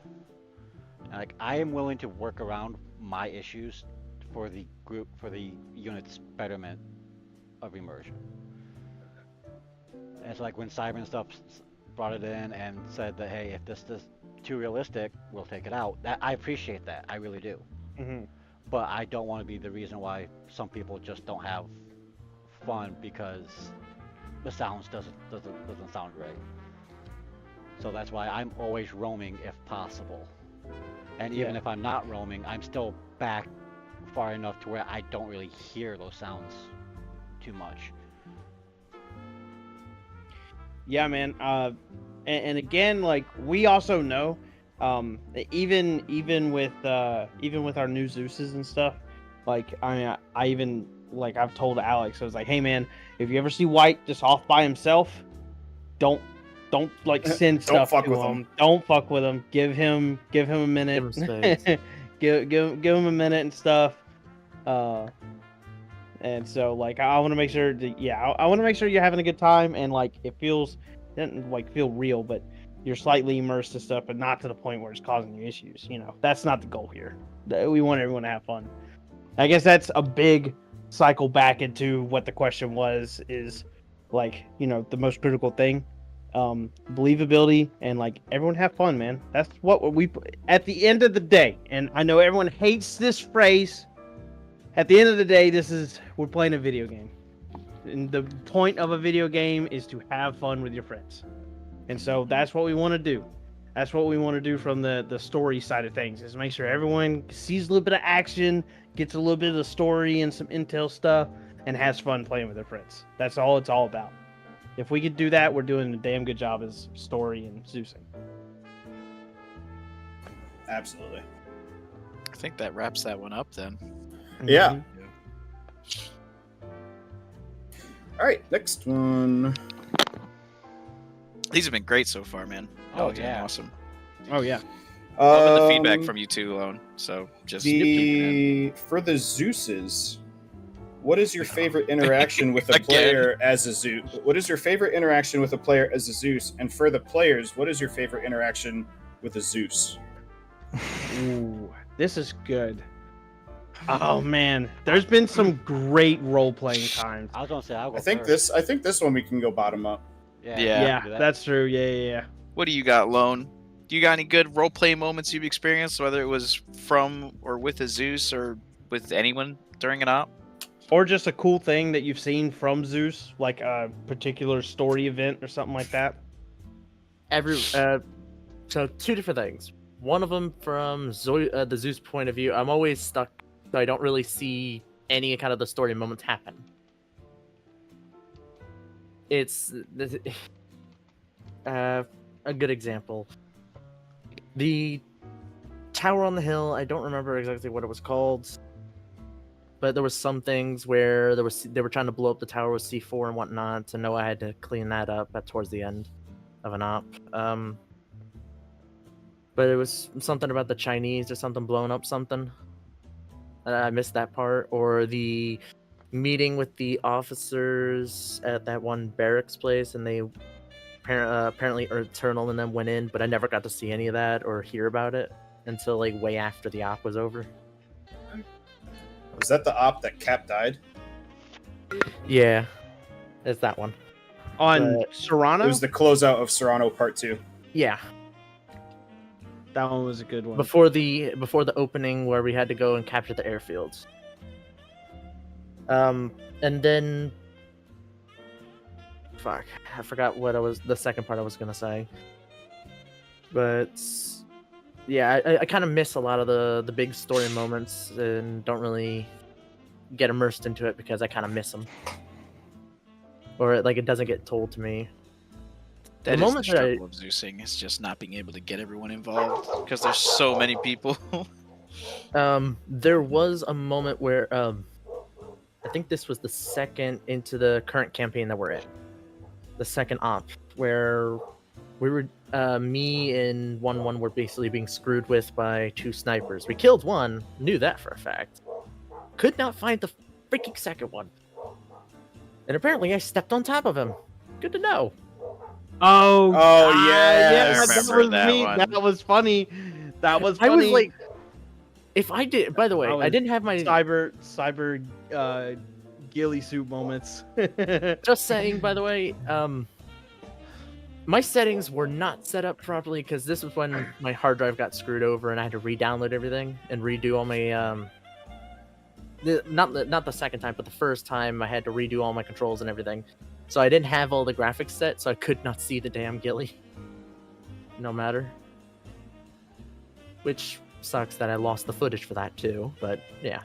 And, like, I am willing to work around my issues for the unit's betterment of immersion. And it's like when Cyber and stuff brought it in and said that, hey, if this is too realistic, we'll take it out. That, I appreciate that, I really do. Mm-hmm. But I don't want to be the reason why some people just don't have fun because the sounds doesn't sound right. So that's why I'm always roaming if possible. And even if I'm not roaming, I'm still back far enough to where I don't really hear those sounds too much. Yeah, man. And again, like, we also know, even with our new Zeuses and stuff, like, I mean, I even, like, I've told Alex, I was like, hey man, if you ever see White just off by himself, don't like send stuff fuck to with him. him. Don't fuck with him. Give him a minute. Give him space. give him a minute and stuff. And so, like, I want to make sure that, I want to make sure you're having a good time, and, like, it doesn't like feel real, but you're slightly immersed in stuff, but not to the point where it's causing you issues. You know, that's not the goal here. We want everyone to have fun. I guess that's a big cycle back into what the question was, is, like, you know, the most critical thing, believability, and, like, everyone have fun, man. That's what we, at the end of the day, and I know everyone hates this phrase, at the end of the day, we're playing a video game. And the point of a video game is to have fun with your friends. And so that's what we want to do. That's what we want to do from the story side of things, is make sure everyone sees a little bit of action, gets a little bit of the story and some intel stuff, and has fun playing with their friends. That's all it's all about. If we could do that, we're doing a damn good job as story and Zeusing. Absolutely. I think that wraps that one up then. Yeah. Mhm. All right, next one. These have been great so far, man. Oh, All doing yeah. awesome. Oh yeah. Loving the feedback from you two alone. So just keep it in. for the Zeuses. What is your favorite interaction with a Again. player as a Zeus? What is your favorite interaction with a player as a Zeus? And for the players, what is your favorite interaction with a Zeus? Ooh, this is good. Oh man, there's been some great role playing times. I was gonna say I'll go I think first. this one we can go bottom up. Yeah, Yeah. Yeah, do that. that's true. Yeah. What do you got, Lone? Do you got any good role play moments you've experienced, whether it was from or with a Zeus or with anyone during an op? Or just a cool thing that you've seen from Zeus, like a particular story event or something like that. So two different things. One of them from the Zeus point of view. I'm always stuck, so I don't really see any kind of the story moments happen. It's a good example. The tower on the hill. I don't remember exactly what it was called, but there was some things where they were trying to blow up the tower with C4 and whatnot. So I had to clean that up towards the end of an op. But it was something about the Chinese or something blowing up something. I missed that part. Or the meeting with the officers at that one barracks place, and they apparently Eternal and them went in, but I never got to see any of that or hear about it until like way after the op was over. Was that the op that Cap died? Yeah, it's that one. On But- Serrano, It was the closeout of Serrano Part 2. Yeah, that one was a good one. before the opening where we had to go and capture the airfields. And then fuck, I forgot what the second part I was gonna say. But yeah, I kind of miss a lot of the big story moments and don't really get immersed into it because I kind of miss them, or it doesn't get told to me. That is the moment that struggle of Zeusing, is just not being able to get everyone involved because there's so many people. There was a moment where I think this was the second into the current campaign that we're in, the second op, where we were me and 1-1 were basically being screwed with by two snipers. We killed one, knew that for a fact. Could not find the freaking second one. And apparently I stepped on top of him. Good to know. Oh, yeah, yeah, I that remember was that me. one. That was funny. That was I funny. was like, if I did, by the way, I I was didn't have my, cyber ghillie suit moments. just saying, by the way, my settings were not set up properly because this was when my hard drive got screwed over and I had to re-download everything and redo all my, not the second time, but the first time I had to redo all my controls and everything. So I didn't have all the graphics set, so I could not see the damn ghillie. No matter. Which sucks that I lost the footage for that too, but yeah.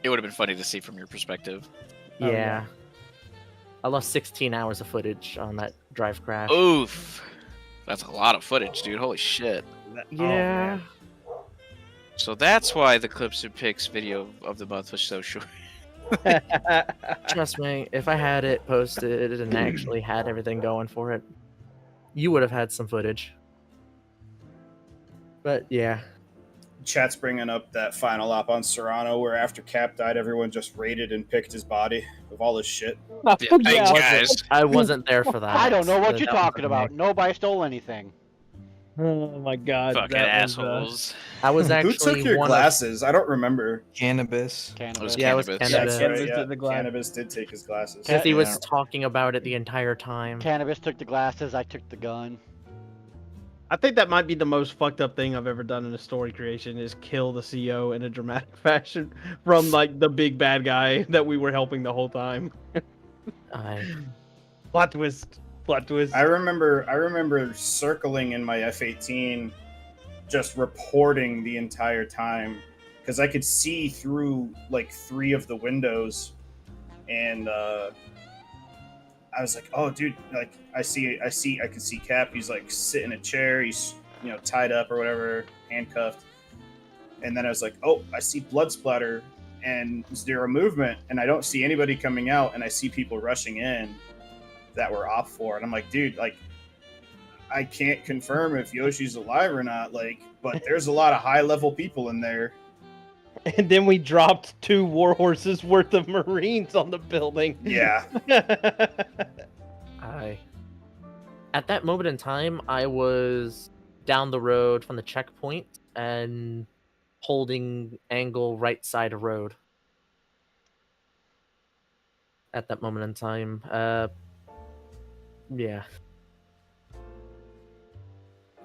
It would have been funny to see from your perspective. Oh, Yeah. yeah. I lost 16 hours of footage on that drive crash. Oof. That's a lot of footage, dude. Holy shit. Yeah. So that's why the Clips and Pics video of the month was so short. Trust me, if I had it posted and actually had everything going for it, you would have had some footage. But yeah. Chat's bringing up that final op on Serrano where after Cap died, everyone just raided and picked his body of all his shit. Yeah, thanks, guys. I wasn't there for that. I don't know what That you're was talking on me. about. Nobody stole anything. Oh my god. Fucking that was, assholes. I was Who actually took your one glasses? I don't remember. Cannabis. Cannabis. Yeah, it was Cannabis. Cannabis. That's Cannabis right, yeah. did the glass. Cannabis did take his glasses. Because he Yeah. was talking about it the entire time. Cannabis took the glasses. I took the gun. I think that might be the most fucked up thing I've ever done in a story creation is kill the CEO in a dramatic fashion from like the big bad guy that we were helping the whole time. Plot twist. Plot twist. I remember circling in my F-18, just reporting the entire time because I could see through like 3 of the windows and I was like, oh, dude, like I can see Cap. He's like sitting in a chair. He's tied up or whatever, handcuffed. And then I was like, oh, I see blood splatter and zero movement, and I don't see anybody coming out, and I see people rushing in that were off for. And I'm like, dude, like I can't confirm if Yoshi's alive or not, like, but there's a lot of high level people in there. And then we dropped 2 war horses worth of Marines on the building. Yeah. At that moment in time, I was down the road from the checkpoint and holding angle right side of road. At that moment in time, yeah.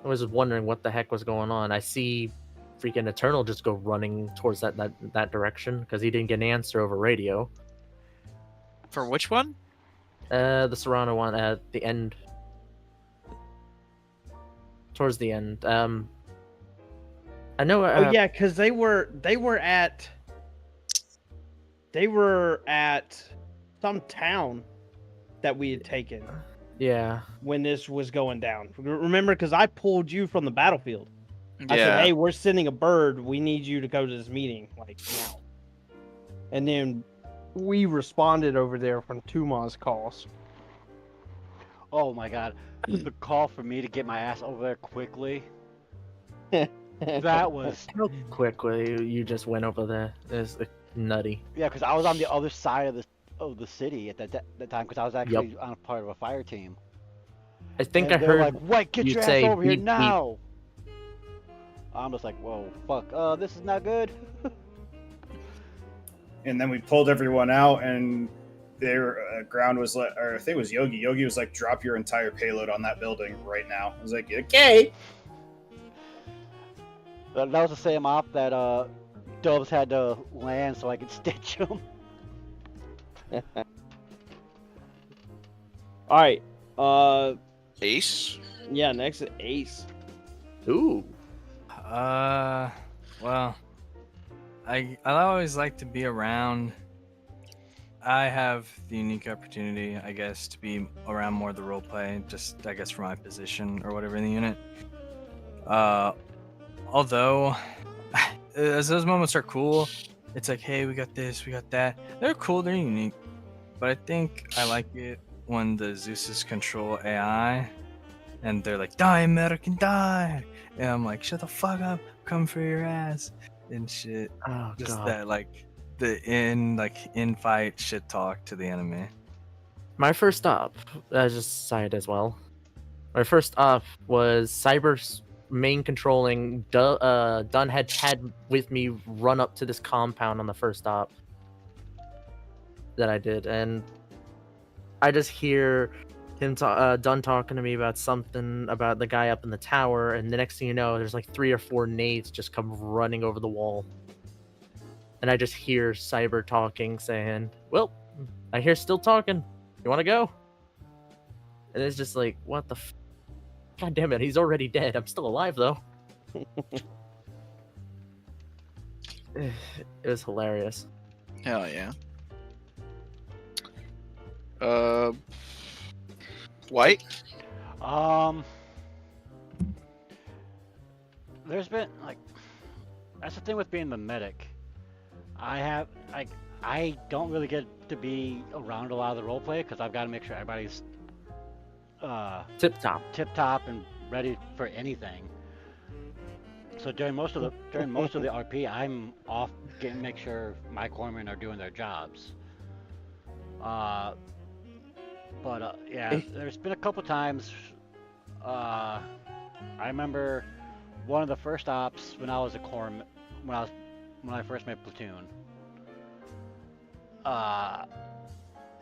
I was just wondering what the heck was going on. I see freaking Eternal just go running towards that direction because he didn't get an answer over radio. For which one? The Serrano one at the end. Towards the end. I know. Oh yeah, because they were at some town that we had taken. Yeah. When this was going down, remember? Because I pulled you from the battlefield. I Yeah. said, "Hey, we're sending a bird. We need you to go to this meeting, like now." And then we responded over there from Tuma's calls. Oh my god, the call for me to get my ass over there quickly. That was How quickly you just went over there. It's nutty. yeah, because I was on the other side of the city at that time because I was actually on a part of a fire team. I think And I they're heard like, "What? Get you your ass say over here beep, beep." now!" I'm just like, "Whoa, fuck! This is not good." And then we pulled everyone out, and their ground was like, or I think it was Yogi. Yogi was like, drop your entire payload on that building right now. I was like, okay. That was the same op that Dubs had to land so I could stitch him. All right. Ace. Yeah. Next is Ace. Ooh. Well, I always like to be around. I have the unique opportunity, I guess, to be around more of the roleplay, just I guess for my position or whatever in the unit. Although, as those moments are cool, it's like, hey, we got this, we got that. They're cool, they're unique, but I think I like it when the Zeus's control AI, and they're like, die, American, die! And I'm like, shut the fuck up, come for your ass, and shit. Oh Just god. that, like, the in-fight shit talk to the enemy. My first stop, just side as well. My first stop was Cyber's main controlling. Dunn had with me run up to this compound on the first stop that I did, and I just hear him Dunn talking to me about something about the guy up in the tower, and the next thing you know, there's like 3 or 4 nades just come running over the wall. And I just hear Cyber talking, saying, well, I hear still talking. You want to go? And it's just like, what the God damn it, he's already dead. I'm still alive, though. It was hilarious. Hell yeah. White. There's been like, that's the thing with being the medic. I don't really get to be around a lot of the roleplay because I've got to make sure everybody's Tip top. tip top and ready for anything. So during most of the RP, I'm off make sure my corpsmen are doing their jobs. Yeah, there's been a couple times. I remember one of the first ops when I was a corpsman, when I first made platoon.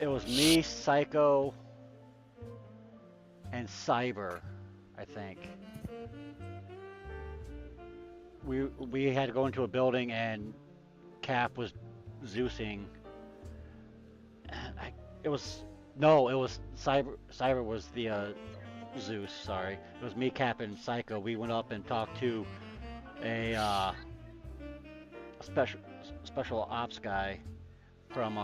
It was me, Psycho, and Cyber, I think. We had to go into a building and Cap was Zeusing. It was Cyber. Cyber was the Zeus. Sorry, it was me, Cap, and Psycho. We went up and talked to a special ops guy from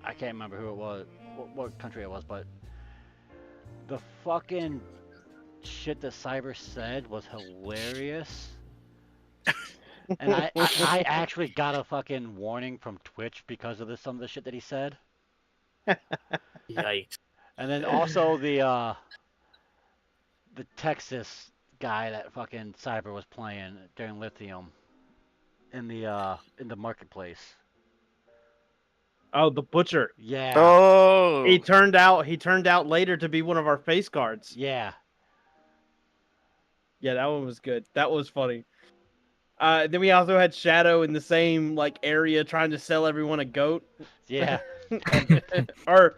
I can't remember who it was, what country it was, but the fucking shit that Cyber said was hilarious. And I actually got a fucking warning from Twitch because of some of the shit that he said. Yikes. And then also the Texas guy that fucking Cyber was playing during Lithium in the marketplace. Oh, the butcher. Yeah, Oh, He turned out later to be one of our face guards. yeah. Yeah, that one was good. That was funny. Then we also had Shadow in the same like area trying to sell everyone a goat. Yeah. or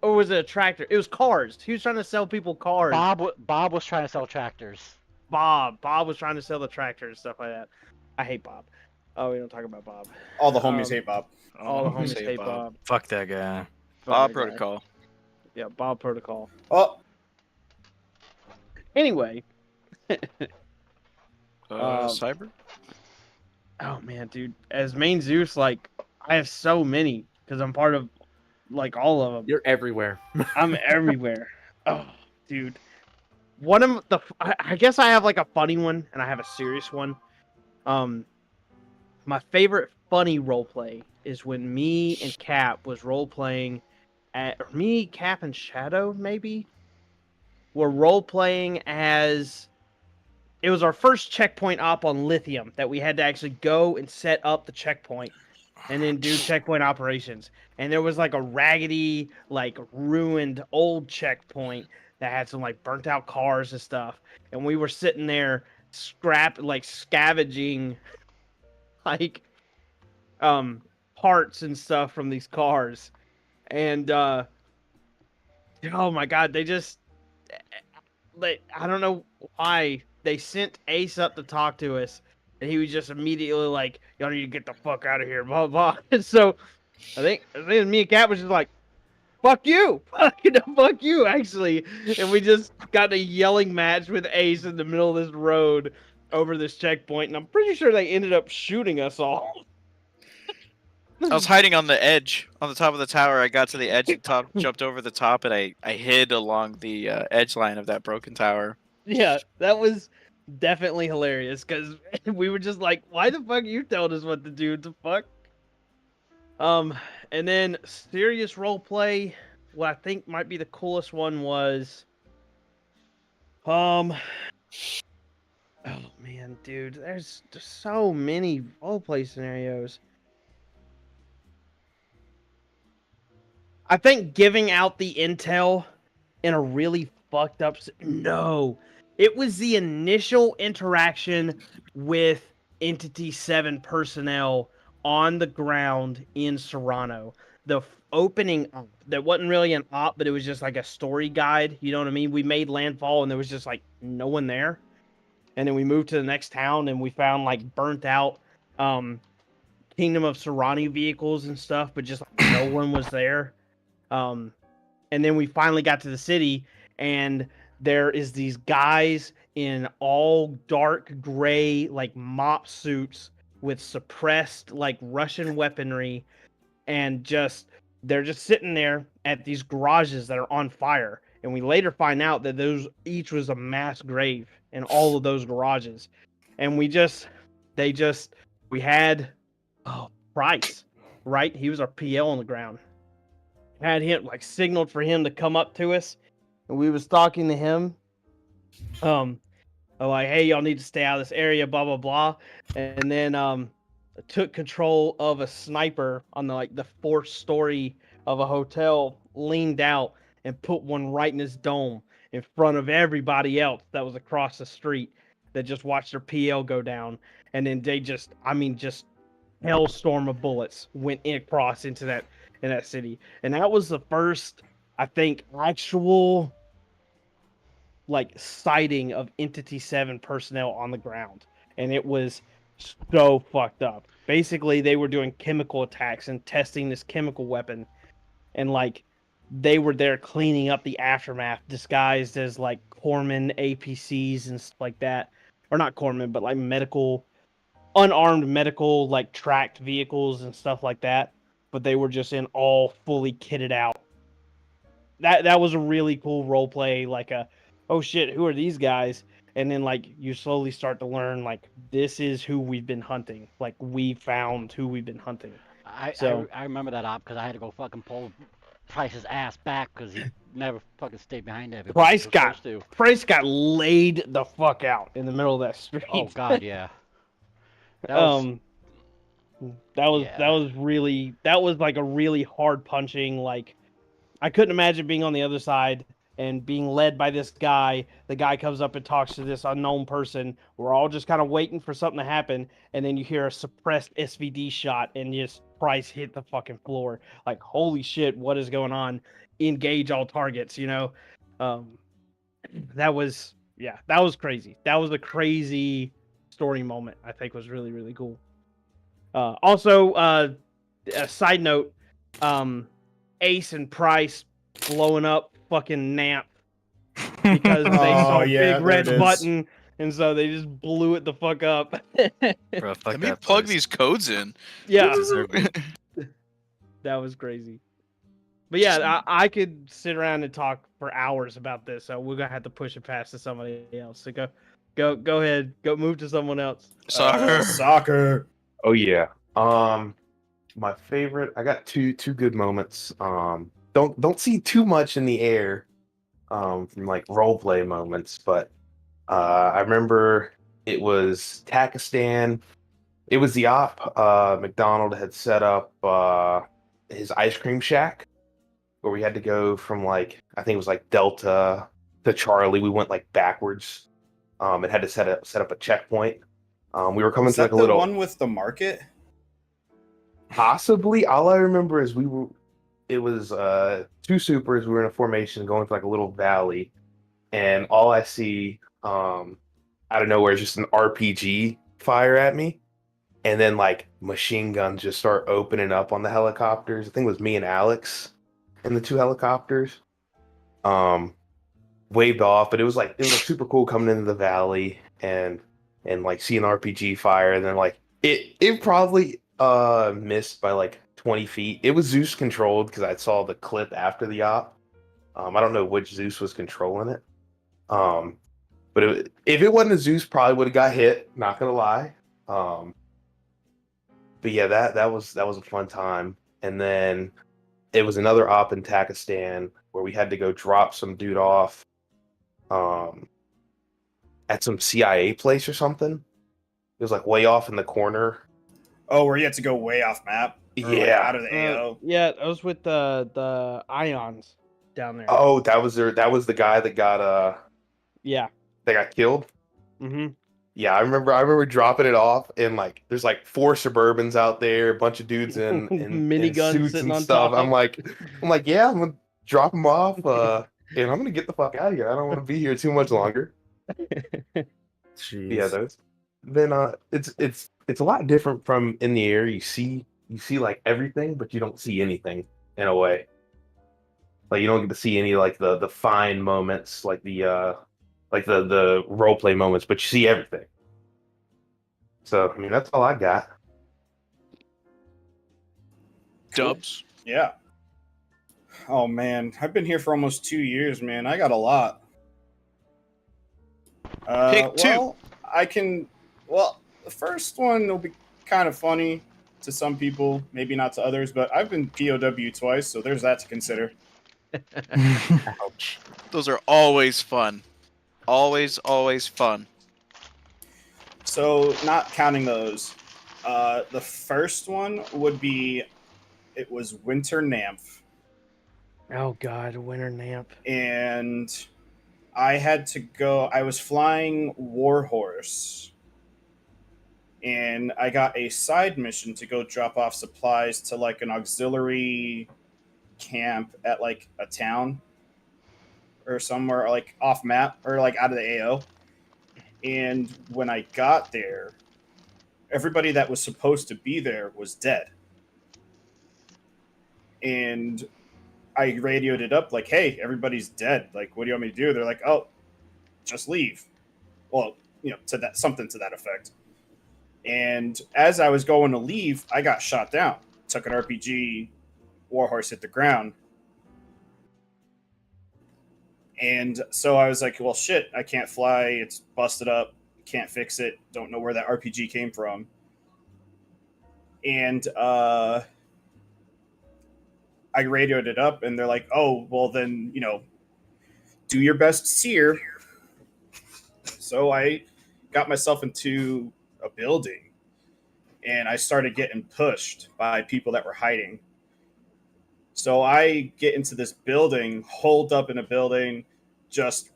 was it a tractor? It was cars. He was trying to sell people cars. Bob was trying to sell tractors. Bob was trying to sell the tractor and stuff like that. I hate Bob. Oh, we don't talk about Bob. All the homies Um, hate Bob. All the homies say hate Bob. Fuck that guy. Fuck Bob that guy. Protocol. Yeah, Bob Protocol. Oh, Anyway. Cyber. Oh man, dude. As main Zeus, like I have so many because I'm part of like all of them. You're everywhere. I'm everywhere. Oh, dude. One of the I guess I have like a funny one and I have a serious one. My favorite funny roleplay is when me and Cap was role playing or me, Cap, and Shadow maybe were role playing as it was our first checkpoint op on Lithium that we had to actually go and set up the checkpoint and then do checkpoint operations. And there was like a raggedy, like ruined old checkpoint that had some like burnt out cars and stuff. And we were sitting there scavenging like parts and stuff from these cars. And oh my god, I don't know why they sent Ace up to talk to us, and he was just immediately like, "Y'all need to get the fuck out of here," blah blah. And so I think me and Cat was just like, "Fuck you, fuck you," actually, and we just got a yelling match with Ace in the middle of this road over this checkpoint, and I'm pretty sure they ended up shooting us all. I was hiding on the edge, on the top of the tower. I got to the edge and jumped over the top, and I hid along the edge line of that broken tower. Yeah, that was definitely hilarious because we were just like, "Why the fuck you telling us what to do? The fuck?" And then serious role play. What I think might be the coolest one was, oh man, dude, there's just so many role play scenarios. I think giving out the intel in a really fucked up. No, it was the initial interaction with Entity 7 personnel on the ground in Serrano. The opening up, that wasn't really an op, but it was just like a story guide. You know what I mean? We made landfall and there was just like no one there. And then we moved to the next town and we found like burnt out Kingdom of Serrano vehicles and stuff, but just like, no one was there. And then we finally got to the city, and there is these guys in all dark gray, like mop suits with suppressed, like Russian weaponry, and they're just sitting there at these garages that are on fire. And we later find out that each was a mass grave in all of those garages. And we had Price, right? He was our PL on the ground. Had him like signaled for him to come up to us, and we was talking to him. Like, hey, y'all need to stay out of this area, blah blah blah. And then took control of a sniper on the fourth story of a hotel, leaned out and put one right in his dome in front of everybody else that was across the street that just watched their PL go down. And then they just hellstorm of bullets went across into that city. And that was the first, I think, actual like sighting of Entity 7 personnel on the ground. And it was so fucked up. Basically, they were doing chemical attacks and testing this chemical weapon. And like they were there cleaning up the aftermath, disguised as like corpsmen, APCs, and stuff like that. Or not corpsmen, but like unarmed medical, like tracked vehicles and stuff like that. but they were just in all fully kitted out. That was a really cool role play, like oh shit, who are these guys? And then like you slowly start to learn like this is who we've been hunting. Like we found who we've been hunting. So I remember that op because I had to go fucking pull Price's ass back because he never fucking stayed behind everybody. Price He was got supposed to. Price got laid the fuck out in the middle of that street. Oh god, yeah. That was that was really like a really hard punching, like I couldn't imagine being on the other side and being led by this guy. The guy comes up and talks to this unknown person. We're all just kind of waiting for something to happen, and then you hear a suppressed SVD shot and just Price hit the fucking floor. Like, holy shit, what is going on? Engage all targets, you know? That was crazy. That was a crazy story moment. I think was really, really cool. Also, a side note, Ace and Price blowing up fucking Namp because they saw Big Red's button, and so they just blew it the fuck up. Bro, fuck Let me that plug place. these codes in. Yeah, Deserved it. that was crazy. But yeah, I could sit around and talk for hours about this, so we're gonna have to push it past to somebody else. So go ahead, go move to someone else. Soccer. Oh yeah. My favorite. I got two good moments. Don't see too much in the air. From like role play moments, but I remember it was Takistan. It was the op. McDonald had set up his ice cream shack where we had to go from like I think it was like Delta to Charlie. We went like backwards. It had to set up a checkpoint. We were coming Was to like that a the little. one with the market? Possibly. All I remember is it was two supers. We were in a formation going to like a little valley, and all I see out of nowhere is just an RPG fire at me, and then like machine guns just start opening up on the helicopters. I think it was me and Alex in the two helicopters. Waved off, but it was like super cool coming into the valley and like seeing RPG fire, and then like it probably missed by like 20 feet. It was Zeus controlled because I saw the clip after the op. I don't know which Zeus was controlling it. But if it wasn't a Zeus, probably would have got hit. Not gonna lie. But yeah, that was a fun time. And then it was another op in Takistan where we had to go drop some dude off at some CIA place or something. It was like way off in the corner. Oh, where you had to go way off map? Or, like, Yeah. out of the AO? Yeah, I was with the Ions down there. Oh, that was the guy that got Yeah. that got killed. Mm-hmm. Yeah, I remember dropping it off, and like there's like 4 Suburbans out there, a bunch of dudes in Miniguns suits sitting and on stuff. top. I'm like, yeah, I'm gonna drop them off, and I'm gonna get the fuck out of here. I don't want to be here too much longer. Jeez. Yeah, those. Then it's a lot different from in the air. You see like everything, but you don't see anything in a way. Like you don't get to see any like the fine moments, like the role play moments, but you see everything. So I mean that's all I got. Dubs. Yeah. Oh man, I've been here for almost 2 years, man. I got a lot. Pick two. Well, I can. Well, the first one will be kind of funny to some people, maybe not to others. But I've been POW twice, so there's that to consider. Ouch. Those are always fun. Always fun. So, not counting those, the first one would be. It was Winter Nymph. Oh God, Winter Namp. And I had to go. I was flying Warhorse, and I got a side mission to go drop off supplies to like an auxiliary camp at like a town or somewhere like off map or like out of the AO. And when I got there, everybody that was supposed to be there was dead. And I radioed it up like, hey, everybody's dead. Like, what do you want me to do? They're like, oh, just leave. Well, to that effect. And as I was going to leave, I got shot down. took an RPG. Warhorse hit the ground. And so I was like, well, shit, I can't fly. It's busted up. Can't fix it. Don't know where that RPG came from. And I radioed it up, and they're like, oh, well, then, do your best seer. So I got myself into a building, and I started getting pushed by people that were hiding. So I get into this building, holed up in a building, just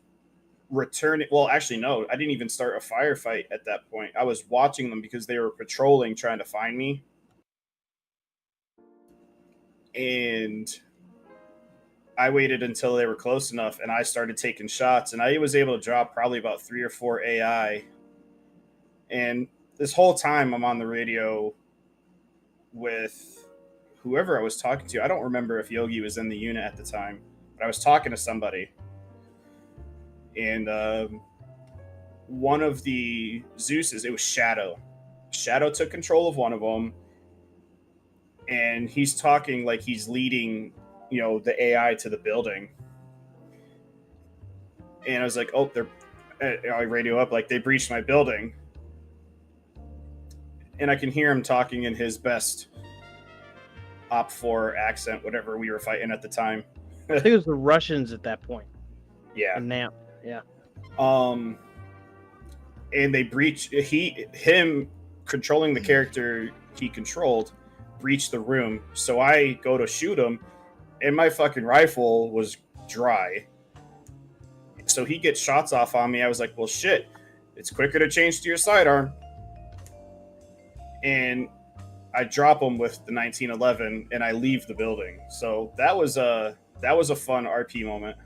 returning. Well, actually, no, I didn't even start a firefight at that point. I was watching them because they were patrolling, trying to find me. And I waited until they were close enough, and I started taking shots, and I was able to drop probably about 3 or 4 AI. And this whole time I'm on the radio with whoever I was talking to. I don't remember if Yogi was in the unit at the time, but I was talking to somebody. And one of the Zeuses, it was Shadow. Shadow took control of one of them, and he's talking like he's leading, the AI to the building. And I was like, oh, I radio up, like, they breached my building. And I can hear him talking in his best Op 4 accent, whatever we were fighting at the time. I think it was the Russians at that point. Yeah. And now, yeah. And they breached, him controlling the character he controlled, breached the room. So I go to shoot him, and my fucking rifle was dry. So he gets shots off on me. I was like, well, shit, it's quicker to change to your sidearm. And I drop him with the 1911, and I leave the building. So that was a fun RP moment.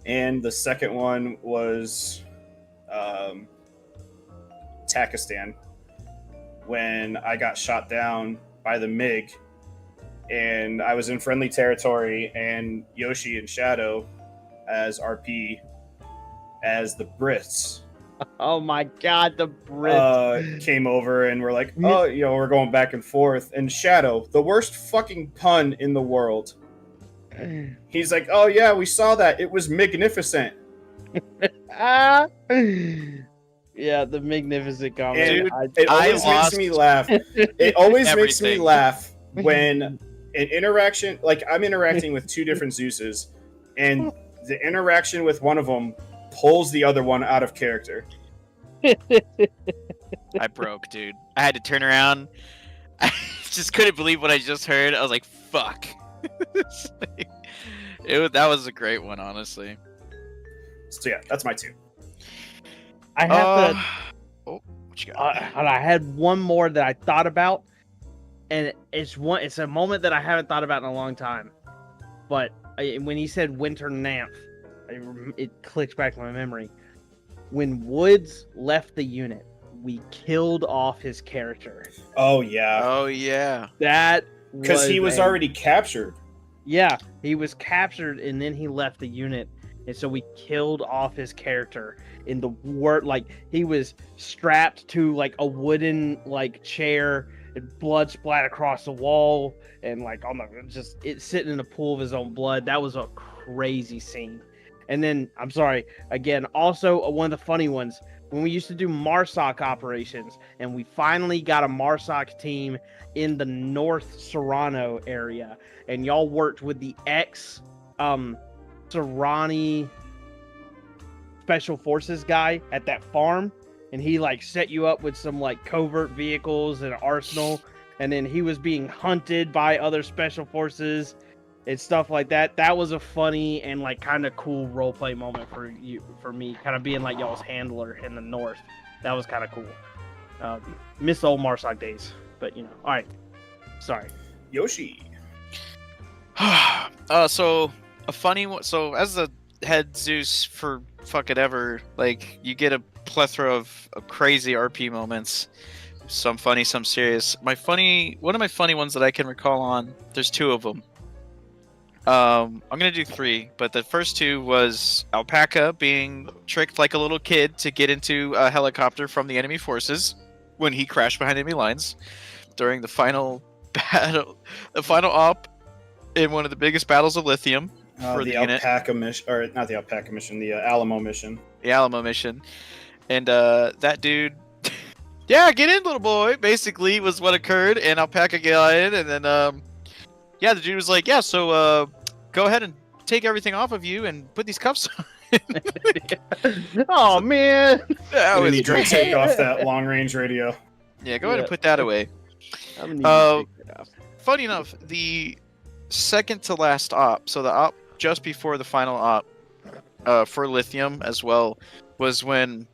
And the second one was Takistan, when I got shot down by the MiG, and I was in friendly territory, and Yoshi and Shadow as RP as the Brits. Oh my god, the Brits came over and were like, oh, we're going back and forth. And Shadow, the worst fucking pun in the world. He's like, oh yeah, we saw that. It was magnificent. Yeah, the magnificent comment. Dude, it always makes me laugh. It always makes me laugh when an interaction, like I'm interacting with 2 different Zeuses, and the interaction with one of them pulls the other one out of character. I broke, dude. I had to turn around. I just couldn't believe what I just heard. I was like, fuck. That was a great one, honestly. So yeah, that's my 2. I have to. Oh, what you got? And I had one more that I thought about, and it's a moment that I haven't thought about in a long time. But when he said Winter Nymph, it clicked back to my memory. When Woods left the unit, we killed off his character. Oh yeah. Oh yeah. That because he was already captured. Yeah, he was captured, and then he left the unit, and so we killed off his character in the he was strapped to like a wooden chair, and blood splat across the wall, and it's sitting in a pool of his own blood. That was a crazy scene. And then, I'm sorry, again, also one of the funny ones, when we used to do MARSOC operations, and we finally got a MARSOC team in the North Serrano area, and y'all worked with the Serrani Special Forces guy at that farm, and he set you up with some covert vehicles and an arsenal, and then he was being hunted by other Special Forces and stuff like that. That was a funny and kind of cool roleplay moment for me, kind of being y'all's handler in the north. That was kind of cool. Miss the old MARSOC days, but all right. Sorry, Yoshi. So a funny one. So as the head Zeus for fucking ever, you get a plethora of crazy RP moments. Some funny, some serious. One of my funny ones that I can recall on. There's 2 of them. I'm gonna do 3, but the first 2 was Alpaca being tricked like a little kid to get into a helicopter from the enemy forces when he crashed behind enemy lines, during the final battle, the final op in one of the biggest battles of lithium for the unit, alpaca mission, or not the alpaca mission, the Alamo mission. the Alamo mission, and that dude, yeah, get in, little boy, basically was what occurred, and alpaca got in, and then yeah, the dude was like, yeah, so go ahead and take everything off of you and put these cuffs on. Oh man. That We was need to great. take off that long range radio. Yeah, go ahead and Yeah. put that away. I'm gonna need to take that off. Funny enough, the second to last op, so the op just before the final op for lithium as well, was when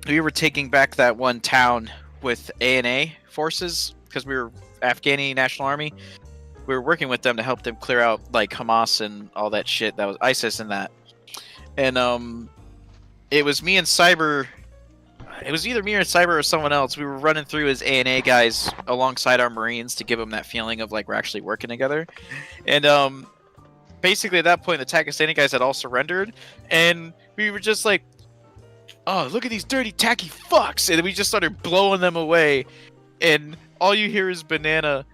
we were taking back that one town with ANA forces, because we were Afghani National Army. We were working with them to help them clear out like Hamas and all that shit, that was ISIS and that. And it was me and Cyber. It was either me or Cyber or someone else. We were running through as ANA guys alongside our Marines to give them that feeling of like we're actually working together. And basically at that point, the Takistani guys had all surrendered, and we were just like, "Oh, look at these dirty, tacky fucks!" And we just started blowing them away. And all you hear is Banana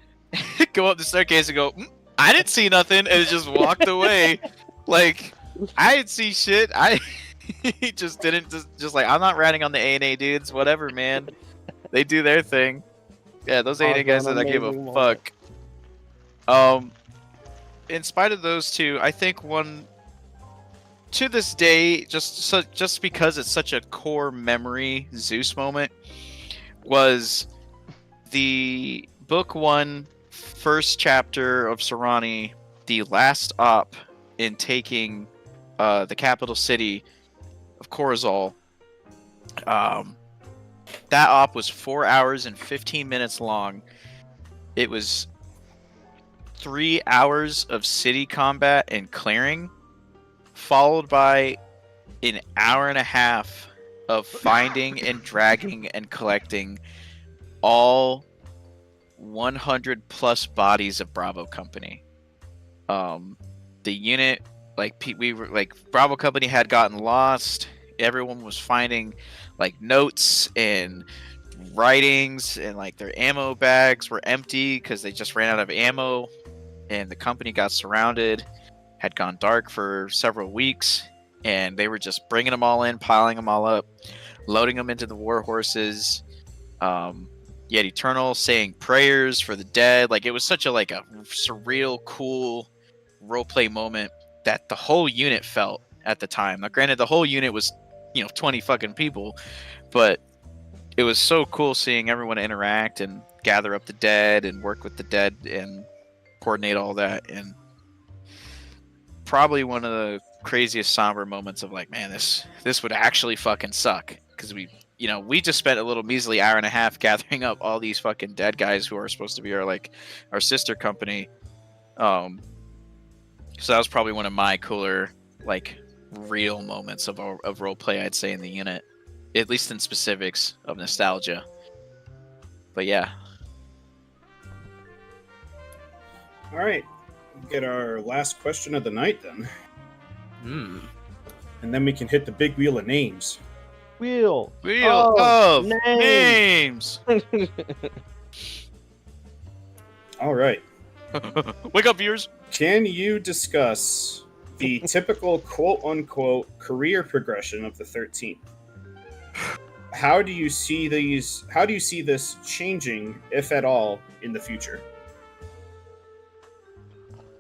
go up the staircase and go, "I didn't see nothing," and just walked away. Like, I didn't see shit. He just didn't, just like, I'm not ratting on the ANA dudes, whatever, man. They do their thing. Yeah, those ANA guys that I give a amazing moment. fuck. In spite of those two, I think one to this day, just because it's such a core memory Zeus moment, was the book 1 first chapter of Serrani, the last op in taking the capital city of Corazal. That op was 4 hours and 15 minutes long. It was 3 hours of city combat and clearing, followed by an hour and a half of finding and dragging and collecting all 100 plus bodies of Bravo Company. The unit, like, we were like, Bravo Company had gotten lost. Everyone was finding like notes and writings, and like their ammo bags were empty because they just ran out of ammo, and the company got surrounded, had gone dark for several weeks, and they were just bringing them all in, piling them all up, loading them into the war horses. Yet Eternal saying prayers for the dead. Like, it was such a surreal, cool roleplay moment that the whole unit felt at the time. Now, granted, the whole unit was, 20 fucking people, but it was so cool seeing everyone interact and gather up the dead and work with the dead and coordinate all that. And probably one of the craziest somber moments of like, man, this would actually fucking suck, because we just spent a little measly hour and a half gathering up all these fucking dead guys who are supposed to be our sister company. So that was probably one of my cooler, like, real moments of role play, I'd say, in the unit, at least in specifics of nostalgia. But yeah. All right, get our last question of the night then, and then we can hit the big wheel of names. Wheel Oh, of names. names. All right, Wake up, viewers. can you discuss the typical quote-unquote career progression of the 13th? How do you see this changing, if at all, in the future?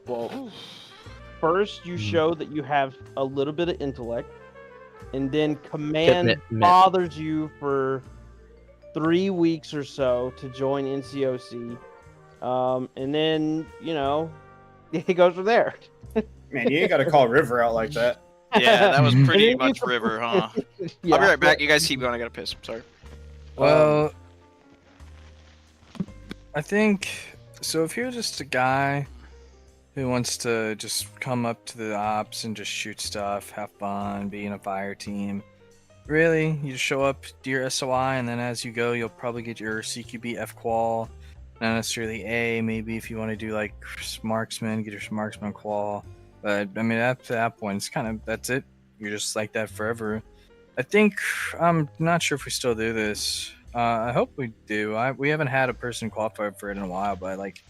Well, first you show that you have a little bit of intellect, and then command Admit. bothers you for 3 weeks or so to join NCOC, and then it goes from there. Man, you ain't got to call River out like that. Yeah, that was pretty And then much you- River, huh? Yeah. I'll be right back. You guys keep going. I gotta piss. Sorry. Well, I think so. If you're just a guy who wants to just come up to the ops and just shoot stuff, have fun, be in a fire team, really, you just show up, do your SOI, and then as you go, you'll probably get your CQB F qual. Not necessarily A. Maybe if you want to do like marksman, get your marksman qual. But I mean, at that point, it's kind of that's it. You're just like that forever. I think I'm not sure if we still do this. I hope we do. We haven't had a person qualify for it in a while, but like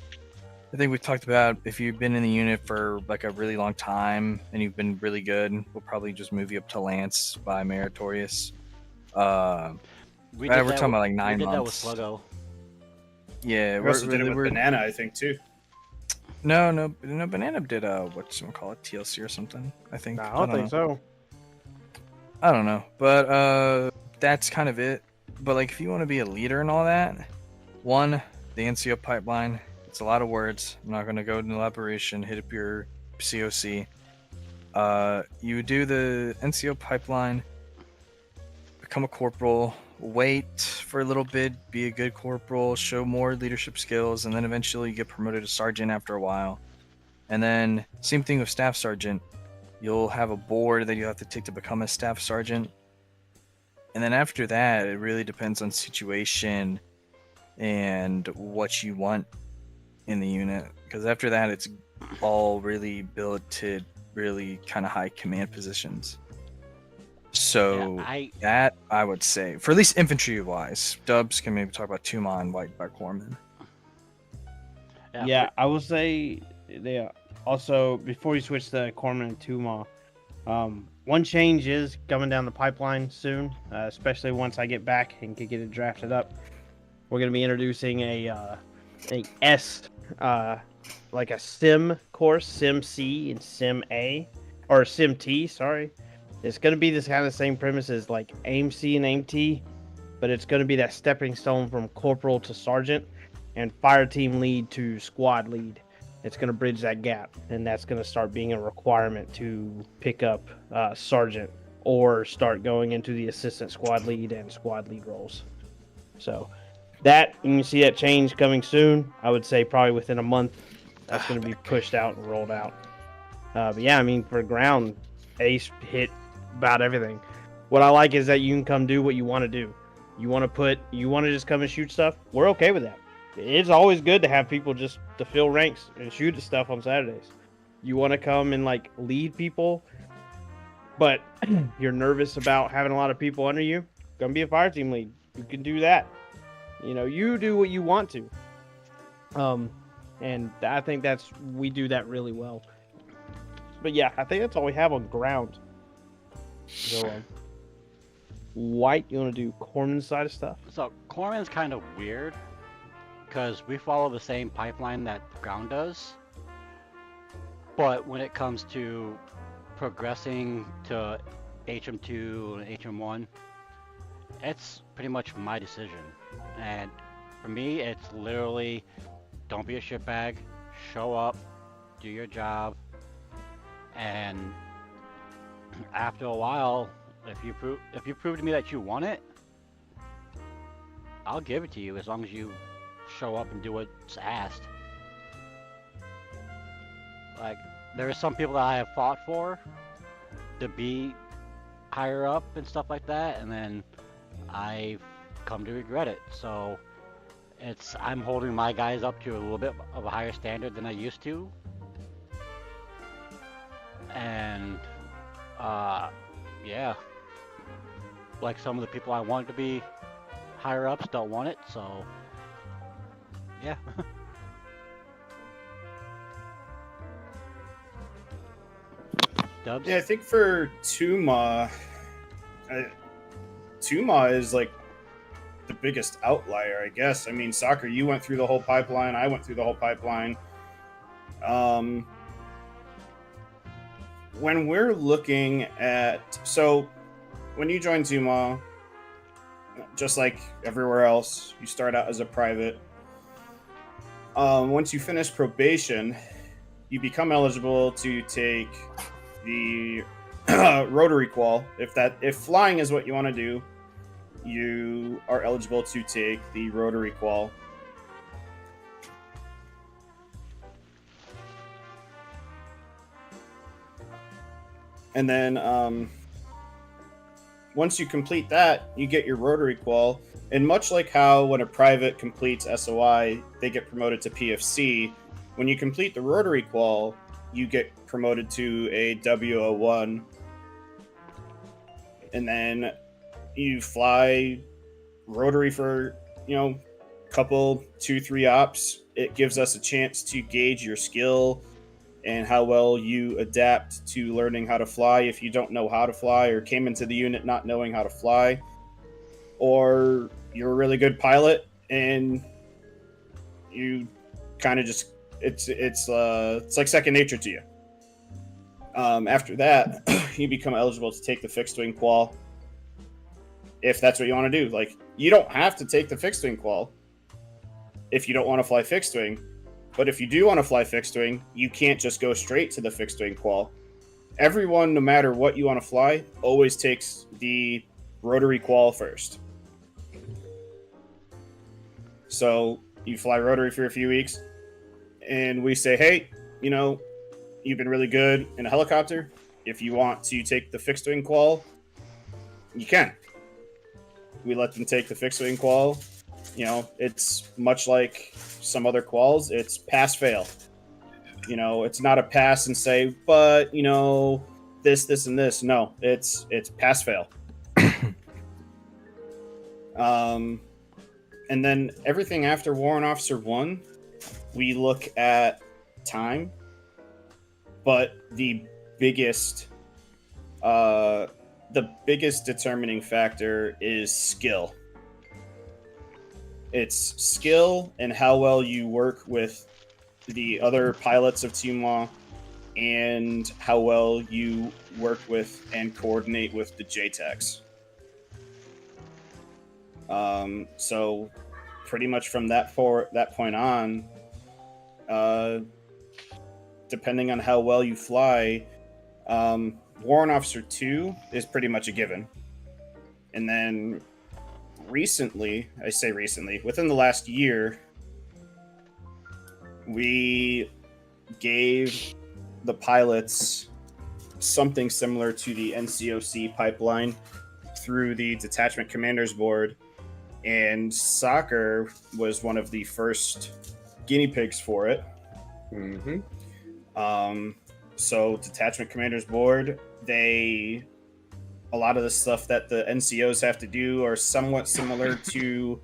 I think we've talked about if you've been in the unit for like a really long time and you've been really good, we'll probably just move you up to Lance by Meritorious. We we're did that talking about with, like we 9 did that with months. Sluggo. Yeah, We also did it with Banana, I think, too. No, Banana did whatchamacallit, TLC or something. I think. Nah, I don't think so. I don't know, but that's kind of it. But like, if you want to be a leader and all that, one, the NCO pipeline. It's a lot of words. I'm not going to go into elaboration. Hit up your COC. You would do the NCO pipeline, become a corporal, wait for a little bit, be a good corporal, show more leadership skills, and then eventually you get promoted to sergeant after a while. And then same thing with staff sergeant. You'll have a board that you have to take to become a staff sergeant. And then after that, it really depends on situation and what you want in the unit. Because after that, it's all really built to really kind of high command positions. So that I would say, for at least infantry wise, Dubs can maybe talk about Tuma and White by Corpsman. Yeah, I will say they also before you switch to Corpsman and Tuma, one change is coming down the pipeline soon, especially once I get back and can get it drafted up. We're gonna be introducing a S, like a Sim course, Sim C and Sim A, or Sim T. Sorry, it's gonna be this kind of same premise as like AIM C and AIM T, but it's gonna be that stepping stone from corporal to sergeant, and fire team lead to squad lead. It's going to bridge that gap, and that's going to start being a requirement to pick up sergeant or start going into the assistant squad lead and squad lead roles. So that, you can see that change coming soon. I would say probably within a month, that's going to be pushed out and rolled out. But yeah, I mean, for ground, Ace hit about everything. What I like is that you can come do what you want to do. You want to just come and shoot stuff? We're okay with that. It's always good to have people just to fill ranks and shoot at stuff on Saturdays. You want to come and like lead people, but you're nervous about having a lot of people under you. Gonna be a fire team lead. You can do that. You know, you do what you want to. And I think we do that really well. But yeah, I think that's all we have on ground. So, White, you want to do Corman's side of stuff? So Corman's kind of weird because we follow the same pipeline that ground does. But when it comes to progressing to HM2 and HM1, it's pretty much my decision. And for me, it's literally don't be a shitbag, show up, do your job, and after a while, if you prove to me that you want it, I'll give it to you as long as you show up and do what's asked. Like, there are some people that I have fought for to be higher up and stuff like that, and then I've come to regret it. So I'm holding my guys up to a little bit of a higher standard than I used to. And yeah, like some of the people I wanted to be higher ups don't want it, so yeah. Dubs? Yeah, I think for Tuma is like the biggest outlier, I guess. I mean, Soccer, you went through the whole pipeline. I went through the whole pipeline. When we're looking at... So, when you join Tuma, just like everywhere else, you start out as a private. Once you finish probation, you become eligible to take the rotary qual. If flying is what you want to do, you are eligible to take the rotary qual. And then once you complete that, you get your rotary qual. And much like how when a private completes SOI, they get promoted to PFC, when you complete the rotary qual, you get promoted to a WO1. And then you fly rotary for, couple 2-3 ops. It gives us a chance to gauge your skill and how well you adapt to learning how to fly if you don't know how to fly or came into the unit not knowing how to fly, or you're a really good pilot and you kind of just it's like second nature to you. After that, you become eligible to take the fixed wing qual if that's what you want to do. Like, you don't have to take the fixed wing qual if you don't want to fly fixed wing, but if you do want to fly fixed wing, you can't just go straight to the fixed wing qual. Everyone, no matter what you want to fly, always takes the rotary qual first. So you fly rotary for a few weeks, and we say, hey, you've been really good in a helicopter. If you want to take the fixed wing qual, you can. We let them take the fixed wing qual. It's much like some other quals. It's pass fail. It's not a pass and say, but this and this. No, it's pass fail. And then everything after Warrant Officer 1, we look at time. But the biggest determining factor is skill. It's skill and how well you work with the other pilots of Tuma, and how well you work with and coordinate with the JTACs. So pretty much from that point on, depending on how well you fly, Warrant Officer 2 is pretty much a given. And then recently, within the last year, we gave the pilots something similar to the NCOC pipeline through the Detachment Commanders Board, and Soccer was one of the first guinea pigs for it. Mm-hmm. So Detachment Commanders Board, a lot of the stuff that the NCOs have to do are somewhat similar to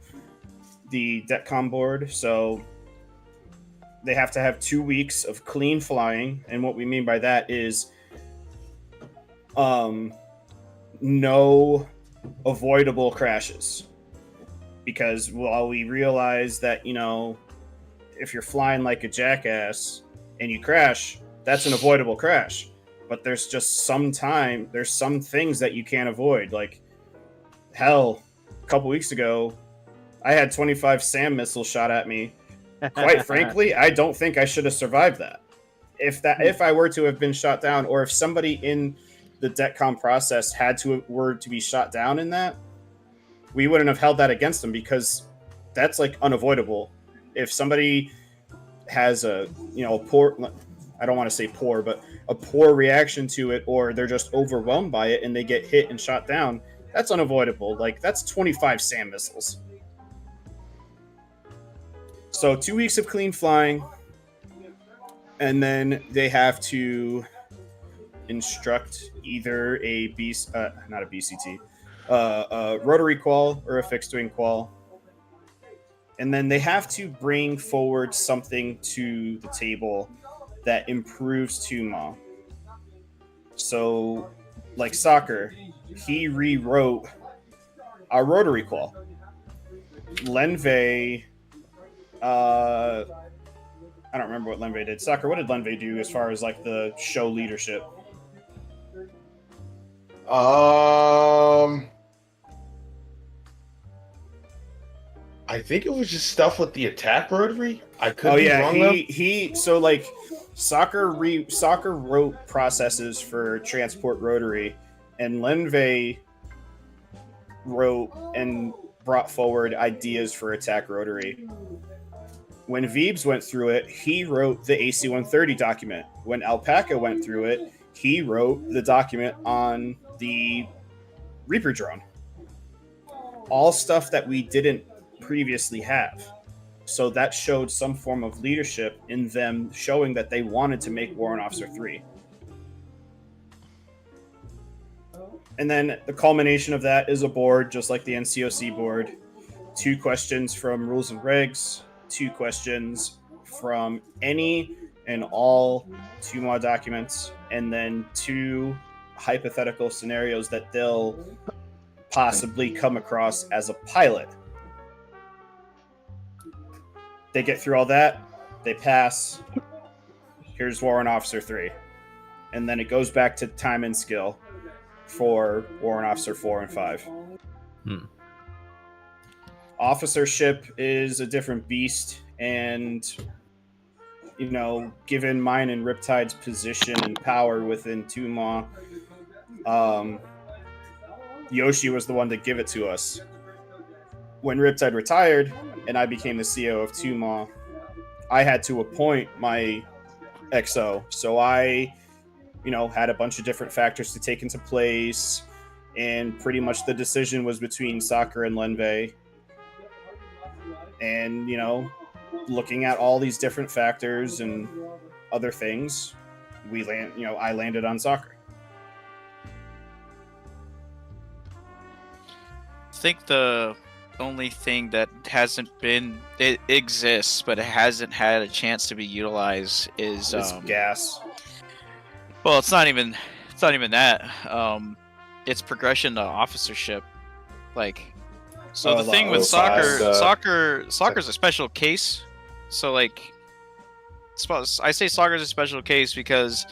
the DETCOM board. So they have to have 2 weeks of clean flying. And what we mean by that is no avoidable crashes. Because while we realize that, if you're flying like a jackass and you crash, that's an avoidable crash. But there's just some things that you can't avoid. Like, hell, a couple weeks ago, I had 25 SAM missiles shot at me. Quite frankly, I don't think I should have survived that. If I were to have been shot down, or if somebody in the DETCOM process were to be shot down in that, we wouldn't have held that against them, because that's like unavoidable. If somebody has a poor, I don't want to say poor, but a poor reaction to it, or they're just overwhelmed by it and they get hit and shot down, that's unavoidable. Like, that's 25 SAM missiles. So 2 weeks of clean flying, and then they have to instruct either a rotary qual or a fixed wing qual. And then they have to bring forward something to the table that improves Tuma. So, like Soccer, he rewrote our rotary qual. Lenve, I don't remember what Lenve did. Soccer, what did Lenve do as far as like the show leadership? I think it was just stuff with the attack rotary. I could be wrong though. So like Soccer wrote processes for transport rotary, and Lenve wrote and brought forward ideas for attack rotary. When Veebs went through it, he wrote the AC-130 document. When Alpaca went through it, he wrote the document on the Reaper drone. All stuff that we didn't previously have. So that showed some form of leadership in them, showing that they wanted to make Warrant Officer 3. And then the culmination of that is a board, just like the NCOC board. 2 questions from rules and regs, 2 questions from any and all 2MA documents, and then 2 hypothetical scenarios that they'll possibly come across as a pilot. They get through all that, they pass. Here's Warrant Officer 3. And then it goes back to time and skill for Warrant Officer 4 and 5. Officership is a different beast, and given mine and Riptide's position and power within 2MA, Yoshi was the one to give it to us. When Riptide retired and I became the CEO of 2MA, I had to appoint my XO. So I, had a bunch of different factors to take into place, and pretty much the decision was between Soccer and Lenve. And, looking at all these different factors and other things, I landed on Soccer. I think the only thing that it exists, but it hasn't had a chance to be utilized is gas. Well, it's not even that. It's progression to officership. The thing with soccer's a special case. So I say soccer's a special case because,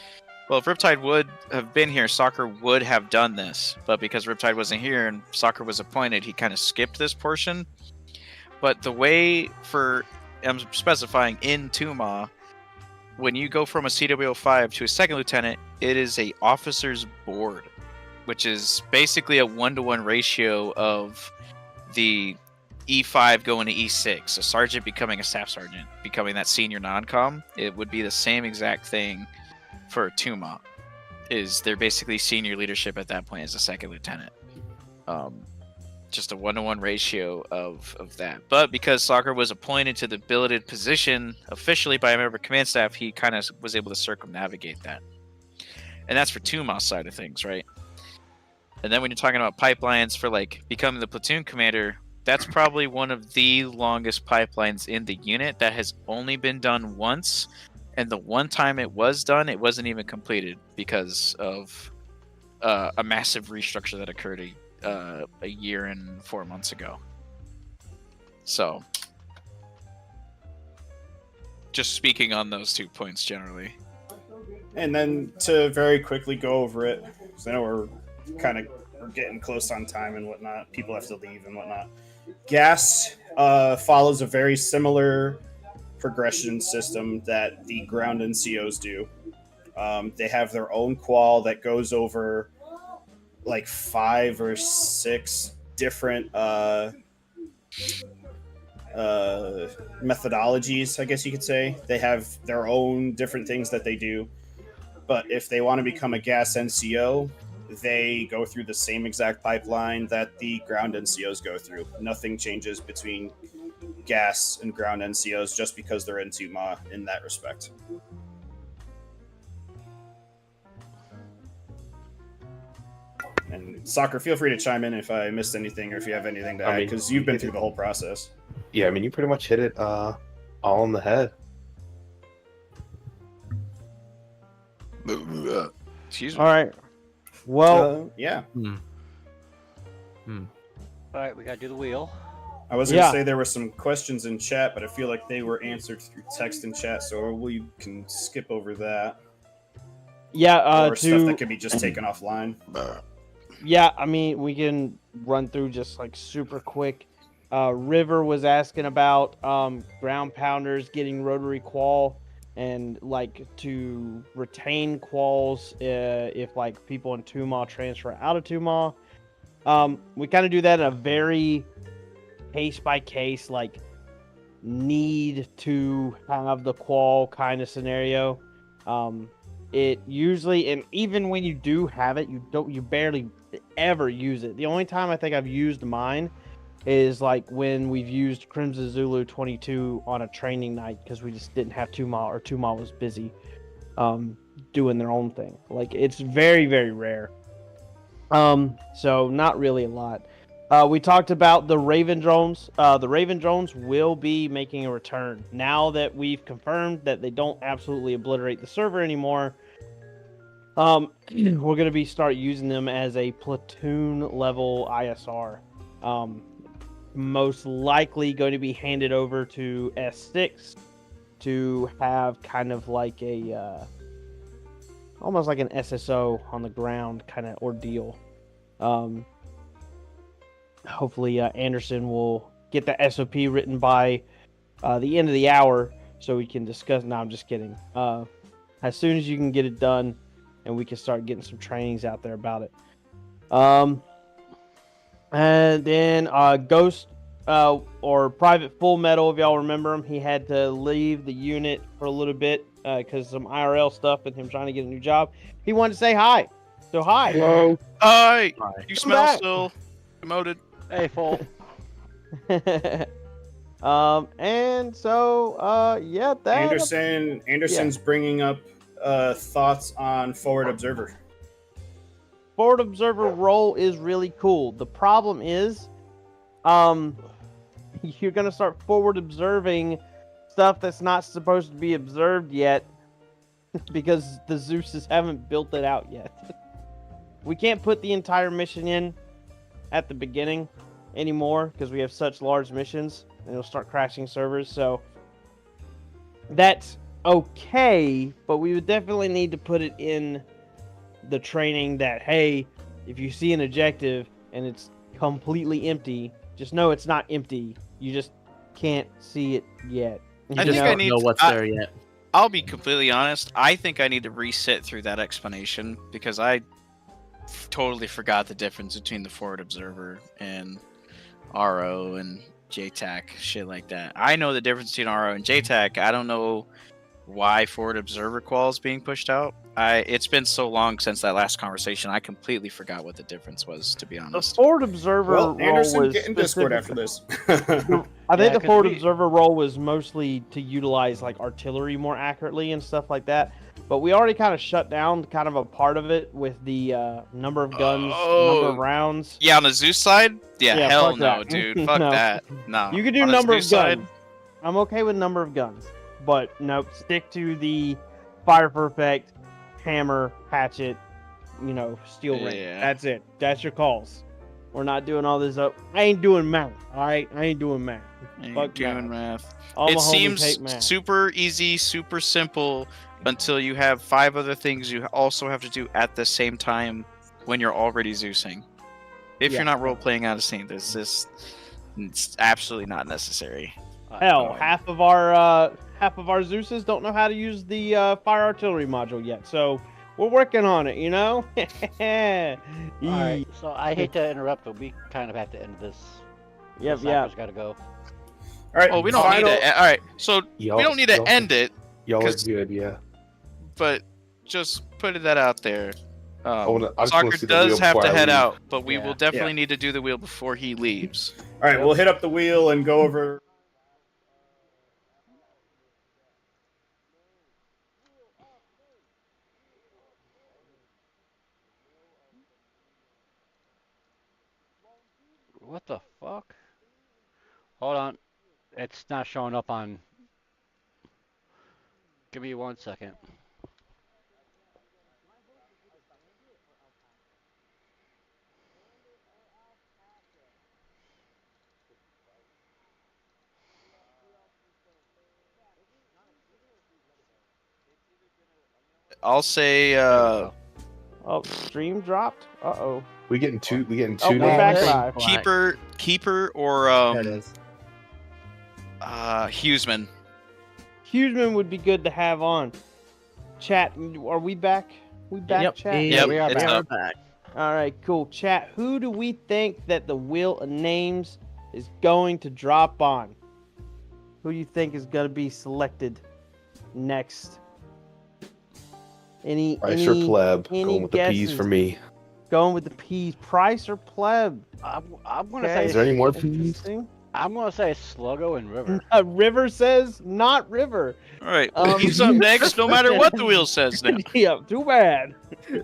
well, if Riptide would have been here, Soccer would have done this. But because Riptide wasn't here and Soccer was appointed, he kind of skipped this portion. But the way I'm specifying in 2MA, when you go from a CW05 to a second lieutenant, it is a officer's board, which is basically a 1-to-1 ratio of the E5 going to E6. A sergeant becoming a staff sergeant, becoming that senior non-com. It would be the same exact thing for 2MA. They're basically senior leadership at that point as a second lieutenant. Just a 1-to-1 ratio of that. But because Soccer was appointed to the billeted position officially by a member of command staff, he kind of was able to circumnavigate that. And that's for 2MA side of things, right? And then when you're talking about pipelines for becoming the platoon commander, that's probably one of the longest pipelines in the unit that has only been done once. And the one time it was done, it wasn't even completed because of a massive restructure that occurred a year and 4 months ago. So, just speaking on those 2 points generally. And then to very quickly go over it, because I know we're getting close on time and whatnot. People have to leave and whatnot. Gas follows a very similar progression system that the ground NCOs do. They have their own qual that goes over 5 or 6 different methodologies, I guess you could say. They have their own different things that they do. But if they want to become a gas NCO, they go through the same exact pipeline that the ground NCOs go through. Nothing changes between gas and ground NCOs just because they're in 2MA in that respect. And Soccer, feel free to chime in if I missed anything or if you have anything to add, because you've been through the whole process. Yeah, you pretty much hit it all on the head. Excuse me. All right. Well, yeah. All right, we gotta do the wheel. I was going to say there were some questions in chat, but I feel like they were answered through text and chat, so we can skip over that. Yeah, or stuff that could be just taken offline. Yeah, I mean, we can run through just super quick. River was asking about ground pounders getting rotary qual and to retain quals if people in 2MA transfer out of 2MA. We kind of do that in a very case by case, need to have the qual kind of scenario. It usually, and even when you do have it, you barely ever use it. The only time I think I've used mine is when we've used Crimson Zulu 22 on a training night because we just didn't have 2MA or 2MA was busy doing their own thing. It's very, very rare. So not really a lot. We talked about the Raven drones. The Raven drones will be making a return now that we've confirmed that they don't absolutely obliterate the server anymore. We're gonna be start using them as a platoon level ISR. Most likely going to be handed over to S6 to have kind of like a almost like an SSO on the ground kind of ordeal. Hopefully Anderson will get the SOP written by the end of the hour so we can discuss. No, I'm just kidding. As soon as you can get it done, and we can start getting some trainings out there about it. And then Ghost or Private Full Metal, if y'all remember him, he had to leave the unit for a little bit because of some IRL stuff and him trying to get a new job. He wanted to say hi. So hi. Hello. Hi! You Come smell back. still demoted. Hey, full. And so yeah, that Anderson's bringing up thoughts on Forward Observer. Forward Observer role is really cool. The problem is, you're gonna start forward observing stuff that's not supposed to be observed yet because the Zeuses haven't built it out yet. We can't put the entire mission in at the beginning anymore because we have such large missions and it'll start crashing servers. So that's okay, but we would definitely need to put it in the training that, hey, if you see an objective and it's completely empty, just know it's not empty. You just can't see it yet. I You think just I don't need know to- what's there yet. I'll be completely honest. I think I need to resit through that explanation because I totally forgot the difference between the Forward Observer and RO and JTAC, shit like that. I know the difference between RO and JTAC. I don't know why Forward Observer qual is being pushed out. It's been so long since that last conversation. I completely forgot what the difference was, to be The honest. forward observer Well, role Anderson, was get in Discord after specific- this. I think Yeah, the 'cause forward we- observer role was mostly to utilize like artillery more accurately and stuff like that. But we already kind of shut down kind of a part of it with the number of guns, number of rounds. Yeah, on the Zeus side? Yeah, Yeah, hell fuck no, that. dude. Fuck No. that. No. You could do On the number of Zeus side, guns. I'm okay with number of guns, but nope, stick to the fire perfect, hammer, hatchet, steel ring. Yeah. That's it. That's your calls. We're not doing all this up. I ain't doing math. All right, I ain't doing math. ain't Fuck doing math. math. All my It homies seems hate math. super easy, super simple until you have 5 other things you also have to do at the same time when you're already Zeusing. If Yeah. you're not role playing out of scene, it's absolutely not necessary. Hell, Um, half of our Zeuses don't know how to use the fire artillery module yet. So we're working on it. Alright, so I hate to interrupt, but we kind of have to end this. Yep. The Cypher's gotta go. All right. Oh, we don't need to. All right, so Y'all, we don't need to y'all- end it, Y'all are 'cause- good, yeah. but just putting that out there. I just wanna Soccer see the does wheel have before to I head leave. out, but we Yeah. will definitely need to do the wheel before he leaves. All right, we'll hit up the wheel and go over. What the fuck? Hold on. It's not showing up on. Give me 1 second. I'll say There Oh, stream dropped. Uh-oh. We getting two. We getting Oh, two we're back names. live. keeper or There it is. Huseman. Huseman would be good to have on. Chat, are we back? We back, Yep. chat? Yep, we are it's back. up. back. All right, cool. Chat, who do we think that the Wheel of Names is going to drop on? Who do you think is going to be selected next? Any Price or pleb? any Going with the P's guesses? for me. Going with the P's, Price or Pleb? I'm gonna Okay. Is there say. any more P's? Interesting. I'm gonna say Sluggo and River. River says not River. All right, Um, he's up next, no matter what the wheel says now. Yeah, too bad.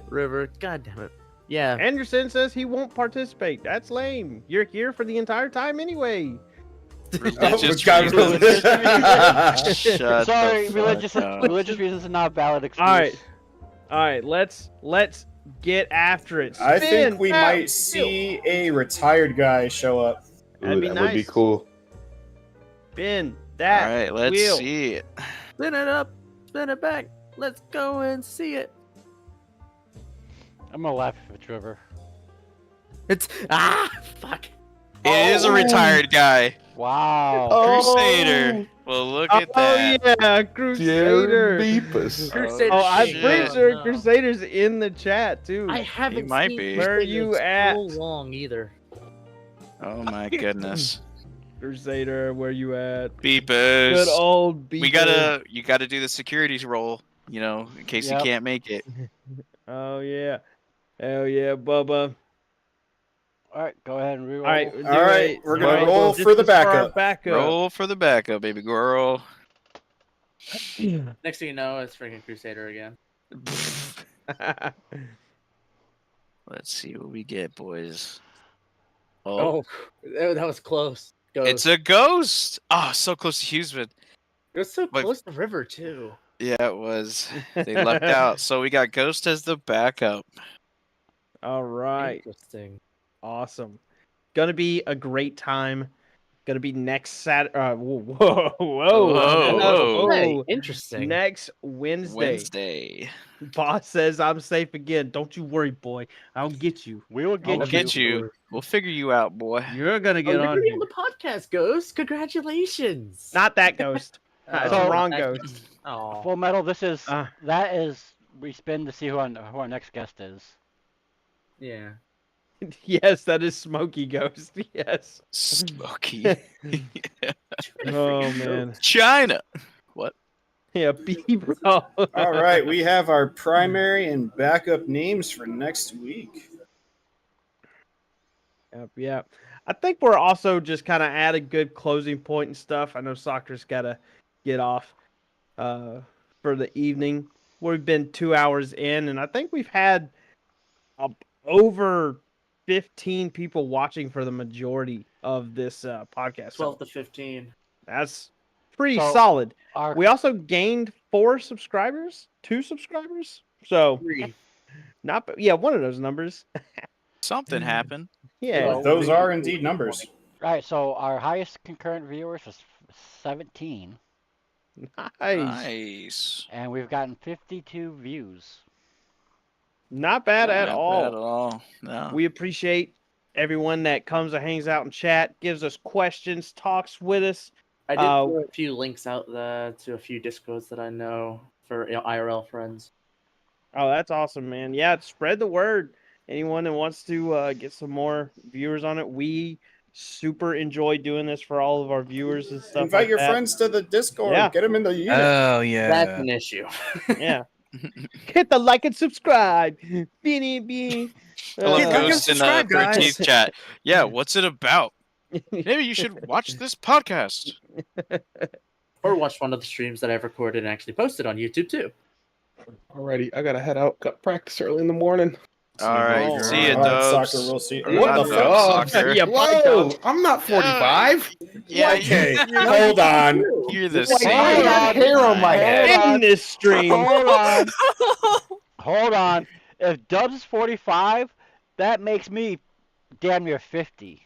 River. God damn it. Yeah. Anderson says he won't participate. That's lame. You're here for the entire time anyway. Religious God, reasons. Shut Sorry, the religious fuck up. religious reasons are not a valid excuse. All right. Let's get after it. I think Spin we that might wheel. see a retired guy show up. That'd be that would be nice. cool. Spin All that right, let's wheel. see it. Spin it up, spin it back. Let's go and see it. I'm gonna laugh if it's River. It's fuck. It is a retired guy. Wow. Crusader. Well, look at that. Oh yeah, Crusader. Beepus. Crusader. Oh, I'm shit. pretty sure No. Crusader's in the chat too. I haven't might seen be. Where Crusader you in at? so long either. Oh my goodness. Crusader, where you at? Beepers. Good old B. You gotta do the securities roll, you know, in case Yep. you can't make it. Oh yeah, hell yeah, Bubba. All right, go ahead and reroll. All right, All right, we're gonna Alright, roll this for the is our backup. backup. Roll for the backup, baby girl. Next thing you know, it's freaking Crusader again. Let's see what we get, boys. Oh, Oh, that was close. Ghost. it's a ghost. Oh, so close to Hughesman. It was so Wait. close to River too. Yeah, it was. They lucked out. So we got Ghost as the backup. All right, Interesting. awesome. Gonna be a great time. Gonna be next Saturday. Whoa. Whoa. Hey, interesting. Next Wednesday. Wednesday. Boss says I'm safe again. Don't you worry, boy. I'll get you. We will get We'll you. get you. We'll figure you out, boy. You're gonna Oh, get you're on gonna be here. on the podcast, Ghost. Congratulations. Not that ghost. That's So- the wrong ghost. Oh, Full Metal. This is Ah. that is we spin to see who our next guest is. yeah. Yes, that is Smoky Ghost. Yes. Smoky. Oh man. China. Yeah, bro. All right, we have our primary and backup names for next week. Yep. I think we're also just kind of at a good closing point and stuff. I know Soccer's got to get off for the evening. We've been 2 hours in, and I think we've had over 15 people watching for the majority of this podcast. 12 So to 15. that's pretty So- solid. Our We also gained 2 subscribers. So 3. not, yeah, one of those numbers. Something happened. Yeah. Well, Those are indeed numbers. right. So our highest concurrent viewers was 17, Nice. Nice. and we've gotten 52 views. Not bad at Not all. bad at all. No. We appreciate everyone that comes and hangs out and chat, gives us questions, talks with us. I did Uh, throw a few links out to a few Discords that I know for IRL friends. Oh, that's awesome, man. Yeah, spread the word. Anyone that wants to get some more viewers on it, we super enjoy doing this for all of our viewers and stuff. Invite like your that. friends to the Discord. Yeah. Get them in the unit. Oh yeah. That's an issue. Yeah. Hit the like and subscribe. Beanie. I love Hey, like and Ghost in the subscribe, guys. Critique chat. Yeah, what's it about? Maybe you should watch this podcast. Or watch one of the streams that I've recorded and actually posted on YouTube too. Alrighty, I gotta head out. Got practice early in the morning. All right, see you, All right, Dubs. Soccer, we'll see. Or What not the Dubs, fuck? Soccer. Yeah, bye, Whoa, Dubs. I'm not 45. Yeah, Okay, you're, hold on. you're the I same. got hair on my head. In this stream. Hold on. Hold on. If Dubs is 45, that makes me damn near 50.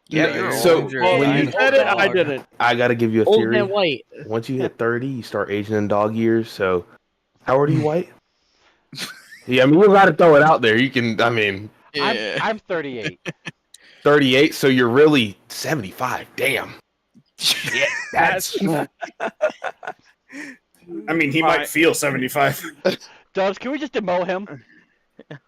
Yeah, No, you're so old. when You you, said it, I didn't. I gotta give you a Old theory. man white. Once you hit 30, you start aging in dog years. So, how old are you, White? Yeah, I mean, you gotta throw it out there. You can, I mean, Yeah. I'm 38. 38, so you're really 75. Damn. Yeah, that's. I mean, he All might right. feel 75. Dubs, can we just demote him?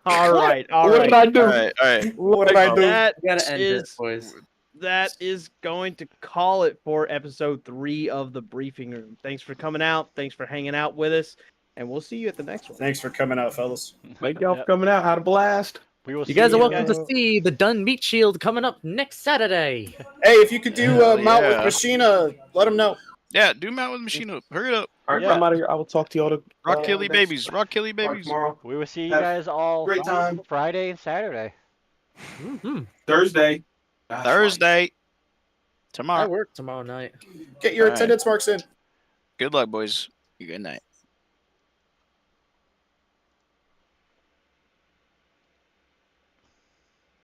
All right. What did I do? All right, all right. What did I do? That You gotta end it, is boys. that is going to call it for episode 3 of the briefing room. Thanks for coming out. Thanks for hanging out with us, and we'll see you at the next one. Thanks for coming out, fellas. Thank y'all for Yep. coming out. Had a blast. We will You guys see are welcome guys. to see the Dun Meat Shield coming up next Saturday. Hey, if you could do Hell Mount yeah. with Machina, let him know. Yeah, do Mount with Machine Up. Hurry it up. All right, Yeah. I'm out of here. I will talk to y'all. Rock Killy babies. Rock Killy babies. Tomorrow. We will see you Have guys all great time. Friday and Saturday. Thursday. That's right. Thursday. I Tomorrow. work tomorrow night. Get your All right. attendance marks in. Good luck, boys. Good night.